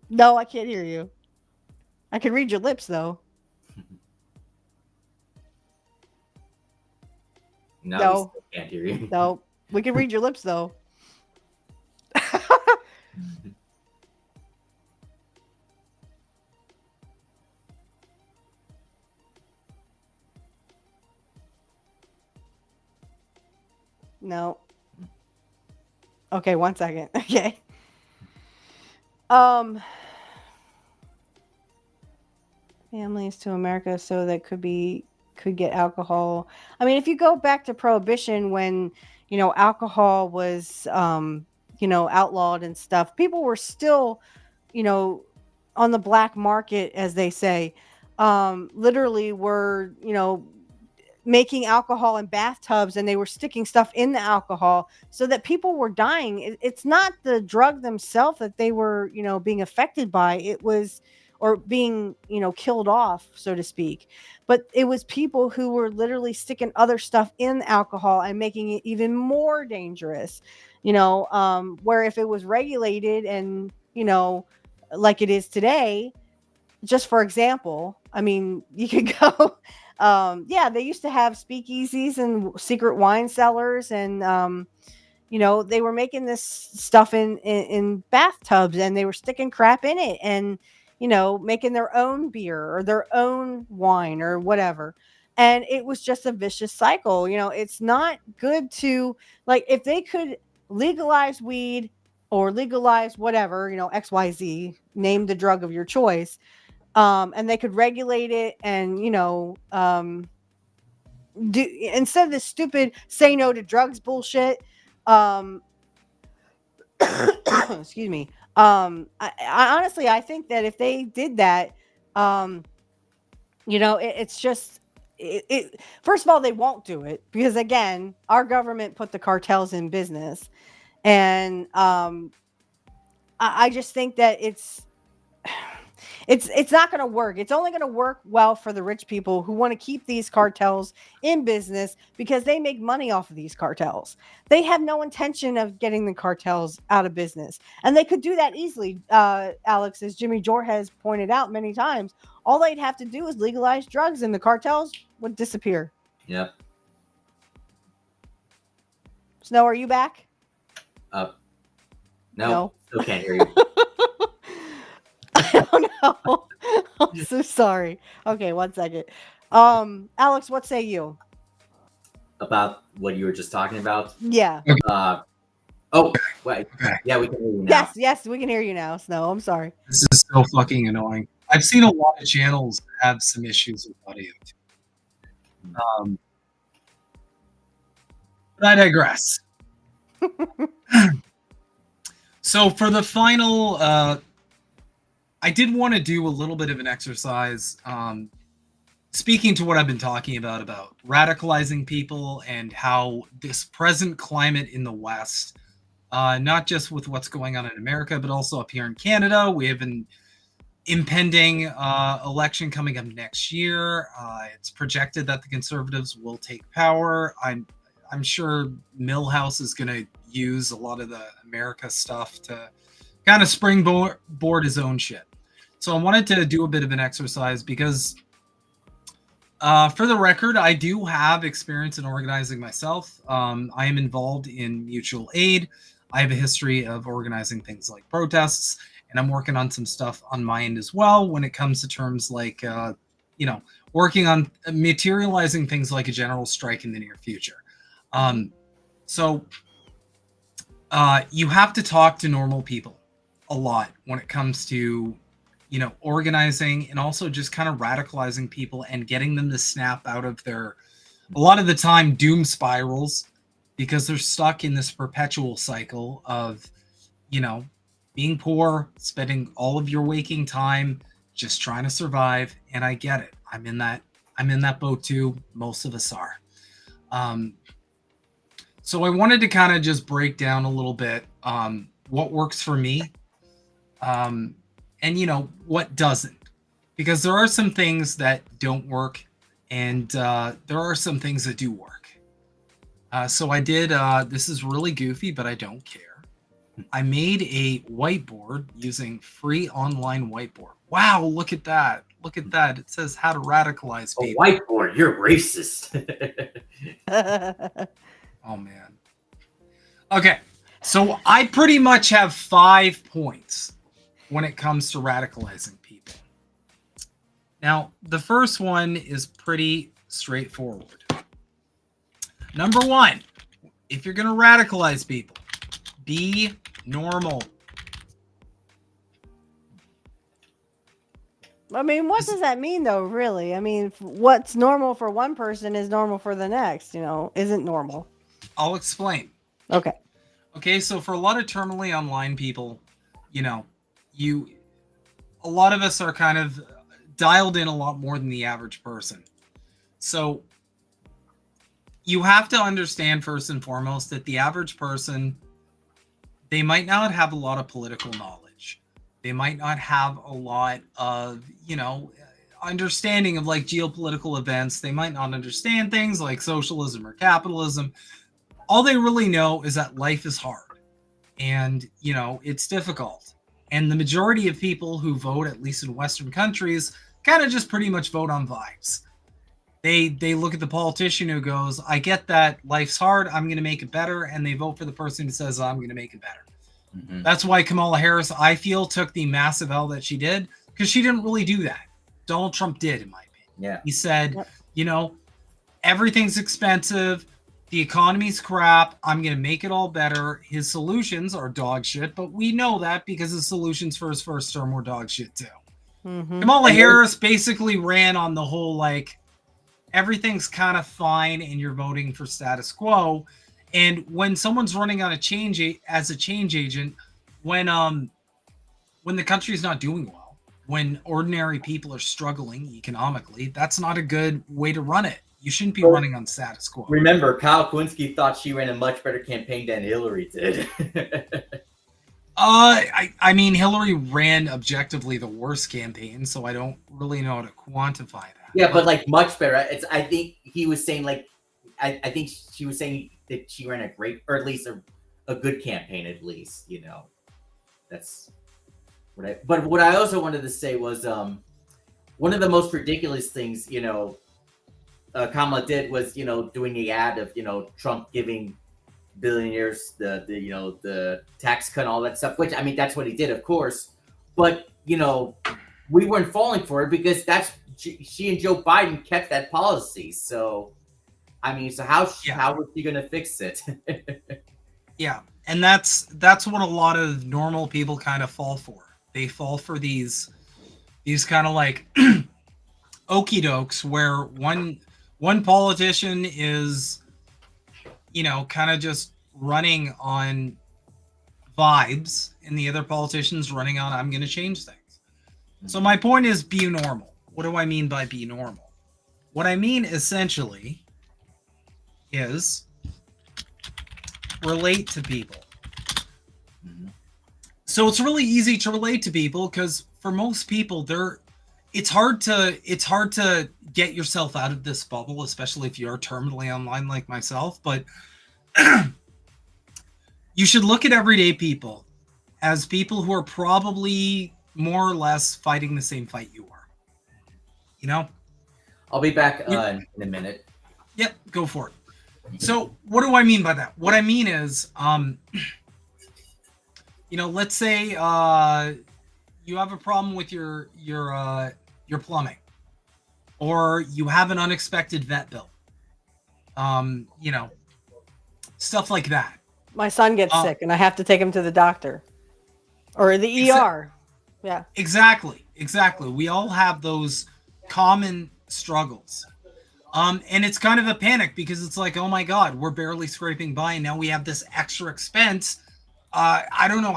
Speaker 2: No, I can't hear you. I can read your lips, though.
Speaker 3: No, we can't hear you.
Speaker 2: No, we can read your lips, though. No. Okay, 1 second. Okay. Families to America so that could get alcohol. I mean, if you go back to Prohibition, when alcohol was outlawed and stuff, people were still on the black market, as they say, literally were making alcohol in bathtubs, and they were sticking stuff in the alcohol so that people were dying. It's not the drug themselves that they were, being affected by. It was, or being, killed off, so to speak. But it was people who were literally sticking other stuff in alcohol and making it even more dangerous, where if it was regulated and, like it is today, just for example, I mean, you could go, they used to have speakeasies and secret wine cellars, and, they were making this stuff in bathtubs, and they were sticking crap in it, and, making their own beer or their own wine or whatever. And it was just a vicious cycle. It's not good to, like, if they could legalize weed or legalize whatever, XYZ, name the drug of your choice, and they could regulate it and, do, instead of this stupid say no to drugs bullshit, excuse me. I honestly, I think that if they did that, it's just, first of all, they won't do it because, again, our government put the cartels in business. And I just think that it's not going to work. It's only going to work well for the rich people who want to keep these cartels in business because they make money off of these cartels. They have no intention of getting the cartels out of business. And they could do that easily, Alex, as Jimmy Jor has pointed out many times. All they'd have to do is legalize drugs and the cartels would disappear.
Speaker 3: Yep.
Speaker 2: Snow, are you back?
Speaker 3: No. Still can't hear you.
Speaker 2: I don't know. I'm so sorry. Okay, 1 second. Alex, what say you?
Speaker 3: About what you were just talking about?
Speaker 2: Yeah.
Speaker 3: Oh, wait. Yeah, we can hear you now.
Speaker 2: Yes, we can hear you now, Snow. I'm sorry.
Speaker 1: This is so fucking annoying. I've seen a lot of channels have some issues with audio. But I digress. So for the final, I did want to do a little bit of an exercise, speaking to what I've been talking about radicalizing people and how this present climate in the West, not just with what's going on in America, but also up here in Canada, we have an impending election coming up next year. It's projected that the Conservatives will take power. I'm sure Milhouse is going to use a lot of the America stuff to kind of springboard his own shit. So I wanted to do a bit of an exercise because, for the record, I do have experience in organizing myself. I am involved in mutual aid. I have a history of organizing things like protests, and I'm working on some stuff on my end as well when it comes to terms like, working on materializing things like a general strike in the near future. So you have to talk to normal people a lot when it comes to, organizing and also just kind of radicalizing people and getting them to snap out of their, a lot of the time, doom spirals, because they're stuck in this perpetual cycle of, being poor, spending all of your waking time just trying to survive. And I get it. I'm in that boat too. Most of us are. So I wanted to kind of just break down a little bit what works for me and, what doesn't. Because there are some things that don't work and there are some things that do work. So I did, this is really goofy, but I don't care. I made a whiteboard using free online whiteboard. Wow, look at that. Look at that. It says how to radicalize people.
Speaker 3: A whiteboard, you're racist.
Speaker 1: Oh, man. Okay, so I pretty much have 5 points when it comes to radicalizing people. Now, the first one is pretty straightforward. Number 1, if you're going to radicalize people, be normal.
Speaker 2: I mean, what does that mean, though, really? I mean, what's normal for one person is normal for the next, isn't normal.
Speaker 1: I'll explain.
Speaker 2: Okay.
Speaker 1: Okay, so for a lot of terminally online people, a lot of us are kind of dialed in a lot more than the average person. So you have to understand first and foremost that the average person, they might not have a lot of political knowledge. They might not have a lot of, understanding of like geopolitical events. They might not understand things like socialism or capitalism. All they really know is that life is hard and, it's difficult. And the majority of people who vote, at least in Western countries, kind of just pretty much vote on vibes. They look at the politician who goes, I get that life's hard, I'm going to make it better. And they vote for the person who says, I'm going to make it better. Mm-hmm. That's why Kamala Harris, I feel, took the massive L that she did, because she didn't really do that. Donald Trump did, in my opinion.
Speaker 3: Yeah.
Speaker 1: He said, everything's expensive, the economy's crap, I'm going to make it all better. His solutions are dog shit, but we know that because the solutions for his first term were dog shit too. Kamala Harris basically ran on the whole, like, everything's kind of fine and you're voting for status quo. And when someone's running on a change agent, when the country's not doing well, when ordinary people are struggling economically, that's not a good way to run it. You shouldn't be running on status quo.
Speaker 3: Remember, Kyle Kulinski thought she ran a much better campaign than Hillary did.
Speaker 1: I mean, Hillary ran objectively the worst campaign, so I don't really know how to quantify that.
Speaker 3: Yeah, but like much better. I think he was saying like, I think she was saying that she ran a great, or at least a good campaign, at least, you know. That's what but what I also wanted to say was, one of the most ridiculous things, you know, Kamala did was, you know, doing the ad of, you know, Trump giving billionaires the tax cut and all that stuff, which, I mean, that's what he did, of course, but, you know, we weren't falling for it because she and Joe Biden kept that policy. So, I mean, so how was she going to fix it?
Speaker 1: Yeah, and that's what a lot of normal people kind of fall for. They fall for these kind of like okie dokes where one politician is, you know, kind of just running on vibes and the other politician's running on, I'm going to change things. So my point is be normal. What do I mean by be normal? What I mean essentially is relate to people. So it's really easy to relate to people because for most people, it's hard to get yourself out of this bubble, especially if you're terminally online like myself. But you should look at everyday people as people who are probably more or less fighting the same fight you are. You know?
Speaker 3: I'll be back in a minute.
Speaker 1: Yep, go for it. So what do I mean by that? What I mean is, you know, let's say you have a problem with your plumbing, or you have an unexpected vet bill. You know, stuff like that.
Speaker 2: My son gets sick and I have to take him to the doctor or the ER. Yeah.
Speaker 1: Exactly. We all have those common struggles. And it's kind of a panic because it's like, oh my God, we're barely scraping by and now we have this extra expense. I don't know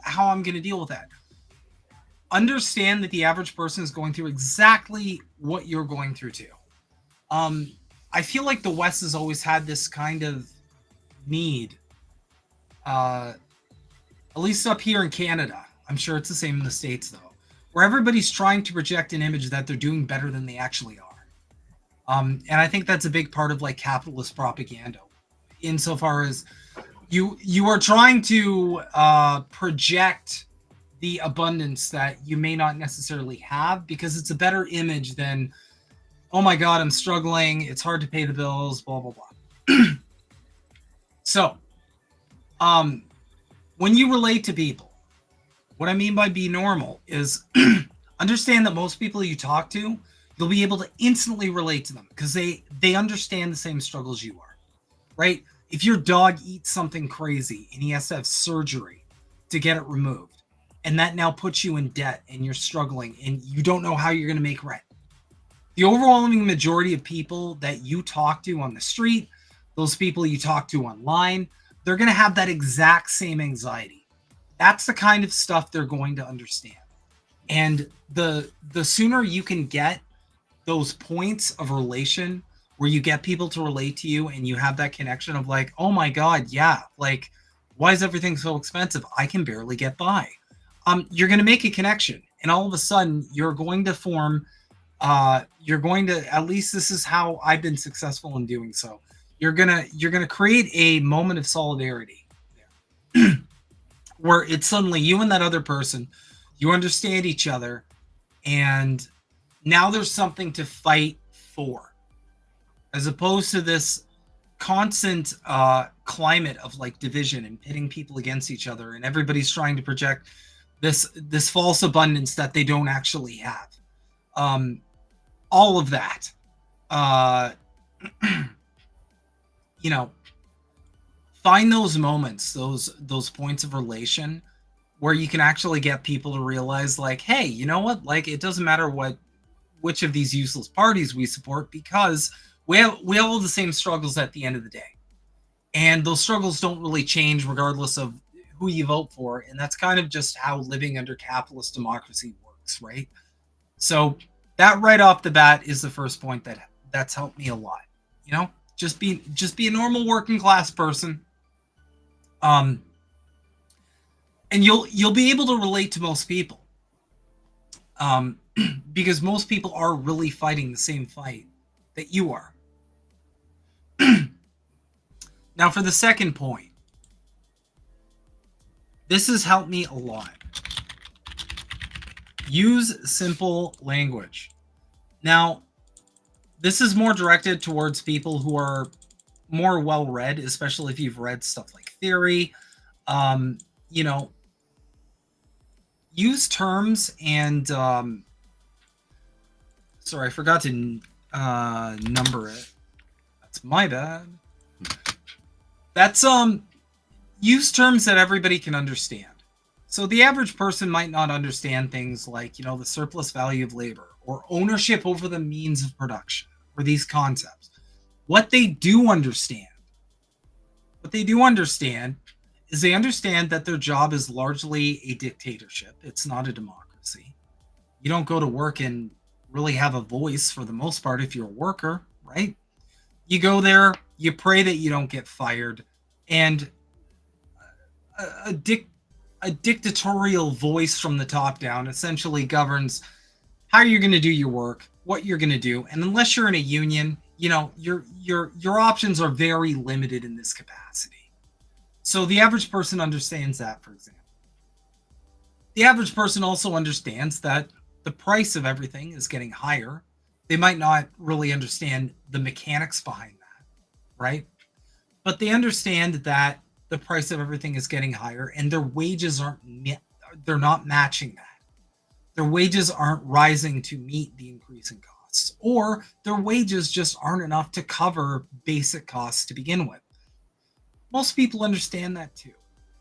Speaker 1: how I'm going to deal with that. Understand that the average person is going through exactly what you're going through too. I feel like the West has always had this kind of need, at least up here in Canada. I'm sure it's the same in the States though, where everybody's trying to project an image that they're doing better than they actually are. And I think that's a big part of like capitalist propaganda, insofar as you are trying to project the abundance that you may not necessarily have because it's a better image than, oh my God, I'm struggling, it's hard to pay the bills, blah, blah, blah. So, when you relate to people, what I mean by be normal is understand that most people you talk to, you'll be able to instantly relate to them because they understand the same struggles you are, right? If your dog eats something crazy and he has to have surgery to get it removed, and that now puts you in debt and you're struggling and you don't know how you're going to make rent. The overwhelming majority of people that you talk to on the street, those people you talk to online, they're going to have that exact same anxiety. That's the kind of stuff they're going to understand. And the sooner you can get those points of relation where you get people to relate to you and you have that connection of like, oh my God, yeah, like, why is everything so expensive? I can barely get by. You're going to make a connection, and all of a sudden you're going to form, at least this is how I've been successful in doing so. You're going to create a moment of solidarity there where it's suddenly you and that other person, you understand each other, and now there's something to fight for, as opposed to this constant climate of like division and pitting people against each other, and everybody's trying to project this false abundance that they don't actually have. All of that you know, find those moments, those points of relation where you can actually get people to realize, like, hey, you know what? Like, it doesn't matter which of these useless parties we support, because we have all the same struggles at the end of the day. And those struggles don't really change regardless of who you vote for. And that's kind of just how living under capitalist democracy works, right? So that right off the bat is the first point that's helped me a lot. You know, just be a normal working class person. And you'll be able to relate to most people. Because most people are really fighting the same fight that you are. Now, for the second point, this has helped me a lot. Use simple language. Now, this is more directed towards people who are more well-read, especially if you've read stuff like theory. You know, use terms and sorry, I forgot to number it. That's my bad. That's use terms that everybody can understand. So the average person might not understand things like, you know, the surplus value of labor or ownership over the means of production or these concepts. What they do understand is they understand that their job is largely a dictatorship. It's not a democracy. You don't go to work and really have a voice for the most part if you're a worker, right? You go there, you pray that you don't get fired, and a dictatorial voice from the top down essentially governs how you're going to do your work, what you're going to do, and unless you're in a union, you know, your options are very limited in this capacity. So the average person understands that, for example. The average person also understands that the price of everything is getting higher. They might not really understand the mechanics behind that, right? But they understand that the price of everything is getting higher and their wages they're not matching that. Their wages aren't rising to meet the increase in costs, or their wages just aren't enough to cover basic costs to begin with. Most people understand that too.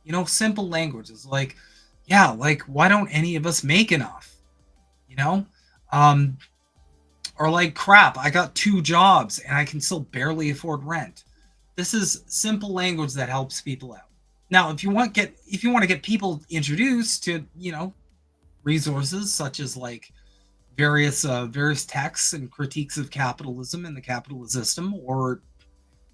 Speaker 1: You know, simple language is like, yeah, like, why don't any of us make enough? You know? Or like, crap, I got 2 jobs and I can still barely afford rent. This is simple language that helps people out. Now, if you want to get people introduced to, you know, resources such as like various texts and critiques of capitalism and the capitalist system, or,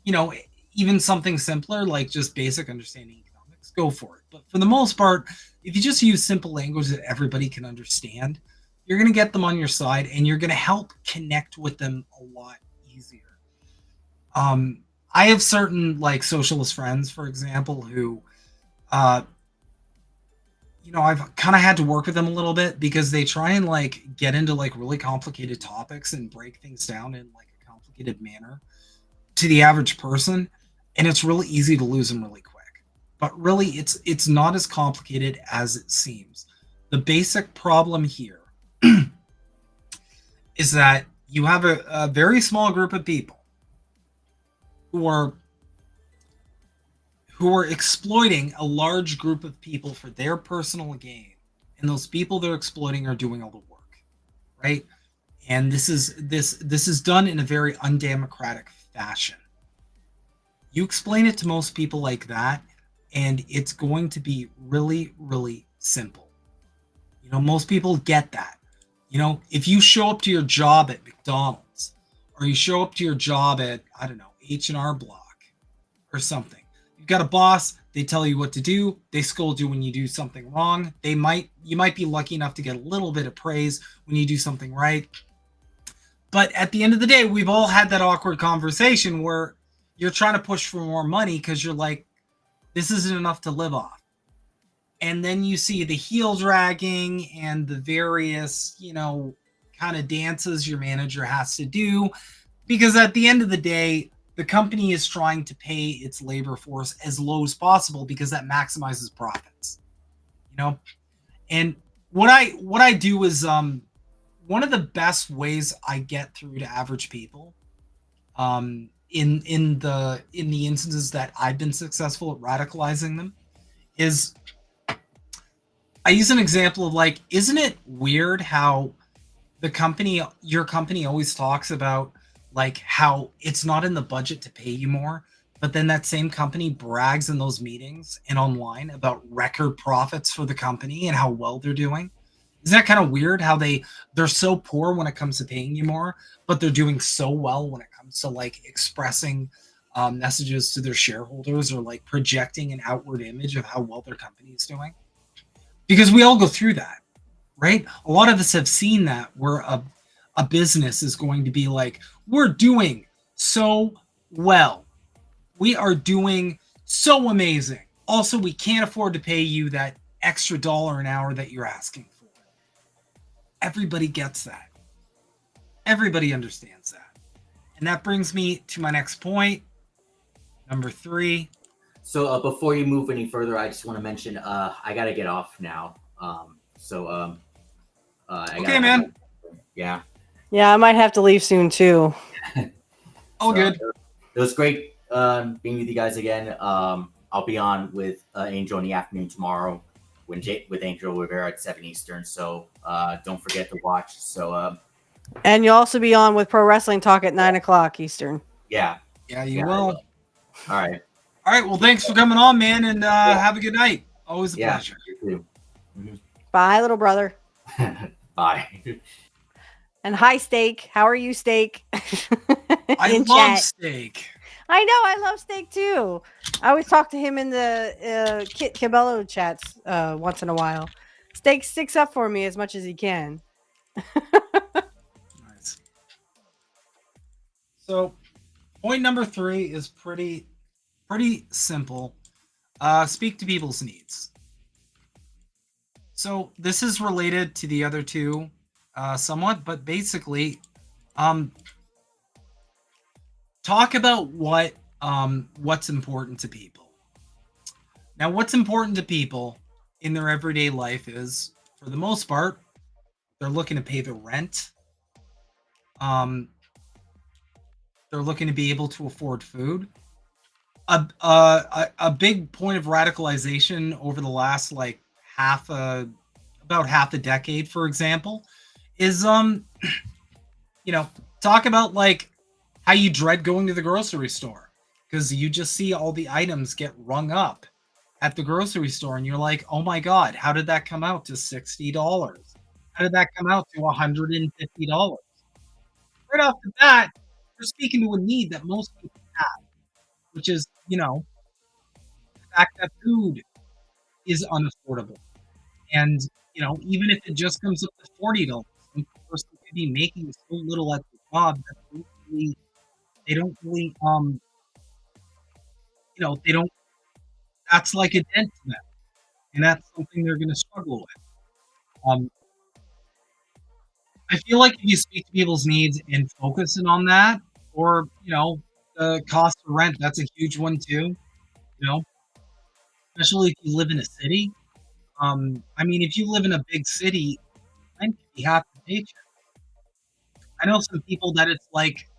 Speaker 1: you know, even something simpler like just basic understanding economics, go for it. But for the most part, if you just use simple language that everybody can understand, you're going to get them on your side and you're going to help connect with them a lot easier. I have certain like socialist friends, for example, who, you know, I've kind of had to work with them a little bit because they try and like get into like really complicated topics and break things down in like a complicated manner to the average person. And it's really easy to lose them really quick. But really, it's not as complicated as it seems. The basic problem here is that you have a very small group of people who are exploiting a large group of people for their personal gain, and those people they're exploiting are doing all the work, right? And this is done in a very undemocratic fashion. You explain it to most people like that, and it's going to be really, really simple. You know, most people get that. You know, if you show up to your job at McDonald's, or you show up to your job at, I don't know, H&R Block or something, you've got a boss, they tell you what to do, they scold you when you do something wrong. You might be lucky enough to get a little bit of praise when you do something right. But at the end of the day, we've all had that awkward conversation where you're trying to push for more money because you're like, this isn't enough to live off. And then you see the heel dragging and the various, you know, kind of dances your manager has to do, because at the end of the day, the company is trying to pay its labor force as low as possible because that maximizes profits, you know? And what I do is, one of the best ways I get through to average people in the instances that I've been successful at radicalizing them is I use an example of like, isn't it weird how your company always talks about like how it's not in the budget to pay you more, but then that same company brags in those meetings and online about record profits for the company and how well they're doing? Isn't that kind of weird how they're so poor when it comes to paying you more, but they're doing so well when it comes to like expressing messages to their shareholders or like projecting an outward image of how well their company is doing? Because we all go through that, right? A lot of us have seen that where a business is going to be like, we're doing so well. We are doing so amazing. Also, we can't afford to pay you that extra $1 an hour that you're asking for. Everybody gets that. Everybody understands that. And that brings me to my next point, number 3.
Speaker 3: So before you move any further, I just want to mention I got to get off now.
Speaker 1: Okay, man.
Speaker 3: Yeah.
Speaker 2: Yeah, I might have to leave soon too.
Speaker 1: All good.
Speaker 3: It was great being with you guys again. I'll be on with Angel in the afternoon tomorrow with Angel Rivera at 7 Eastern. So don't forget to watch. So
Speaker 2: and you'll also be on with Pro Wrestling Talk at 9 o'clock Eastern.
Speaker 3: Yeah.
Speaker 1: Yeah, you will.
Speaker 3: All right.
Speaker 1: All right. Well, thanks for coming on, man, and have a good night. Always a pleasure.
Speaker 3: You too. Mm-hmm.
Speaker 2: Bye, little brother.
Speaker 3: Bye.
Speaker 2: And hi, Steak. How are you, Steak?
Speaker 1: I love Steak.
Speaker 2: I know. I love Steak too. I always talk to him in the Kit Cabello chats once in a while. Steak sticks up for me as much as he can.
Speaker 1: Nice. So, point number 3 is pretty simple. Speak to people's needs. So this is related to the other two somewhat, but basically, talk about what's important to people. Now, what's important to people in their everyday life is, for the most part, they're looking to pay the rent. They're looking to be able to afford food. A big point of radicalization over the last like about half a decade, for example, is talk about like how you dread going to the grocery store because you just see all the items get rung up at the grocery store and you're like, oh my god, how did that come out to $60? How did that come out to $150? Right off the bat, you're speaking to a need that most people have, which is, the fact that food is unaffordable. And, even if it just comes up to $40, some person could be making so little at the job that they don't really, that's like a dent to them. And that's something they're going to struggle with. I feel like if you speak to people's needs and focusing on that, or, the cost of rent, that's a huge one too, especially if you live in a city. If you live in a big city, rent can be half the paycheck. I know some people that it's like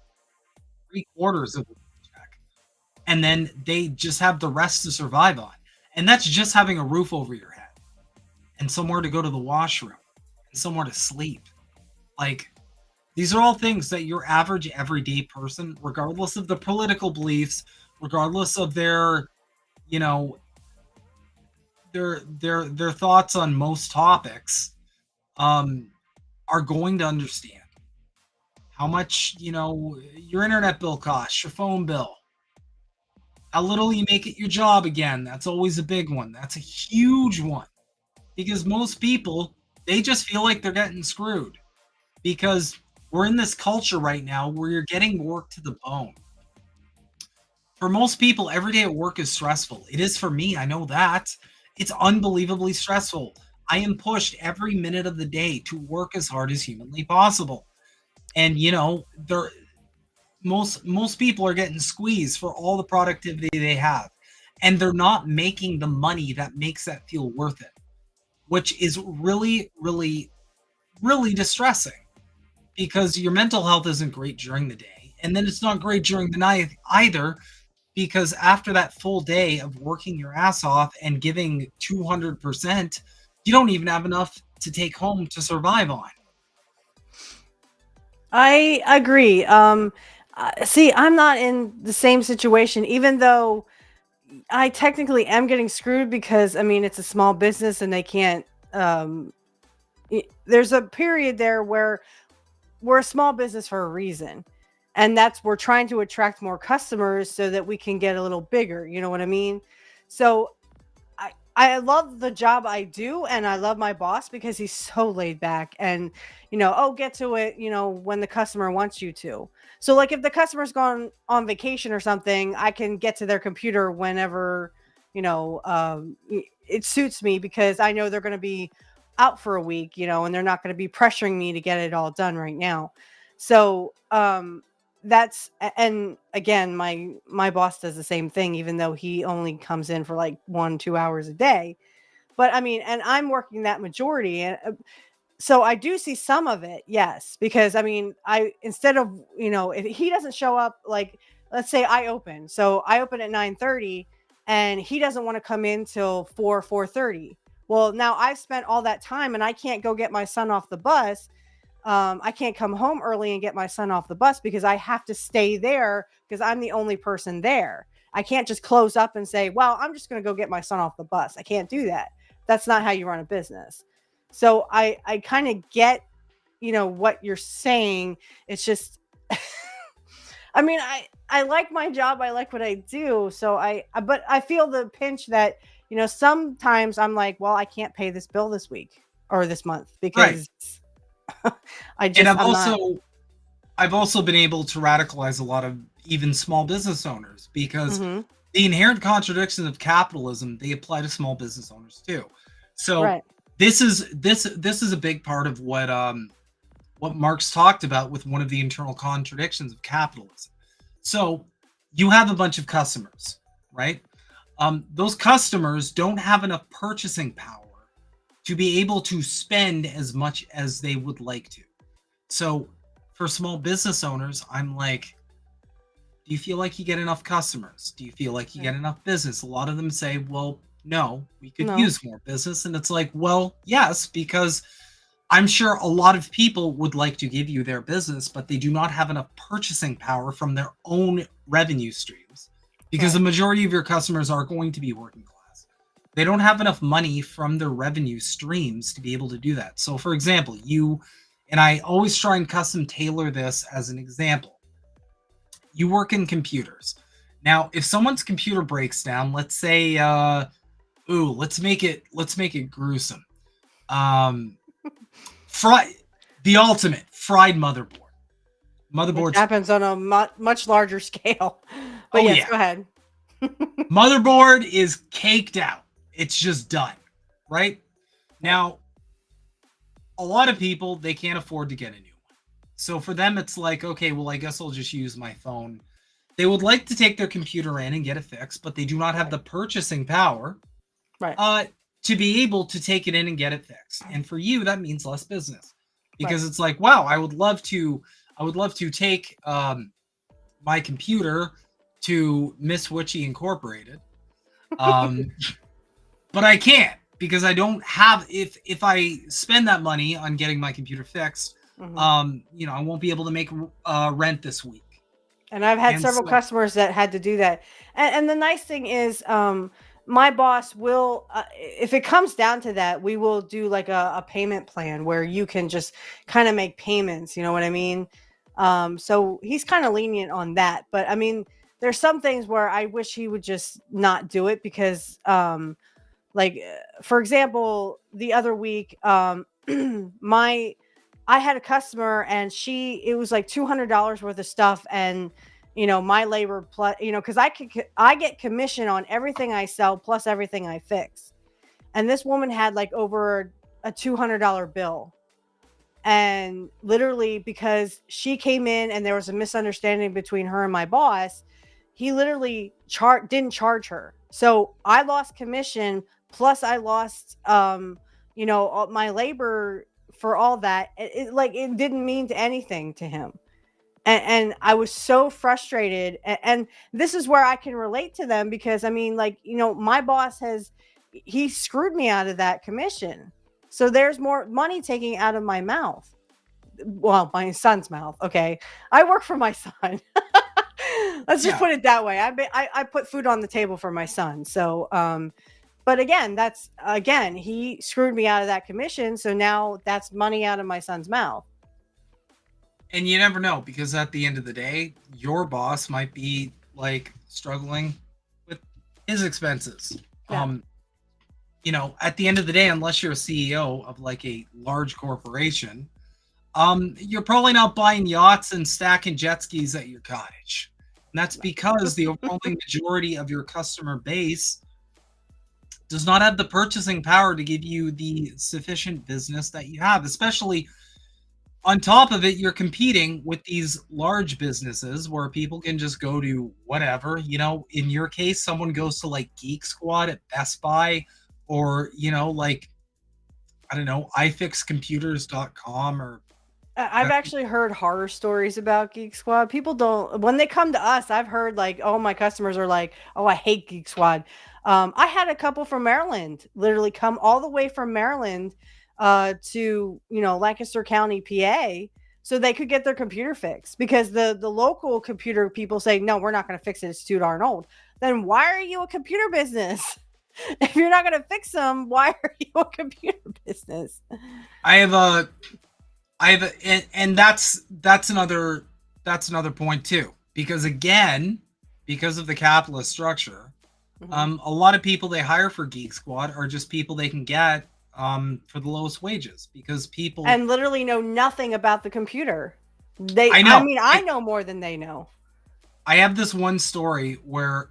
Speaker 1: 3/4 of the paycheck, and then they just have the rest to survive on. And that's just having a roof over your head and somewhere to go to the washroom and somewhere to sleep. Like, these are all things that your average everyday person, regardless of the political beliefs, regardless of their, their thoughts on most topics, are going to understand. How much, your internet bill costs, your phone bill, how little you make at your job again. That's always a big one. That's a huge one. Because most people, they just feel like they're getting screwed. Because we're in this culture right now where you're getting work to the bone. For most people, every day at work is stressful. It is for me. I know that. It's unbelievably stressful. I am pushed every minute of the day to work as hard as humanly possible. And, most people are getting squeezed for all the productivity they have. And they're not making the money that makes that feel worth it. Which is really, really, really distressing. Because your mental health isn't great during the day. And then it's not great during the night either, because after that full day of working your ass off and giving 200%, you don't even have enough to take home to survive on.
Speaker 2: I agree. See, I'm not in the same situation, even though I technically am getting screwed because, I mean, it's a small business and they can't. There's a period there where we're a small business for a reason. And we're trying to attract more customers so that we can get a little bigger. You know what I mean? So I love the job I do, and I love my boss because he's so laid back and, get to it, when the customer wants you to. So like if the customer's gone on vacation or something, I can get to their computer whenever, it suits me because I know they're going to be out for a week, and they're not going to be pressuring me to get it all done right now. So, and again, my boss does the same thing, even though he only comes in for like 1-2 hours a day. But I mean, and I'm working that majority, and so I do see some of it, yes, because I mean, instead of, if he doesn't show up, like let's say I open at 9:30 and he doesn't want to come in till 4:30. Well, now I've spent all that time and I can't go get my son off the bus. I can't come home early and get my son off the bus because I have to stay there because I'm the only person there. I can't just close up and say, well, I'm just going to go get my son off the bus. I can't do that. That's not how you run a business. So I kind of get, what you're saying. It's just, I mean, I like my job. I like what I do. So but I feel the pinch that, sometimes I'm like, well, I can't pay this bill this week or this month because
Speaker 1: I've also been able to radicalize a lot of even small business owners because the inherent contradictions of capitalism, they apply to small business owners too. So this is a big part of what Marx talked about with one of the internal contradictions of capitalism. So you have a bunch of customers, right? Those customers don't have enough purchasing power to be able to spend as much as they would like to. So for small business owners, I'm like, do you feel like you get enough customers? Do you feel like you get enough business? A lot of them say, well, no, we could use more business. And it's like, well, yes, because I'm sure a lot of people would like to give you their business, but they do not have enough purchasing power from their own revenue streams because the majority of your customers are going to be working class. They don't have enough money from their revenue streams to be able to do that. So for example, and I always try and custom tailor this as an example. You work in computers. Now, if someone's computer breaks down, let's say, let's make it gruesome. The ultimate fried motherboard.
Speaker 2: Which happens on a much larger scale. But yes, go ahead.
Speaker 1: Motherboard is caked out. It's just done, right? Now, a lot of people, they can't afford to get a new one. So for them, it's like, okay, well, I guess I'll just use my phone. They would like to take their computer in and get it fixed, but they do not have the purchasing power to be able to take it in and get it fixed. And for you, that means less business because it's like, wow, I would love to take my computer to Miss Witchy Incorporated. But I can't because I don't have, if I spend that money on getting my computer fixed, I won't be able to make rent this week.
Speaker 2: And I've had several customers that had to do that. And the nice thing is, my boss will, if it comes down to that, we will do like a payment plan where you can just kind of make payments. You know what I mean? So he's kind of lenient on that. But I mean, there's some things where I wish he would just not do it because, for example, the other week, I had a customer and it was like $200 worth of stuff. And, my labor plus, cause I get commission on everything I sell plus everything I fix. And this woman had like over a $200 bill. And literally because she came in and there was a misunderstanding between her and my boss, he literally didn't charge her. So I lost commission. Plus I lost, my labor for all that. It didn't mean to anything to him. And I was so frustrated. And this is where I can relate to them, because I mean, like, my boss he screwed me out of that commission. So there's more money taking out of my mouth. Well, my son's mouth. Okay. I work for my son. Let's just put it that way. I put food on the table for my son. So, but again, he screwed me out of that commission. So now that's money out of my son's mouth.
Speaker 1: And you never know, because at the end of the day, your boss might be like struggling with his expenses.
Speaker 2: Yeah.
Speaker 1: At the end of the day, unless you're a CEO of like a large corporation, you're probably not buying yachts and stacking jet skis at your cottage. And that's because the overwhelming majority of your customer base does not have the purchasing power to give you the sufficient business that you have. Especially on top of it, you're competing with these large businesses where people can just go to whatever. In your case, someone goes to like Geek Squad at Best Buy, or like, I don't know, ifixcomputers.com. Or
Speaker 2: I've actually heard horror stories about Geek Squad. People don't, when they come to us, I've heard like, oh, my customers are like, oh, I hate Geek Squad. I had a couple from Maryland literally come all the way from Maryland to, Lancaster County, PA, so they could get their computer fixed, because the local computer people say, no, we're not going to fix it. It's too darn old. Then why are you a computer business? If you're not going to fix them, why are you a computer business?
Speaker 1: And that's another point too, because again, because of the capitalist structure, a lot of people they hire for Geek Squad are just people they can get for the lowest wages, because people
Speaker 2: and literally know nothing about the computer. I know more than they know.
Speaker 1: I have this one story where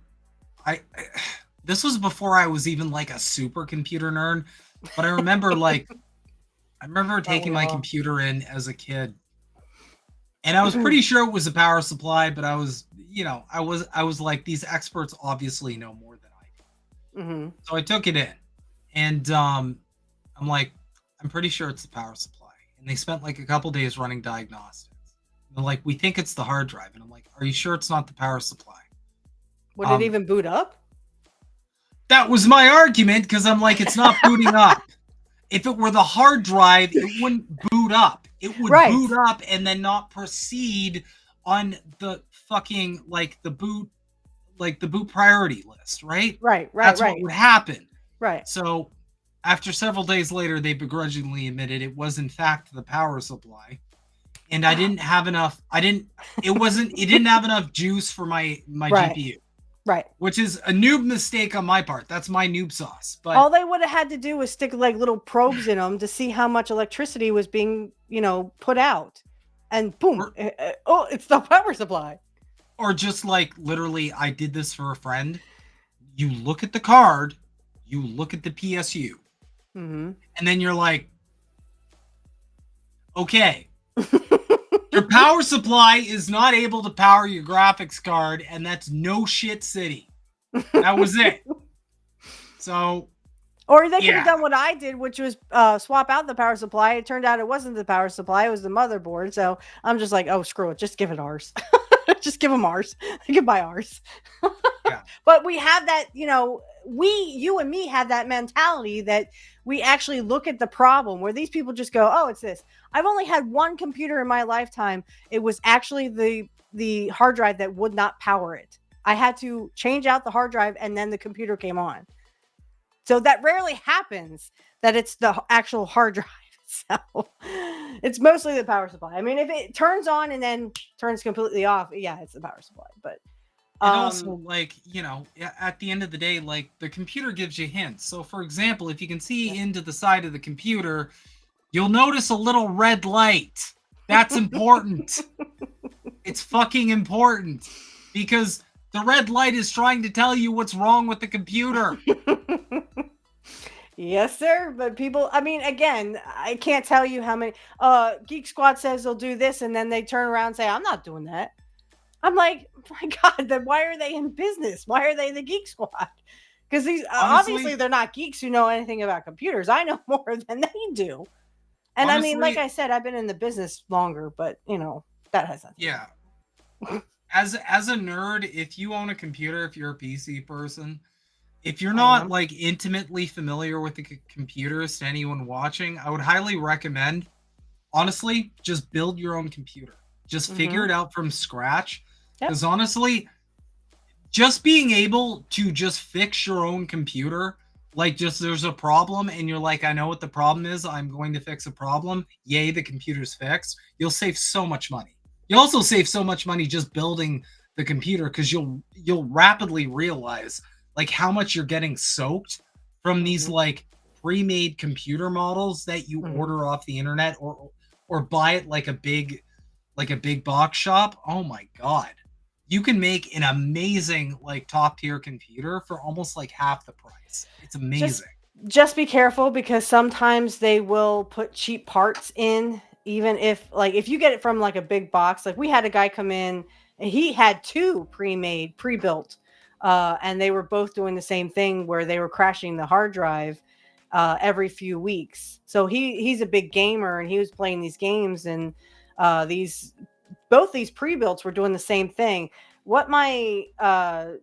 Speaker 1: this was before I was even like a super computer nerd, but I remember taking my computer in as a kid, and I was pretty sure it was a power supply, but I was like, these experts obviously know more than I do.
Speaker 2: Mm-hmm.
Speaker 1: So I took it in, and I'm like, I'm pretty sure it's the power supply. And they spent like a couple days running diagnostics. They're like, we think it's the hard drive. And I'm like, are you sure it's not the power supply?
Speaker 2: Would it even boot up?
Speaker 1: That was my argument, because I'm like, it's not booting up. If it were the hard drive, it wouldn't boot up. It would boot up and then not proceed on the fucking the boot priority list, right?
Speaker 2: Right.
Speaker 1: That's what would happen.
Speaker 2: Right.
Speaker 1: So after several days later, they begrudgingly admitted it was in fact the power supply. And I didn't have enough. It didn't have enough juice for my GPU.
Speaker 2: Right.
Speaker 1: Which is a noob mistake on my part. That's my noob sauce. But
Speaker 2: all they would have had to do was stick like little probes in them to see how much electricity was being, put out. And boom. It's the power supply.
Speaker 1: Or just like literally, I did this for a friend. You look at the card, you look at the PSU.
Speaker 2: Mm-hmm.
Speaker 1: And then you're like, okay. Your power supply is not able to power your graphics card, and that's no shit city. That was it. So,
Speaker 2: or they could have done what I did, which was swap out the power supply. It turned out it wasn't the power supply; it was the motherboard. So I'm just like, oh, screw it, just give it ours. Just give them ours. They can buy ours.
Speaker 1: Yeah.
Speaker 2: But we have that, you and me have that mentality that we actually look at the problem, where these people just go, oh, it's this. I've only had one computer in my lifetime. It was actually the hard drive that would not power it. I had to change out the hard drive, and then the computer came on. So that rarely happens, that it's the actual hard drive. So it's mostly the power supply. I mean, if it turns on and then turns completely off, yeah, it's the power supply. But
Speaker 1: and also, at the end of the day, the computer gives you hints. So, for example, if you can see into the side of the computer, you'll notice a little red light. That's important. It's fucking important, because the red light is trying to tell you what's wrong with the computer.
Speaker 2: Yes, sir. But people, I mean, again, I can't tell you how many Geek Squad says they'll do this, and then they turn around and say, I'm not doing that. I'm like, my God, then why are they in business? Why are they the Geek Squad? Because these obviously they're not geeks who know anything about computers. I know more than they do. And honestly, I mean, like I said, I've been in the business longer, but that has nothing.
Speaker 1: Yeah. As a nerd, if you own a computer, if you're a PC person, if you're not like intimately familiar with the computers, to anyone watching, I would highly recommend, honestly, just build your own computer. Just figure it out from scratch. Because honestly, just being able to just fix your own computer, like just there's a problem and you're like, I know what the problem is, I'm going to fix a problem. Yay, the computer's fixed. You'll save so much money. You also save so much money just building the computer, because you'll rapidly realize like how much you're getting soaked from these like pre-made computer models that you order off the internet or buy it like a big box shop. Oh my god. You can make an amazing like top tier computer for almost like half the price. It's amazing.
Speaker 2: Just be careful, because sometimes they will put cheap parts in, even if you get it from like a big box. Like we had a guy come in and he had 2 pre-built, and they were both doing the same thing where they were crashing the hard drive every few weeks. So he's a big gamer and he was playing these games, and both these pre-builts were doing the same thing. What my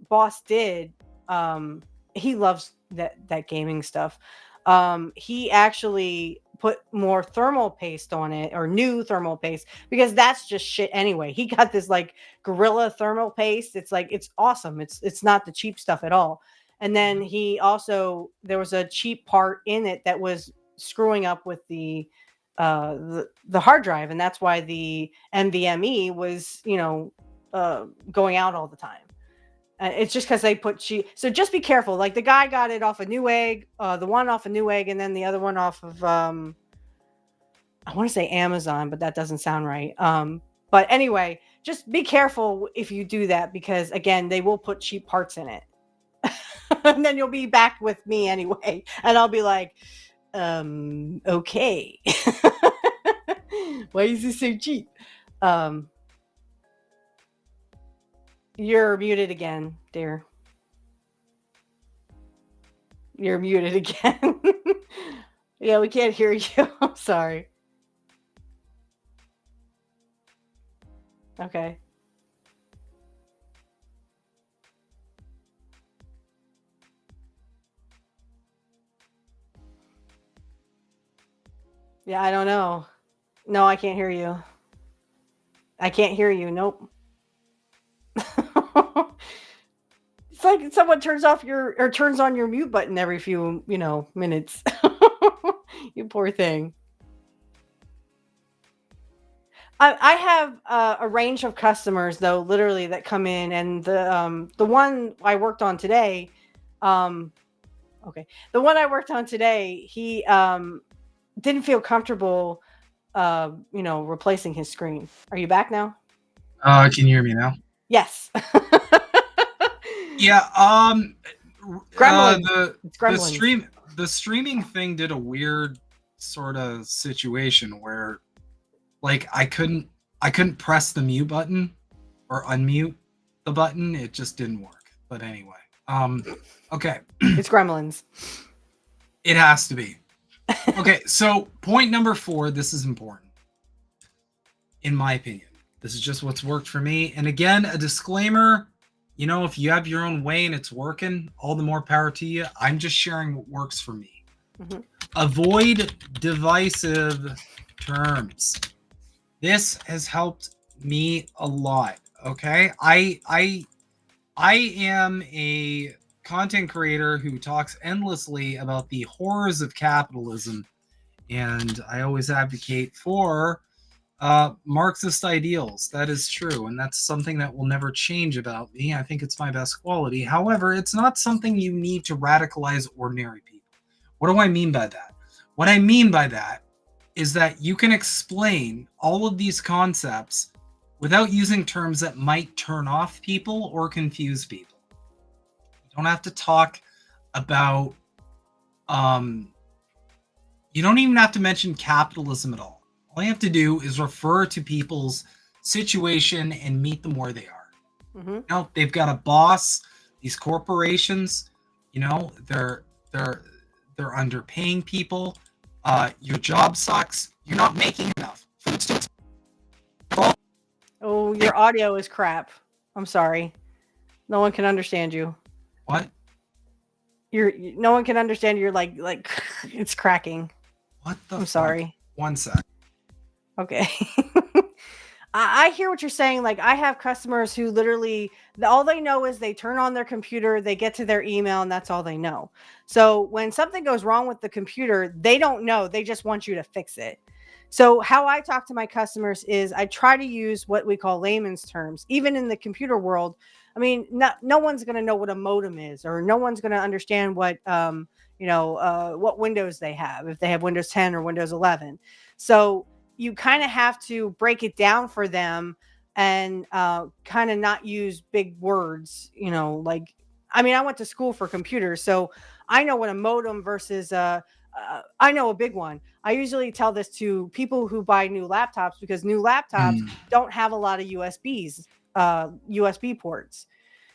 Speaker 2: boss did, he loves that gaming stuff. He actually put more thermal paste on it, or new thermal paste, because that's just shit anyway. He got this like Gorilla thermal paste. It's like, it's awesome. It's not the cheap stuff at all. And then there was a cheap part in it that was screwing up with the hard drive, and that's why the NVMe was going out all the time. It's just because they put cheap. So just be careful. Like the guy got it off a Newegg, the one off a Newegg, and then the other one off of I want to say Amazon, but that doesn't sound right. But anyway, just be careful if you do that, because again, they will put cheap parts in it. And then you'll be back with me anyway, and I'll be like, okay. Why is this so cheap? You're muted again, dear. You're muted again. Yeah, we can't hear you. I'm sorry. Okay. Yeah, I don't know. No, I can't hear you. I can't hear you. Nope. It's like someone turns on your mute button every few, minutes. You poor thing. I have a range of customers, though, literally, that come in, and the one I worked on today, he didn't feel comfortable, replacing his screen. Are you back now?
Speaker 1: Can you hear me now?
Speaker 2: Yes.
Speaker 1: Yeah.
Speaker 2: Gremlins.
Speaker 1: The streaming thing did a weird sort of situation where, like, I couldn't press the mute button or unmute the button. It just didn't work. But anyway, okay.
Speaker 2: It's Gremlins.
Speaker 1: It has to be. Okay, so point number 4. This is important, in my opinion. This is just what's worked for me. And again, a disclaimer. If you have your own way and it's working, all the more power to you. I'm just sharing what works for me. Mm-hmm. Avoid divisive terms. This has helped me a lot. Okay, I am a content creator who talks endlessly about the horrors of capitalism, and I always advocate for Marxist ideals. That is true, and that's something that will never change about me. I think it's my best quality. However, it's not something you need to radicalize ordinary people. What do I mean by that? What I mean by that is that you can explain all of these concepts without using terms that might turn off people or confuse people. You don't have to talk about you don't even have to mention capitalism at all. All you have to do is refer to people's situation and meet them where they are. Mm-hmm. They've got a boss. These corporations, they're underpaying people. Your job sucks. You're not making enough.
Speaker 2: Oh, So your audio is crap. I'm sorry. No one can understand you.
Speaker 1: What?
Speaker 2: No one can understand. You're like it's cracking.
Speaker 1: What the?
Speaker 2: I'm sorry.
Speaker 1: 1 sec.
Speaker 2: Okay. I hear what you're saying. Like, I have customers who literally, all they know is they turn on their computer, they get to their email, and that's all they know. So when something goes wrong with the computer, they don't know. They just want you to fix it. So how I talk to my customers is I try to use what we call layman's terms. Even in the computer world, I mean, no one's going to know what a modem is, or no one's going to understand what, what Windows they have, if they have Windows 10 or Windows 11. So you kind of have to break it down for them and kind of not use big words, like, I mean, I went to school for computers, so I know what a modem versus I know a big one. I usually tell this to people who buy new laptops because new laptops don't have a lot of USB ports.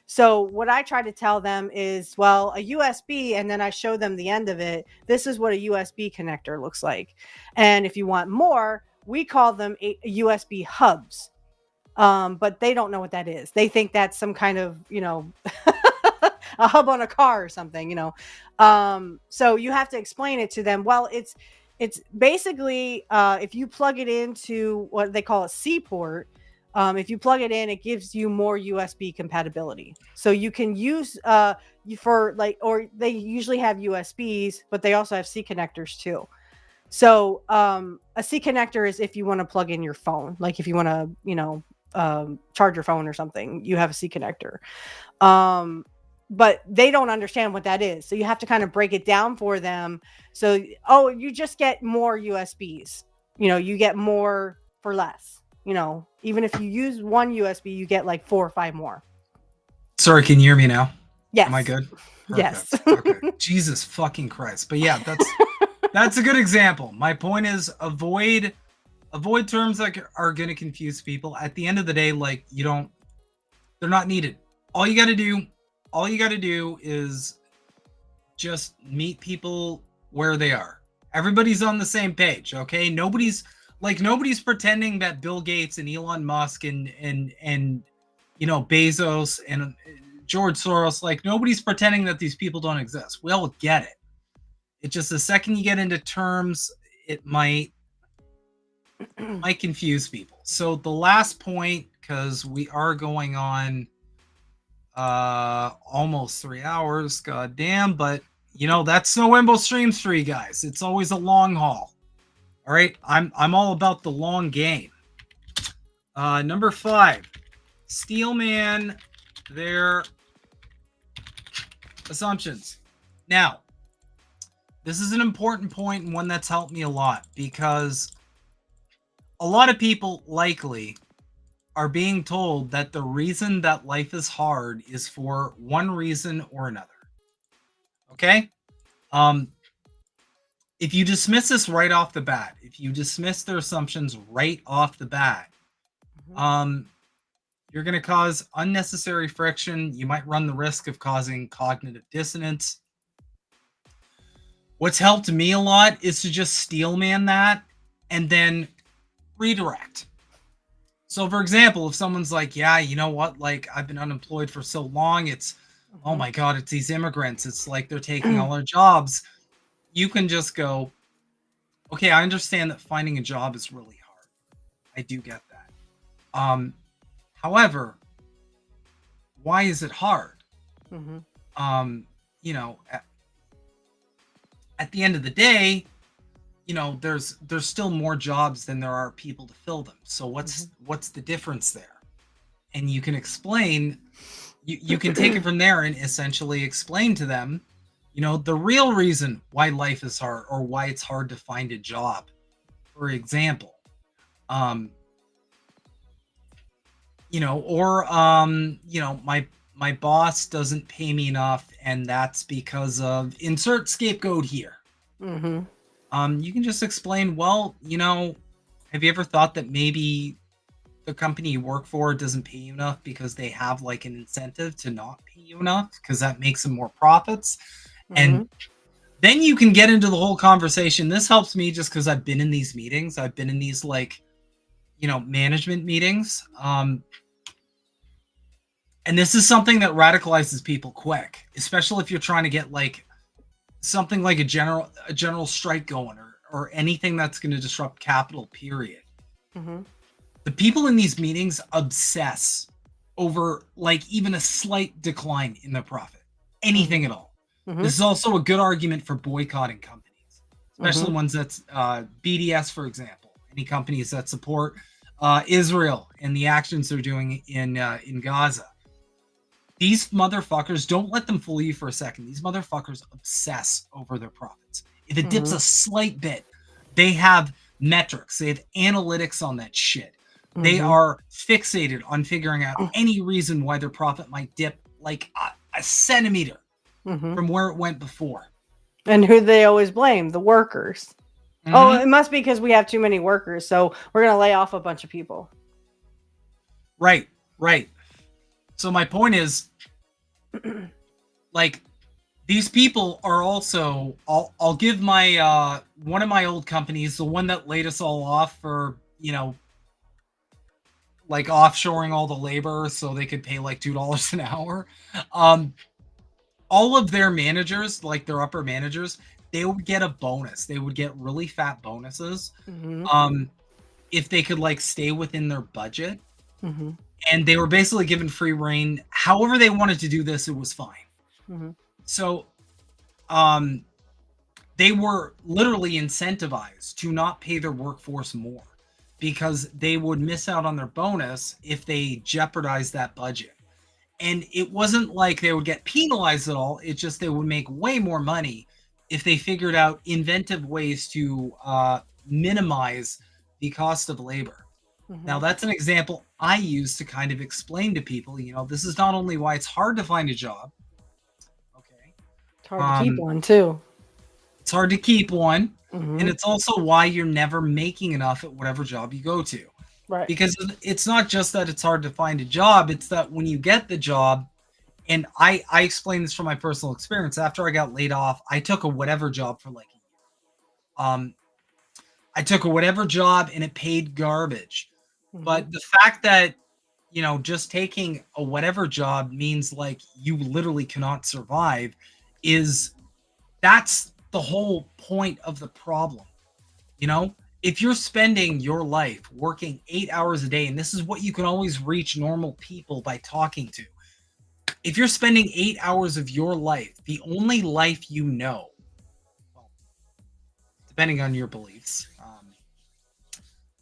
Speaker 2: So what I try to tell them is, well, a USB, and then I show them the end of it. This is what a USB connector looks like. And if you want more, we call them USB hubs. But they don't know what that is. They think that's some kind of, a hub on a car or something, So you have to explain it to them. Well, it's basically, if you plug it into what they call a C port, if you plug it in, it gives you more USB compatibility. So you can use or they usually have USBs, but they also have C connectors too. So a C connector is if you want to plug in your phone, like if you want to, charge your phone or something, you have a C connector. But they don't understand what that is. So you have to kind of break it down for them. So, you just get more USBs, you get more for less. Even if you use one USB, you get like 4 or 5 more.
Speaker 1: Sorry, can you hear me now?
Speaker 2: Yes.
Speaker 1: Am I good? Perfect.
Speaker 2: Yes.
Speaker 1: Okay. Jesus fucking Christ. But yeah, that's a good example. My point is avoid terms that are going to confuse people. At the end of the day, like they're not needed. All you got to do is just meet people where they are. Everybody's on the same page, okay? Nobody's pretending that Bill Gates and Elon Musk and Bezos and George Soros, like nobody's pretending that these people don't exist. We all get it. It's just the second you get into terms, it might confuse people. So the last point, because we are going on almost 3 hours, goddamn, but that's no Himbo streams for you guys. It's always a long haul. All right, I'm all about the long game. Number 5, Steelman their assumptions. Now, this is an important point and one that's helped me a lot because a lot of people likely are being told that the reason that life is hard is for one reason or another. Okay? If you dismiss this right off the bat, if you dismiss their assumptions right off the bat, you're going to cause unnecessary friction. You might run the risk of causing cognitive dissonance. What's helped me a lot is to just steelman that and then redirect. So, for example, if someone's like, yeah, you know what? Like, I've been unemployed for so long. It's, oh my God, it's these immigrants. It's like they're taking all our jobs. You can just go, okay, I understand that finding a job is really hard. I do get that. However, why is it hard? At the end of the day, there's still more jobs than there are people to fill them. So what's the difference there? And you can explain, you can take it from there and essentially explain to them, the real reason why life is hard or why it's hard to find a job. For example, my boss doesn't pay me enough and that's because of insert scapegoat here. You can just explain, well, have you ever thought that maybe the company you work for doesn't pay you enough because they have like an incentive to not pay you enough because that makes them more profits? And then you can get into the whole conversation. This helps me just because I've been in these meetings. I've been in these management meetings. And this is something that radicalizes people quick, especially if you're trying to get like something like a general strike going or anything that's going to disrupt capital, period.
Speaker 2: Mm-hmm.
Speaker 1: The people in these meetings obsess over like even a slight decline in their profit, anything at all.
Speaker 2: Mm-hmm.
Speaker 1: This is also a good argument for boycotting companies, especially ones that's BDS, for example, any companies that support Israel and the actions they're doing in Gaza. These motherfuckers, don't let them fool you for a second. These motherfuckers obsess over their profits. If it dips a slight bit, they have metrics. They have analytics on that shit. They are fixated on figuring out any reason why their profit might dip like a centimeter from where it went before.
Speaker 2: And who they always blame? The workers. Oh, it must be because we have too many workers, so we're going to lay off a bunch of people.
Speaker 1: Right. So my point is, like, these people are also, I'll give my, one of my old companies, the one that laid us all off for, like offshoring all the labor so they could pay like $2 an hour. All of their managers, like their upper managers, they would get a bonus. They would get really fat bonuses if they could like stay within their budget. And they were basically given free reign. However they wanted to do this, it was fine. So they were literally incentivized to not pay their workforce more because they would miss out on their bonus if they jeopardized that budget. And it wasn't like they would get penalized at all. It's just they would make way more money if they figured out inventive ways to minimize the cost of labor. Now, that's an example I use to kind of explain to people, this is not only why it's hard to find a job. Okay.
Speaker 2: It's hard to keep one, too.
Speaker 1: It's hard to keep one. And it's also why you're never making enough at whatever job you go to.
Speaker 2: Right.
Speaker 1: Because it's not just that it's hard to find a job, it's that when you get the job, and I explain this from my personal experience, after I got laid off, I took a whatever job for like a year. I took a whatever job and it paid garbage. But the fact that, just taking a whatever job means like you literally cannot survive that's the whole point of the problem. If you're spending your life working 8 hours a day, and this is what you can always reach normal people by talking to. If you're spending 8 hours of your life, the only life you know, well, depending on your beliefs,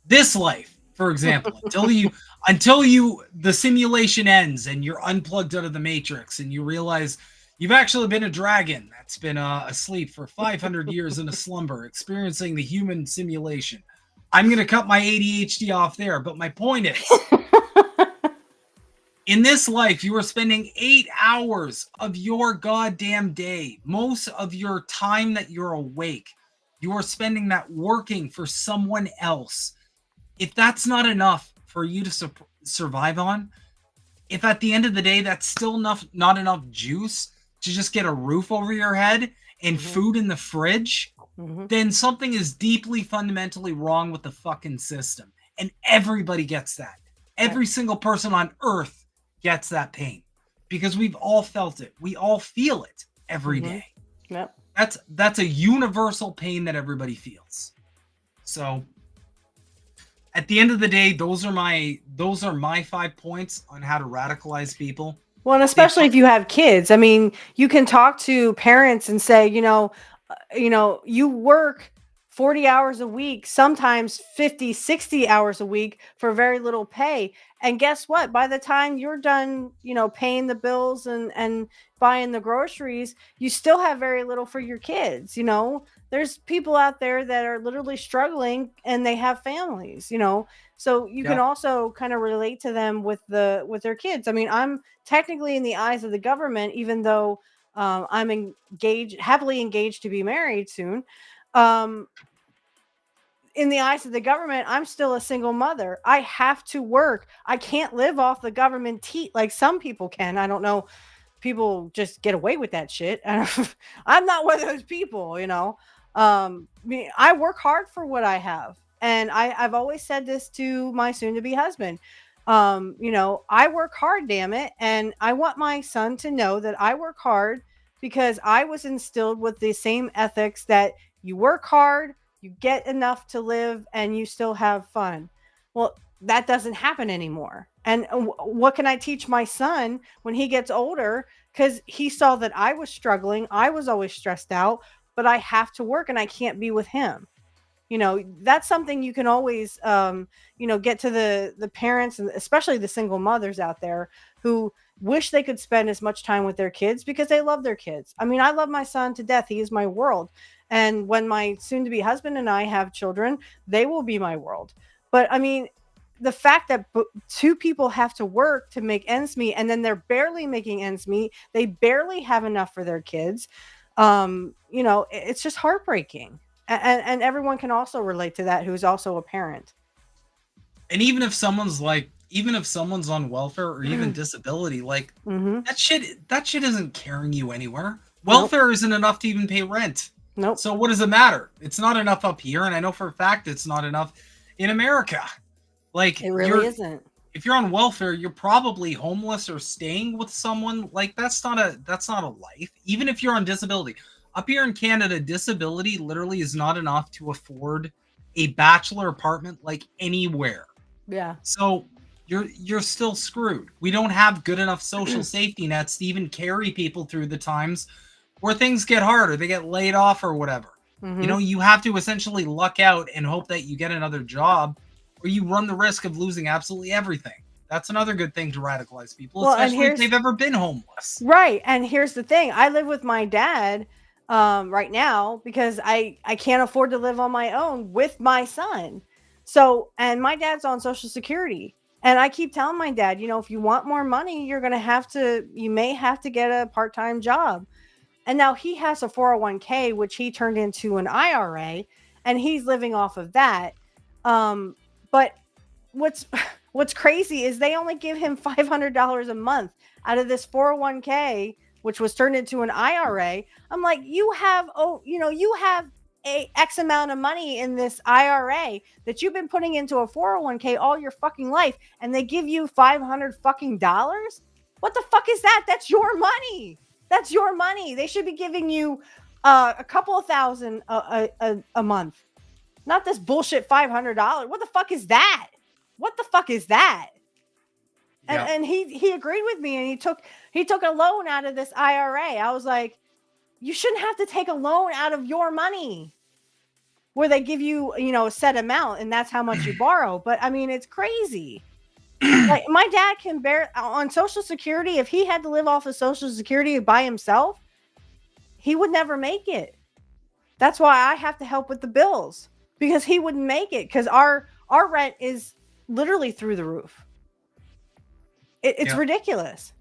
Speaker 1: this life, for example, until the simulation ends and you're unplugged out of the matrix and you realize you've actually been a dragon that's been asleep for 500 years in a slumber, experiencing the human simulation. I'm going to cut my ADHD off there, but my point is, in this life, you are spending 8 hours of your goddamn day, most of your time that you're awake, you are spending that working for someone else. If that's not enough for you to survive on, if at the end of the day that's still not enough juice to just get a roof over your head and food in the fridge, then something is deeply fundamentally wrong with the fucking system. And everybody gets that. Every single person on earth gets that pain because we've all felt it. We all feel it every day.
Speaker 2: Yep.
Speaker 1: That's a universal pain that everybody feels. So at the end of the day, those are my 5 points on how to radicalize people.
Speaker 2: Well, and especially if you have kids. I mean, you can talk to parents and say, you work 40 hours a week, sometimes 50, 60 hours a week for very little pay. And guess what? By the time you're done, paying the bills and buying the groceries, you still have very little for your kids. There's people out there that are literally struggling and they have families, so you can also kind of relate to them with their kids. I mean, I'm technically in the eyes of the government, even though I'm happily engaged to be married soon. In the eyes of the government, I'm still a single mother. I have to work. I can't live off the government like some people can. I don't know. People just get away with that shit. I'm not one of those people, I work hard for what I have. and I've always said this to my soon-to-be husband. I work hard, damn it, and I want my son to know that I work hard because I was instilled with the same ethics that you work hard, you get enough to live, and you still have fun. Well, that doesn't happen anymore. And what can I teach my son when he gets older? Because he saw that I was struggling, I was always stressed out, but I have to work and I can't be with him. That's something you can always get to the parents, and especially the single mothers out there who wish they could spend as much time with their kids because they love their kids. I mean, I love my son to death. He is my world. And when my soon to be husband and I have children, they will be my world. But I mean, the fact that two people have to work to make ends meet, and then they're barely making ends meet, they barely have enough for their kids. It's just heartbreaking. And everyone can also relate to that who's also a parent.
Speaker 1: And even if someone's on welfare or even disability, like that shit isn't carrying you anywhere. Welfare isn't enough to even pay rent.
Speaker 2: Nope.
Speaker 1: So what does it matter? It's not enough up here, and I know for a fact it's not enough in America. Like,
Speaker 2: it really isn't.
Speaker 1: If you're on welfare, you're probably homeless or staying with someone. Like, that's not a life. Even if you're on disability. Up here in Canada, disability literally is not enough to afford a bachelor apartment like anywhere.
Speaker 2: Yeah.
Speaker 1: So you're still screwed. We don't have good enough social safety nets to even carry people through the times where things get hard or they get laid off or whatever. You have to essentially luck out and hope that you get another job, or you run the risk of losing absolutely everything. That's another good thing to radicalize people, especially if they've ever been homeless.
Speaker 2: Right. And here's the thing. I live with my dad right now because I can't afford to live on my own with my son. So, and my dad's on Social Security. And I keep telling my dad, if you want more money, you may have to get a part-time job. And now he has a 401k, which he turned into an IRA, and he's living off of that. But what's crazy is they only give him $500 a month out of this 401k, which was turned into an IRA. I'm like, you have a X amount of money in this IRA that you've been putting into a 401k all your fucking life, and they give you $500 fucking dollars. What the fuck is that? That's your money. That's your money. They should be giving you a couple of thousand a month, not this bullshit $500. What the fuck is that? What the fuck is that? And he agreed with me, and he took a loan out of this IRA. I was like, you shouldn't have to take a loan out of your money where they give you, a set amount and that's how much you borrow. But I mean, it's crazy. Like, my dad can bear on Social Security. If he had to live off of Social Security by himself, he would never make it. That's why I have to help with the bills, because he wouldn't make it, because our rent is literally through the roof. It's ridiculous.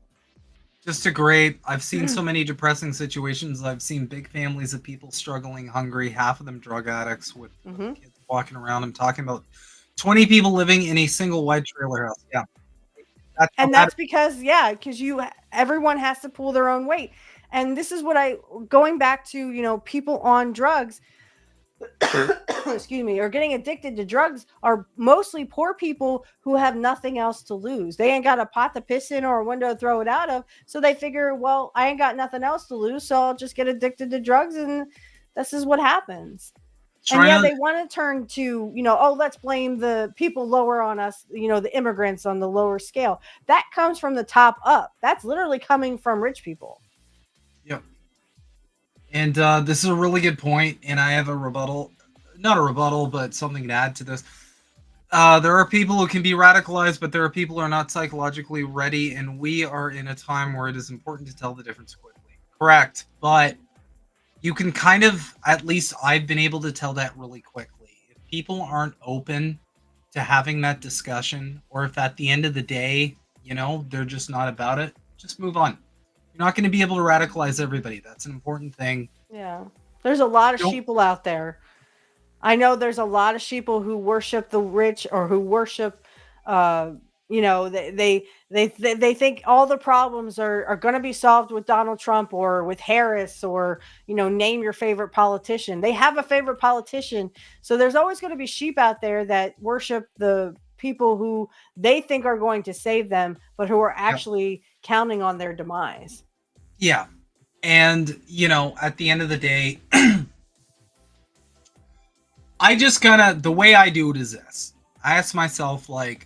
Speaker 1: Just a great. I've seen so many depressing situations. I've seen big families of people struggling, hungry, half of them drug addicts with kids walking around. I'm talking about 20 people living in a single white trailer house. Yeah.
Speaker 2: That's because everyone has to pull their own weight. And this is going back to, people on drugs, excuse me, or getting addicted to drugs are mostly poor people who have nothing else to lose. They ain't got a pot to piss in or a window to throw it out of. So they figure, well, I ain't got nothing else to lose, so I'll just get addicted to drugs. And this is what happens. And they want to turn to, let's blame the people lower on us, the immigrants on the lower scale. That comes from the top up. That's literally coming from rich people.
Speaker 1: Yep. And this is a really good point, and I have a rebuttal. Not a rebuttal, but something to add to this. There are people who can be radicalized, but there are people who are not psychologically ready, and we are in a time where it is important to tell the difference quickly. Correct, but you can kind of, at least I've been able to tell that really quickly. If people aren't open to having that discussion, or if at the end of the day, they're just not about it, just move on. You're not going to be able to radicalize everybody. That's an important thing.
Speaker 2: Yeah. There's a lot of sheeple out there. I know there's a lot of sheeple who worship the rich, or who worship, You know, they think all the problems are going to be solved with Donald Trump or with Harris, or, you know, name your favorite politician. They have a favorite politician. So there's always going to be sheep out there that worship the people who they think are going to save them, but who are actually counting on their demise.
Speaker 1: Yeah. And, you know, at the end of the day, I just the way I do it is this. I ask myself, like,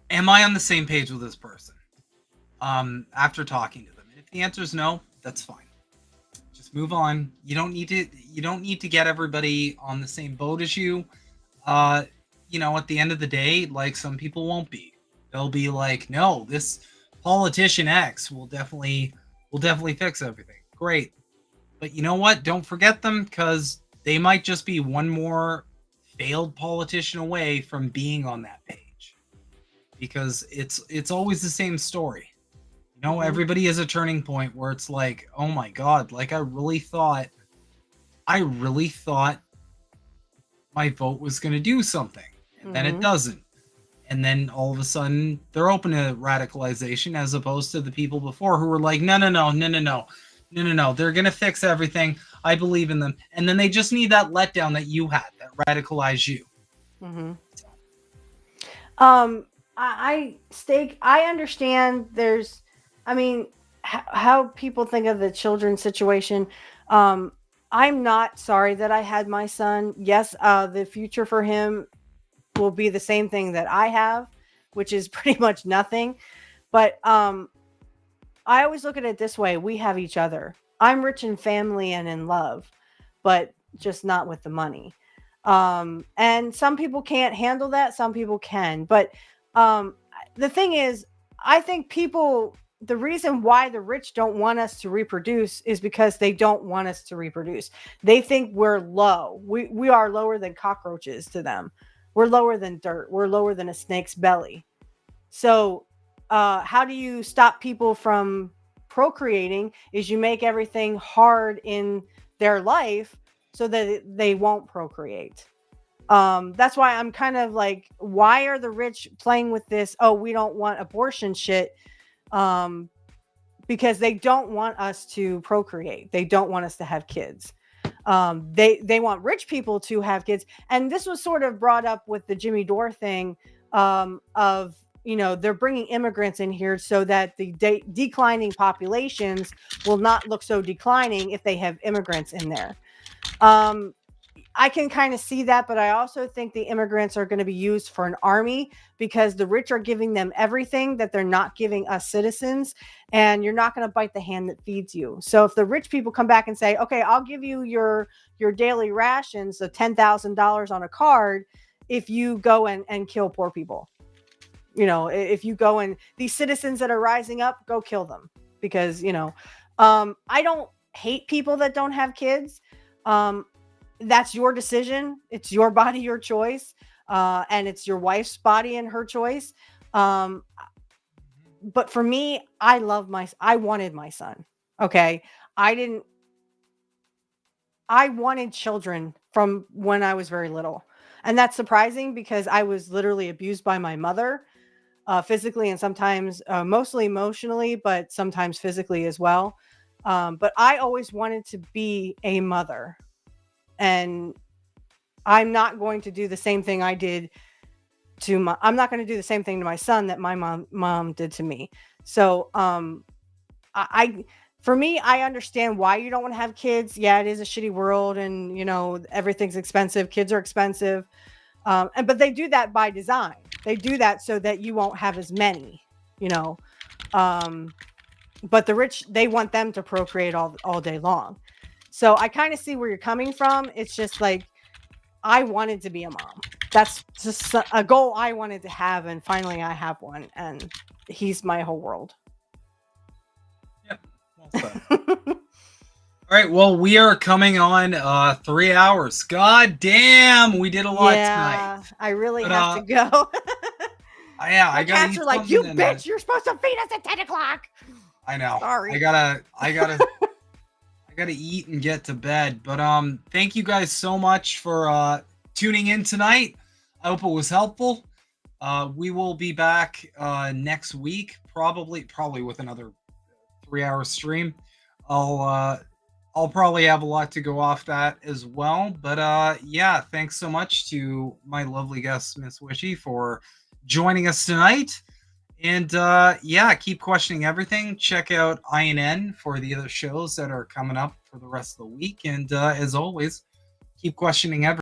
Speaker 1: am I on the same page with this person? After talking to them. And if the answer is no, that's fine. Just move on. You don't need to get everybody on the same boat as you. You know, at the end of the day, like, some people won't be. They'll be like, no, this politician X will definitely fix everything. Great. But you know what? Don't forget them, because they might just be one more failed politician away from being on that page. Because it's always the same story. You know, everybody has a turning point where it's like, oh my God, like I really thought my vote was going to do something, and then it doesn't. And then all of a sudden they're open to radicalization, as opposed to the people before who were like, no, they're going to fix everything. I believe in them. And then they just need that letdown that you had, that radicalized you.
Speaker 2: I understand there's, I mean, how people think of the children's situation. I'm not sorry that I had my son. Yes, the future for him will be the same thing that I have, which is pretty much nothing. But I always look at it this way. We have each other. I'm rich in family and in love, but just not with the money. And some people can't handle that. Some people can. But the thing is, I think the reason why the rich don't want us to reproduce is because they don't want us to reproduce. They think we're low. We are lower than cockroaches to them. We're lower than dirt. We're lower than a snake's belly. So how do you stop people from procreating? Is you make everything hard in their life so that they won't procreate. That's why I'm kind of like, why are the rich playing with this? Oh, we don't want abortion shit. Because they don't want us to procreate. They don't want us to have kids. They want rich people to have kids. And this was sort of brought up with the Jimmy Dore thing, of, you know, they're bringing immigrants in here so that the declining populations will not look so declining if they have immigrants in there. I can kind of see that, but I also think the immigrants are going to be used for an army, because the rich are giving them everything that they're not giving us citizens, and you're not going to bite the hand that feeds you. So if the rich people come back and say, okay, I'll give you your daily rations of $10,000 on a card if you go and kill poor people. You know, if you go and these citizens that are rising up, go kill them, because, you know, I don't hate people that don't have kids. That's your decision. It's your body, your choice. And it's your wife's body and her choice. But for me, I wanted my son. Okay. I wanted children from when I was very little. And that's surprising, because I was literally abused by my mother, physically, and sometimes mostly emotionally, but sometimes physically as well. But I always wanted to be a mother. And I'm not going to do the same thing I did I'm not going to do the same thing to my son that my mom did to me. So, for me, I understand why you don't want to have kids. Yeah, it is a shitty world, and, you know, everything's expensive. Kids are expensive. But they do that by design. They do that so that you won't have as many, you know. But the rich, they want them to procreate all day long. So I kind of see where you're coming from. It's just like, I wanted to be a mom. That's just a goal I wanted to have. And finally I have one, and he's my whole world.
Speaker 1: Yep. Well said. All right. Well, we are coming on 3 hours. God damn. We did a lot tonight.
Speaker 2: I really have to go.
Speaker 1: Yeah.
Speaker 2: My cats are like, you bitch, you're supposed to feed us at 10 o'clock.
Speaker 1: I know.
Speaker 2: Sorry.
Speaker 1: I gotta eat and get to bed. But thank you guys so much for tuning in tonight. I hope it was helpful. We will be back next week, probably with another 3-hour stream. I'll probably have a lot to go off that as well. But yeah, thanks so much to my lovely guest, Miss Wishy, for joining us tonight. And yeah, keep questioning everything. Check out INN for the other shows that are coming up for the rest of the week. And as always, keep questioning everything.